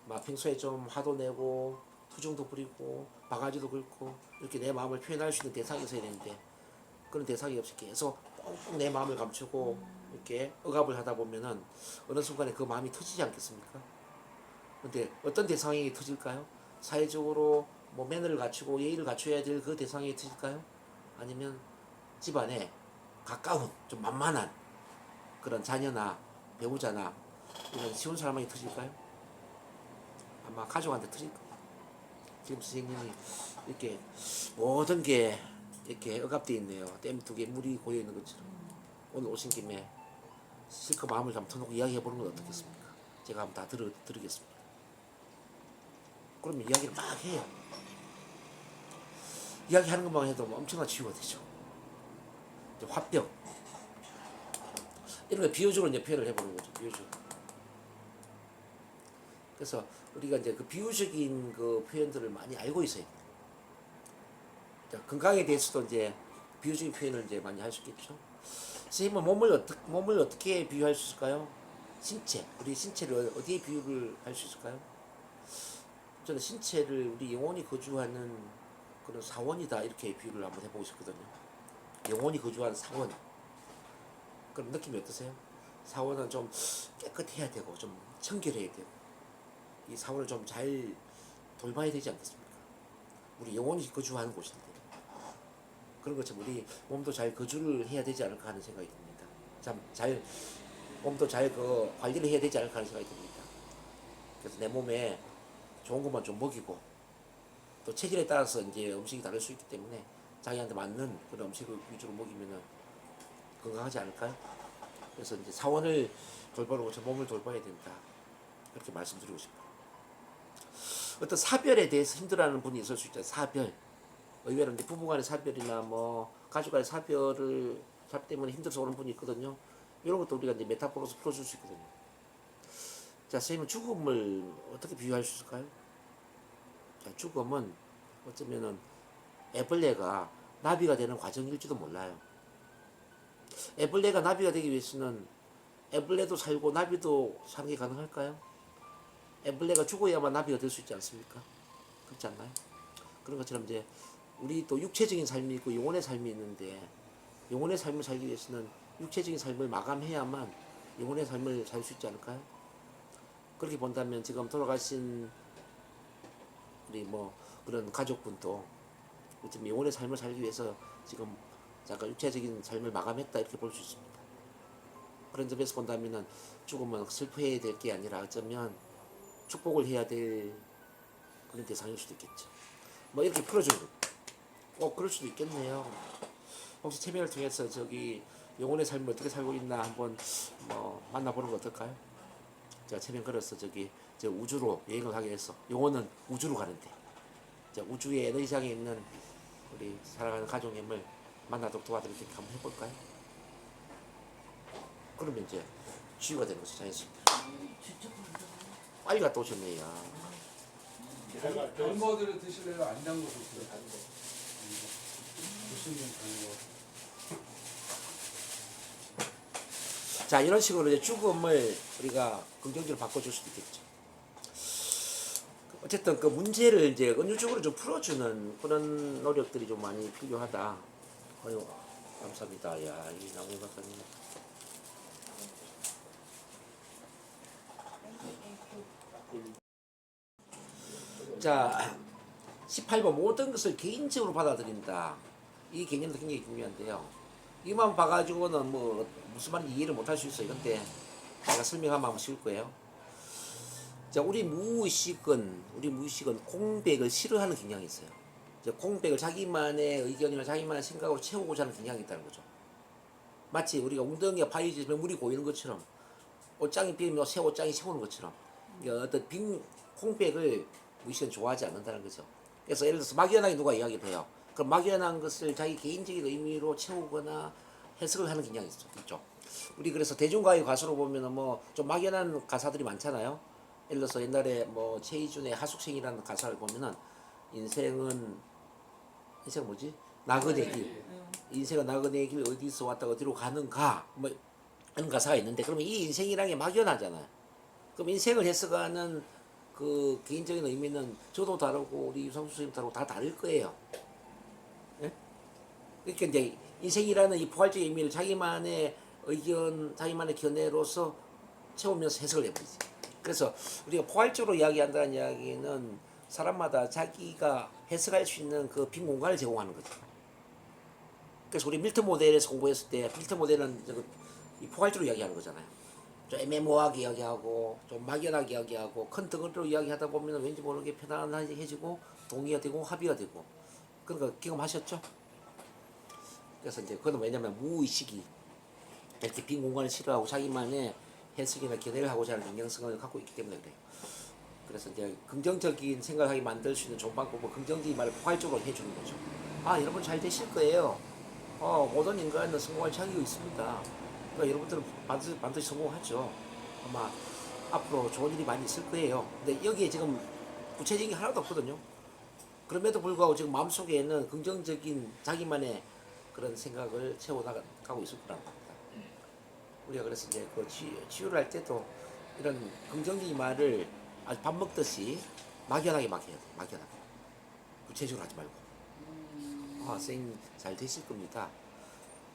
막 평소에 좀 화도 내고 투정도 부리고 바가지도 긁고 이렇게 내 마음을 표현할 수 있는 대상이 있어야 되는데 그런 대상이 없이 계속 꽁꽁 내 마음을 감추고 이렇게 억압을 하다 보면은 어느 순간에 그 마음이 터지지 않겠습니까? 근데 어떤 대상이 터질까요? 사회적으로 뭐 매너를 갖추고 예의를 갖춰야 될 그 대상이 터질까요? 아니면 집안에 가까운 좀 만만한 그런 자녀나 배우자나 이런 쉬운 사람에게 터질까요? 아마 가족한테 터질 겁니다. 지금 선생님이 이렇게 모든 게 이렇게 억압되어 있네요. 댐 두 개 물이 고여 있는 것처럼. 오늘 오신 김에 실컷 마음을 좀 터놓고 이야기해 보는 건 어떻겠습니까? 제가 한번 다 들으겠습니다. 그러면 이야기를 막 해요. 이야기하는 것만 해도 엄청난 치유가 되죠. 화병 이런 거 비유적으로 이제 표현을 해보는 거죠. 비유적으로. 그래서 우리가 이제 그 비유적인 그 표현들을 많이 알고 있어야 돼요. 자, 건강에 대해서도 이제 비유적인 표현을 이제 많이 할 수 있겠죠. 선생님은 몸을 어떻게 비유할 수 있을까요? 신체, 우리 신체를 어디에 비유를 할 수 있을까요? 저는 신체를 우리 영혼이 거주하는 그런 사원이다 이렇게 비유를 한번 해보고 싶거든요. 영혼이 거주한 사원 그런 느낌이 어떠세요? 사원은 좀 깨끗해야 되고 좀 청결해야 되고 이 사원을 좀 잘 돌봐야 되지 않겠습니까? 우리 영혼이 거주하는 곳인데 그런 것처럼 우리 몸도 잘 거주를 해야 되지 않을까 하는 생각이 듭니다. 참 잘 몸도 잘 그 관리를 해야 되지 않을까 하는 생각이 듭니다. 그래서 내 몸에 좋은 것만 좀 먹이고 또 체질에 따라서 이제 음식이 다를 수 있기 때문에 자기한테 맞는 그런 음식을 위주로 먹이면은 건강하지 않을까요? 그래서 이제 사원을 돌보고 저 몸을 돌봐야 된다. 그렇게 말씀드리고 싶어요. 어떤 사별에 대해서 힘들어하는 분이 있을 수 있잖아요. 사별. 의외로 이제 부부간의 사별이나 뭐 가족간의 사별 때문에 힘들어서 오는 분이 있거든요. 이런 것도 우리가 이제 메타포로서 풀어줄 수 있거든요. 자, 선생님은 죽음을 어떻게 비유할 수 있을까요? 자, 죽음은 어쩌면은 애벌레가 나비가 되는 과정일지도 몰라요. 애벌레가 나비가 되기 위해서는 애벌레도 살고 나비도 사는 게 가능할까요? 애벌레가 죽어야만 나비가 될 수 있지 않습니까? 그렇지 않나요? 그런 것처럼 이제 우리 또 육체적인 삶이 있고 영혼의 삶이 있는데 영혼의 삶을 살기 위해서는 육체적인 삶을 마감해야만 영혼의 삶을 살 수 있지 않을까요? 그렇게 본다면 지금 돌아가신 우리 뭐 그런 가족분도 좀 영혼의 삶을 살기 위해서 지금 잠깐 육체적인 삶을 마감했다 이렇게 볼 수 있습니다. 그런 점에서 본다면은 죽으면 슬퍼해야 될 게 아니라 어쩌면 축복을 해야 될 그런 대상일 수도 있겠죠. 뭐 이렇게 풀어주는 그럴 수도 있겠네요. 혹시 체면을 통해서 저기 영혼의 삶을 어떻게 살고 있나 한번 뭐 만나보는 거 어떨까요? 제가 체면 걸어서 저기 저 우주로 여행을 하게 해서 영혼은 우주로 가는데 저 우주의 에너지장에 있는 우리 사랑하는 가족님을 만나도록 도와드릴 테니까 한번 해볼까요? 그러면 이제 치유가 되는 것이 자연스럽니다. 진짜 그런다. 빨리 갔다 오셨네요. 제가 단거들을 드실래요? 안 담궈 드세요? 드시면 단거. 자, 이런 식으로 이제 죽음을 우리가 긍정적으로 바꿔줄 수도 있겠죠. 어쨌든 그 문제를 이제 은유적으로 좀 풀어주는 그런 노력들이 좀 많이 필요하다. 아유, 감사합니다. 야, 이 나무 박사님. 자, 18번 모든 것을 개인적으로 받아들인다. 이 개념도 굉장히 중요한데요. 이만 봐가지고는 뭐 무슨 말인지 이해를 못할 수 있어요. 근데 제가 설명하면 한번 쉬울 거예요. 자, 우리 무의식은 공백을 싫어하는 경향이 있어요. 공백을 자기만의 의견이나 자기만의 생각으로 채우고자 하는 경향이 있다는 거죠. 마치 우리가 웅덩이가 파여지면 물이 고이는 것처럼 옷장이 비면 새 옷장이 세우는 것처럼 어떤 빈 공백을 무의식은 좋아하지 않는다는 거죠. 그래서 예를 들어서 막연하게 누가 이야기를 해요. 그럼 막연한 것을 자기 개인적인 의미로 채우거나 해석을 하는 경향이 있죠. 우리 그래서 대중가요 가수로 보면은 뭐 좀 막연한 가사들이 많잖아요. 예를 들어서 옛날에 뭐 최희준의 하숙생이라는 가사를 보면은 인생은 뭐지? 나그네 길. 인생은 나그네 길 어디서 왔다 어디로 가는가 뭐 하는 가사가 있는데 그러면 이 인생이라는 게 막연하잖아요. 그럼 인생을 해석하는 그 개인적인 의미는 저도 다르고 우리 유성수 선생님 다르고 다 다를 거예요. 예? 그러니까 이제 인생이라는 이 포괄적인 의미를 자기만의 의견, 자기만의 견해로서 채우면서 해석을 해버리지. 그래서 우리가 포괄적으로 이야기한다는 이야기는 사람마다 자기가 해석할 수 있는 그 빈 공간을 제공하는 거죠. 그래서 우리 밀턴 모델에서 공부했을 때 밀턴 모델은 이 포괄적으로 이야기하는 거잖아요. 좀 애매모호하게 이야기하고 좀 막연하게 이야기하고 큰 덩어리로 이야기하다 보면 왠지 모르게 편안해지고 동의가 되고 합의가 되고 그런 거 경험하셨죠? 그래서 이제 그건 왜냐면 무의식이 이렇게 빈 공간을 싫어하고 자기만의 해석이나 견해를 하고자 하는 경향성을 갖고 있기 때문에 그래요. 그래서 이제 긍정적인 생각하게 만들 수 있는 좋은 방법은 긍정적인 말을 포괄적으로 해주는 거죠. 아, 여러분 잘 되실 거예요. 모든 인간은 성공할 자격이 있습니다. 그러니까 여러분들은 반드시 성공하죠. 아마 앞으로 좋은 일이 많이 있을 거예요. 근데 여기에 지금 구체적인 게 하나도 없거든요. 그럼에도 불구하고 지금 마음속에는 긍정적인 자기만의 그런 생각을 채워나가고 있을 거란 말입니다. 우리가 그래서 이제 그 치유를 할 때도 이런 긍정적인 말을 아주 밥 먹듯이 막연하게 막 해야 돼. 막연하게. 구체적으로 하지 말고. 선생님 잘 되실 겁니다.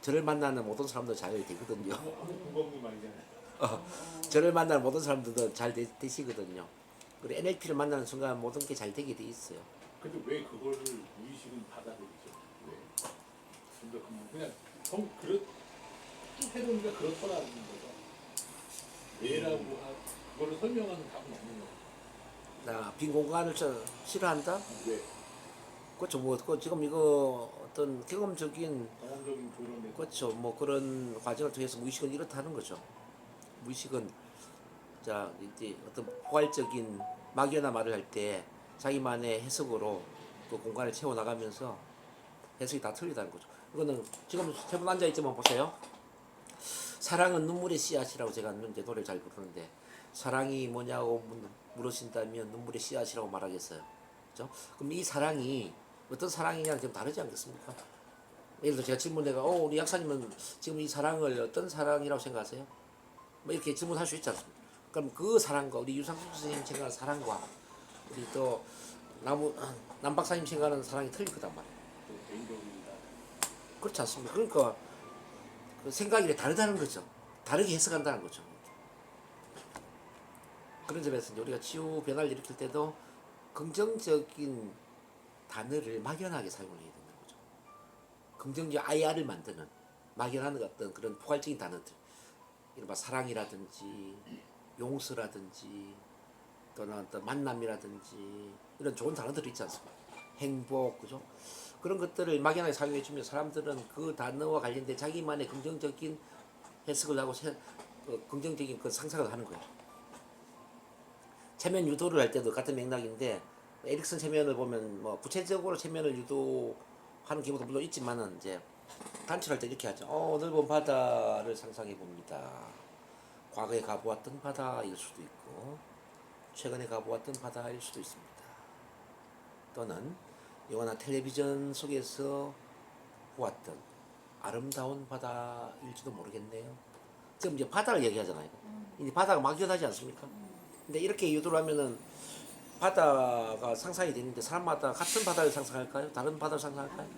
저를 만나는 모든 사람도 잘 되거든요. 한국 공범님 말이잖아요. 저를 만나는 모든 사람들도 잘 되시거든요. 그리고 NLP를 만나는 순간 모든 게 잘 되게 돼 있어요. 근데 왜 그거를 무의식은 받아들이죠? 왜? 근데 그냥 그렇 해놓으니까 그렇더라는 거죠. 왜라고 그거를 설명하는 답은 없는 거죠. 나 빈 공간을 싫어한다? 왜? 그렇죠. 뭐 지금 이거 어떤 경험적인 경험적인 조언에 그렇죠. 뭐 그런 과정을 통해서 무의식은 이렇다는 거죠. 무의식은 자 이제 어떤 포괄적인 막연한 말을 할 때 자기만의 해석으로 그 공간을 채워 나가면서 해석이 다 틀리다는 거죠. 이거는 지금 세 분 앉아 있지만 보세요. 사랑은 눈물의 씨앗이라고 제가 이제 노래를 잘 부르는데 사랑이 뭐냐고 물으신다면 눈물의 씨앗이라고 말하겠어요. 그렇죠? 그럼 이 사랑이 어떤 사랑이냐는 좀 다르지 않겠습니까? 예를 들어 제가 질문해가 우리 약사님은 지금 이 사랑을 어떤 사랑이라고 생각하세요? 뭐 이렇게 질문할 수 있지 않습니까? 그럼 그 사랑과 우리 유상수 선생님 생각하는 사랑과 우리 또 남 박사님 생각하는 사랑이 틀릴 거단 말이에요. 개인적입니다. 그렇지 않습니까? 그러니까 그 생각이 다르다는 거죠. 다르게 해석한다는 거죠. 그런 점에서 이제 우리가 치유 변화를 일으킬 때도 긍정적인 단어를 막연하게 사용을 해야 된다는 거죠. 긍정적 IR을 만드는 막연한 어떤 그런 포괄적인 단어들, 이른바 사랑이라든지 용서라든지 또는 어떤 만남이라든지 이런 좋은 단어들이 있지 않습니까? 행복, 그죠? 그런 것들을 막연하게 사용해 주면 사람들은 그 단어와 관련된 자기만의 긍정적인 해석을 하고 긍정적인 그 상상을 하는 거예요. 체면 유도를 할 때도 같은 맥락인데 에릭슨 체면을 보면 뭐 구체적으로 체면을 유도하는 경우도 물론 있지만은 이제 단출할 때 이렇게 하죠. 넓은 바다를 상상해 봅니다. 과거에 가보았던 바다일 수도 있고 최근에 가보았던 바다일 수도 있습니다. 또는 영화나 텔레비전 속에서 보았던 아름다운 바다일지도 모르겠네요. 지금 이제 바다를 얘기하잖아요. 이제 바다가 막연하지 않습니까? 근데 이렇게 유도를 하면은 바다가 상상이 되는데 사람마다 같은 바다를 상상할까요? 다른 바다를 상상할까요?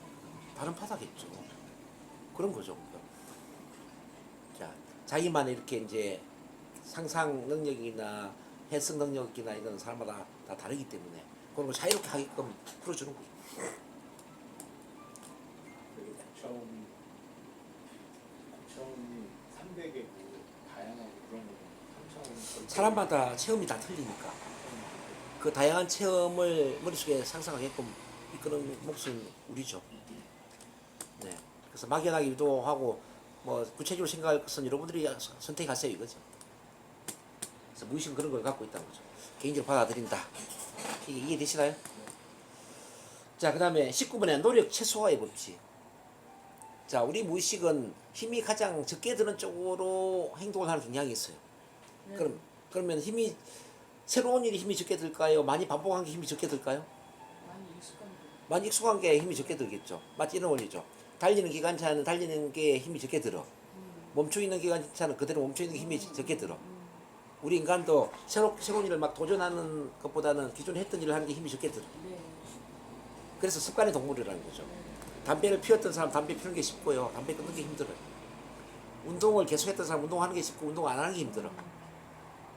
다른 바다겠죠. 그런 거죠. 자, 자기만의 이렇게 이제 상상 능력이나 해석 능력이나 이건 사람마다 다 다르기 때문에 그런 걸 자유롭게 하게끔 풀어주는 거죠. 그리고 국차원이 300개고 다양하고 그런 거는 사람마다 체험이 다 틀리니까 그 다양한 체험을 머릿속에 상상하게끔 이끄는 몫은 우리죠. 네. 그래서 막연하게 유도하고 뭐 구체적으로 생각할 것은 여러분들이 선택하세요 이거죠. 그래서 무의식은 그런 걸 갖고 있다는 거죠. 개인적으로 받아들인다. 이게 이해되시나요? 자, 그 다음에 19번에 노력 최소화의 법칙. 자, 우리 무의식은 힘이 가장 적게 드는 쪽으로 행동을 하는 경향이 있어요. 네. 그러면 새로운 일이 힘이 적게 들까요? 많이 반복한 게 힘이 적게 들까요? 많이 익숙한 게 힘이 적게 들겠죠. 마치 이런 원리죠. 달리는 기관차는 달리는 게 힘이 적게 들어. 멈춰 있는 기관차는 그대로 멈춰 있는 게 힘이 적게 들어. 우리 인간도 새로운 일을 막 도전하는 것보다는 기존에 했던 일을 하는 게 힘이 적게 들어. 네. 그래서 습관의 동물이라는 거죠. 담배를 피웠던 사람 담배 피우는 게 쉽고요. 담배 끊는 게 힘들어요. 운동을 계속했던 사람 운동하는 게 쉽고 운동 안 하는 게 힘들어.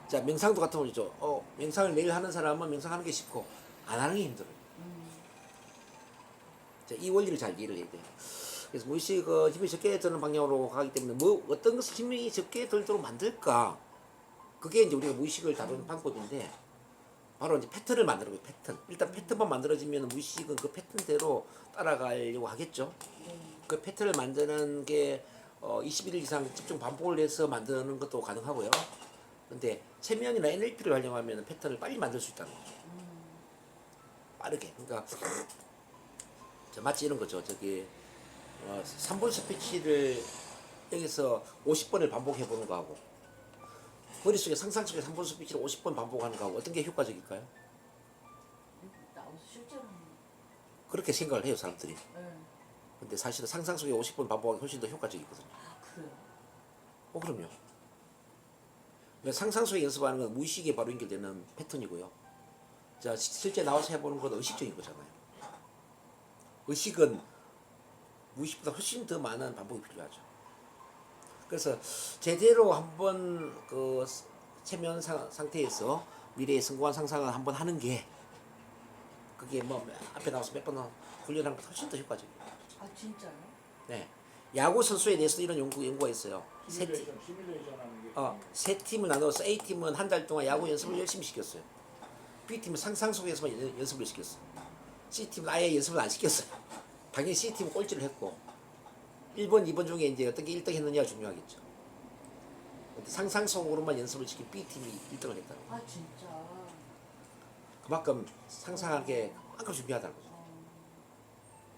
자, 명상도 같은 거죠. 명상을 매일 하는 사람은 명상하는 게 쉽고 안 하는 게 힘들어요. 자, 이 원리를 잘 이해를 해야 돼요. 그래서 무의식 힘이 적게 드는 방향으로 가기 때문에 어떤 것을 힘이 적게 들도록 만들까? 그게 이제 우리가 무의식을 다루는 방법인데 바로 이제 패턴을 만드는 거예요. 패턴. 일단 패턴만 만들어지면 무의식은 그 패턴대로 따라가려고 하겠죠. 그 패턴을 만드는 게 21일 이상 집중 반복을 해서 만드는 것도 가능하고요. 근데 체면이나 NLP를 활용하면 패턴을 빨리 만들 수 있다는 거죠. 빠르게. 그러니까 마치 이런 거죠. 3분 스피치를 여기서 50번을 반복해 보는 거하고 머릿속에 상상 속에 3분 스피치를 50번 반복하는 거하고 어떤 게 효과적일까요? 나와서 실제로 하는 그렇게 생각을 해요, 사람들이. 네. 근데 사실은 상상 속에 50번 반복하기 훨씬 더 효과적이거든요. 그래요. 그럼요. 그러니까 상상 속에 연습하는 건 무의식에 바로 연결되는 패턴이고요. 자, 실제 나와서 해보는 건 의식적인 거잖아요. 의식은 무의식보다 훨씬 더 많은 반복이 필요하죠. 그래서 제대로 한번 그 체면 상태에서 미래의 성공한 상상을 한번 하는 게 그게 뭐 앞에 나와서 몇 번 훈련하는 것보다 훨씬 더 효과적이에요. 아 진짜요? 네. 야구 선수에 대해서 이런 연구가 있어요. 시뮬레이션 하는 게 세 팀을 나눠서 A팀은 한 달 동안 야구 연습을 열심히 시켰어요. B팀은 상상 속에서만 연습을 시켰어요. C팀은 아예 연습을 안 시켰어요. 당연히 C팀은 꼴찌를 했고 1번, 2번 중에 이제 어떤 게 1등 했느냐가 중요하겠죠. 근데 상상 속으로만 연습을 시킨 B팀이 1등을 했다는 거예요. 아 진짜. 그만큼 상상하는 게 그만큼 중요하다는 거죠.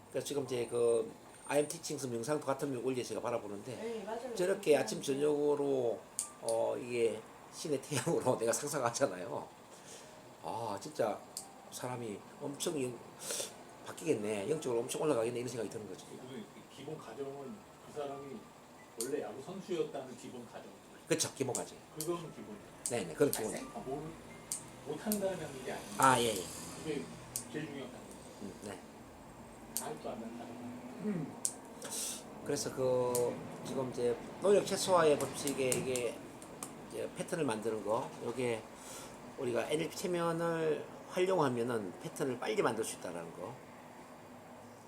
그래서 지금 이제 그 I'm Teaching's 명상도 같은 원리에 제가 바라보는데 네 맞아요. 저렇게 아침 저녁으로 이게 신의 태양으로 내가 상상하잖아요. 아 진짜 사람이 엄청 바뀌겠네, 영적으로 엄청 올라가겠네 이런 생각이 드는 거죠. 그 기본 가정은 그 사람이 원래 야구 선수였다는 기본 가정. 그렇죠, 기본 과정. 그건 기본. 네네, 그런 기본. 못한다는 게 아니에요. 아 예예. 그게 제일 중요한 거. 네. 알도 안 난다. 그래서 그 지금 이제 노력 최소화의 법칙에 이게 이제 패턴을 만드는 거, 요게 우리가 NLP 체면을 활용하면은 패턴을 빨리 만들 수 있다라는 거.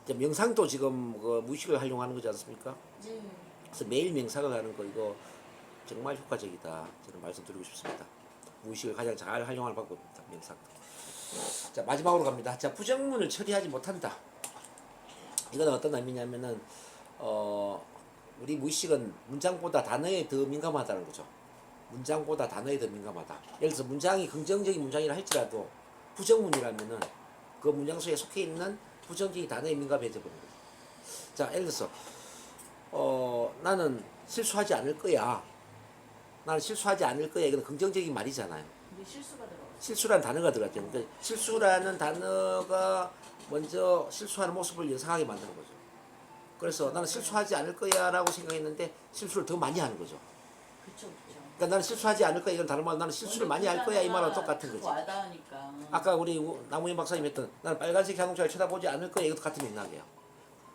이제 명상도 지금 그 무의식을 활용하는 거지 않습니까? 네. 그래서 매일 명상을 하는 거 이거 정말 효과적이다 저는 말씀드리고 싶습니다. 무의식을 가장 잘 활용하는 방법입니다. 명상도. 자 마지막으로 갑니다. 자 부정문을 처리하지 못한다. 이건 어떤 의미냐면은 우리 무의식은 문장보다 단어에 더 민감하다는 거죠. 문장보다 단어에 더 민감하다. 예를 들어서 문장이 긍정적인 문장이라 할지라도 부정문이라면은 그 문장 속에 속해 있는 부정적인 단어에 민감해져 버리는 거죠. 자 예를 들어서 나는 실수하지 않을 거야. 나는 실수하지 않을 거야. 이건 긍정적인 말이잖아요. 근데 실수가 들어갔어요. 실수라는 단어가 들어갔죠. 그러니까 실수라는 단어가 먼저 실수하는 모습을 연상하게 만드는 거죠. 그래서 나는 실수하지 않을 거야 라고 생각했는데 실수를 더 많이 하는 거죠. 그쵸 그쵸. 그러니까 나는 실수하지 않을 거야 이건 다른 말, 나는 실수를 많이 할 거야 이 말하고 똑같은 거지. 와닿으니까. 아까 우리 남우현 박사님 했던 나는 빨간색 자동차를 쳐다보지 않을 거야 이것도 같은 맥락이에요.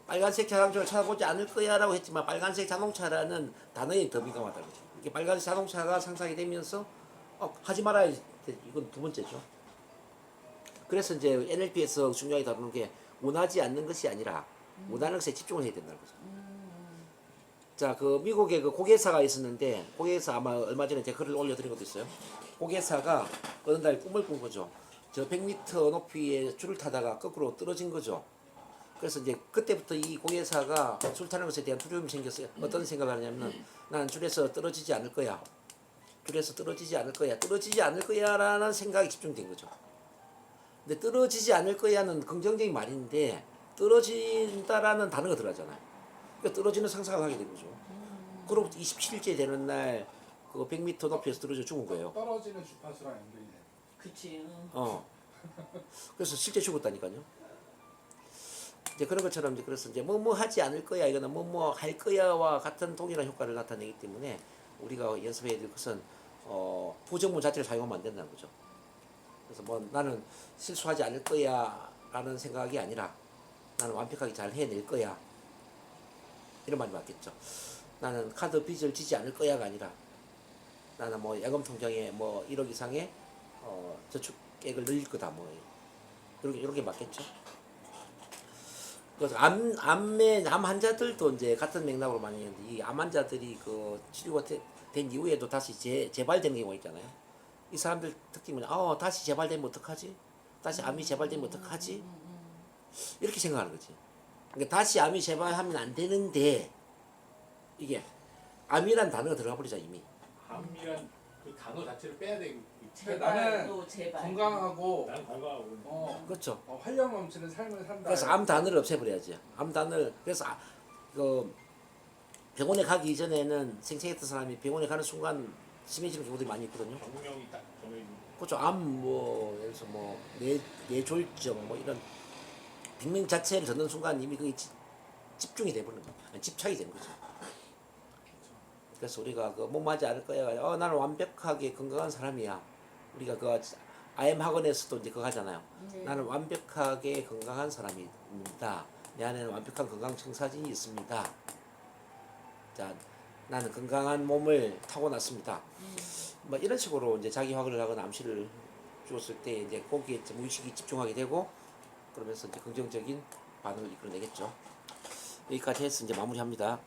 빨간색 자동차를 쳐다보지 않을 거야 라고 했지만 빨간색 자동차라는 단어에 더 민감하다는 거죠. 이게 빨간색 자동차가 상상이 되면서 하지 말아야지, 이건 두 번째죠. 그래서 이제 NLP에서 중요하게 다루는 게 원하지 않는 것이 아니라 원하는 것에 집중을 해야 된다는 거죠. 자, 그 미국에 그 고개사가 있었는데 고개사 아마 얼마 전에 제가 글을 올려드린 것도 있어요. 고개사가 어느 날 꿈을 꾼 거죠. 저 100m 높이에 줄을 타다가 거꾸로 떨어진 거죠. 그래서 이제 그때부터 이 고개사가 줄 타는 것에 대한 두려움이 생겼어요. 어떤 생각을 하냐면 나는 줄에서 떨어지지 않을 거야. 줄에서 떨어지지 않을 거야. 떨어지지 않을 거야 라는 생각이 집중된 거죠. 근데 떨어지지 않을 거야는 긍정적인 말인데 떨어진다라는 단어가 들어가잖아요. 그러니까 떨어지는 상상을 하게 된 거죠. 그럼 27일째 되는 날 그 100m 높이에서 떨어져 죽은 거예요. 떨어지는 주파수랑 연결이 돼. 그치. 그래서 실제 죽었다니까요. 이제 그런 것처럼 이제 그래서 이제 뭐 하지 않을 거야 이거는 뭐 할 거야와 같은 동일한 효과를 나타내기 때문에 우리가 연습해야 될 것은 부정문 자체를 사용하면 안 된다는 거죠. 그래서 뭐 나는 실수하지 않을 거야라는 생각이 아니라 나는 완벽하게 잘 해낼 거야 이런 말이 맞겠죠. 나는 카드 빚을 지지 않을 거야가 아니라 나는 뭐 야금 통장에 뭐 1억 이상의 저축액을 늘릴 거다 뭐 이렇게 맞겠죠. 그래서 암 환자들도 이제 같은 맥락으로 많이 했는데 이 암 환자들이 그 치료가 된 이후에도 다시 재발되는 경우가 있잖아요. 이 사람들 특징은 다시 재발되면 어떡하지? 다시 암이 재발되면 어떡하지? 이렇게 생각하는 거지. 그러니까 다시 암이 재발하면 안 되는데 이게 암이란 단어가 들어가 버리자 이미. 암이란 그 단어 자체를 빼야 되고. 제발도 제발. 건강하고 나는 건강하고. 그렇죠. 활력 넘치는 삶을 산다. 그래서 암 단어를 없애버려야지. 암 단어를 그래서 그 병원에 가기 이전에는 생체했던 사람이 병원에 가는 순간 심해지는 경우들이 많이 있거든요. 병명이 딱 정해진. 그렇죠. 암 예를 들어서 뇌졸중 이런 병명 자체를 듣는 순간 이미 그게 집중이 돼버리는 거예요. 집착이 되는 거죠. 그래서 우리가 그 몸하지 않을 거야. 나는 완벽하게 건강한 사람이야. 우리가 그 IM 학원에서도 이제 그거 하잖아요. 네. 나는 완벽하게 건강한 사람입니다. 내 안에는 완벽한 건강 청사진이 있습니다. 자, 나는 건강한 몸을 타고났습니다. 뭐 이런 식으로 이제 자기 확인을 하거나 암시를 주었을 때 이제 거기에 무의식이 집중하게 되고 그러면서 이제 긍정적인 반응을 이끌어내겠죠. 여기까지 해서 이제 마무리합니다.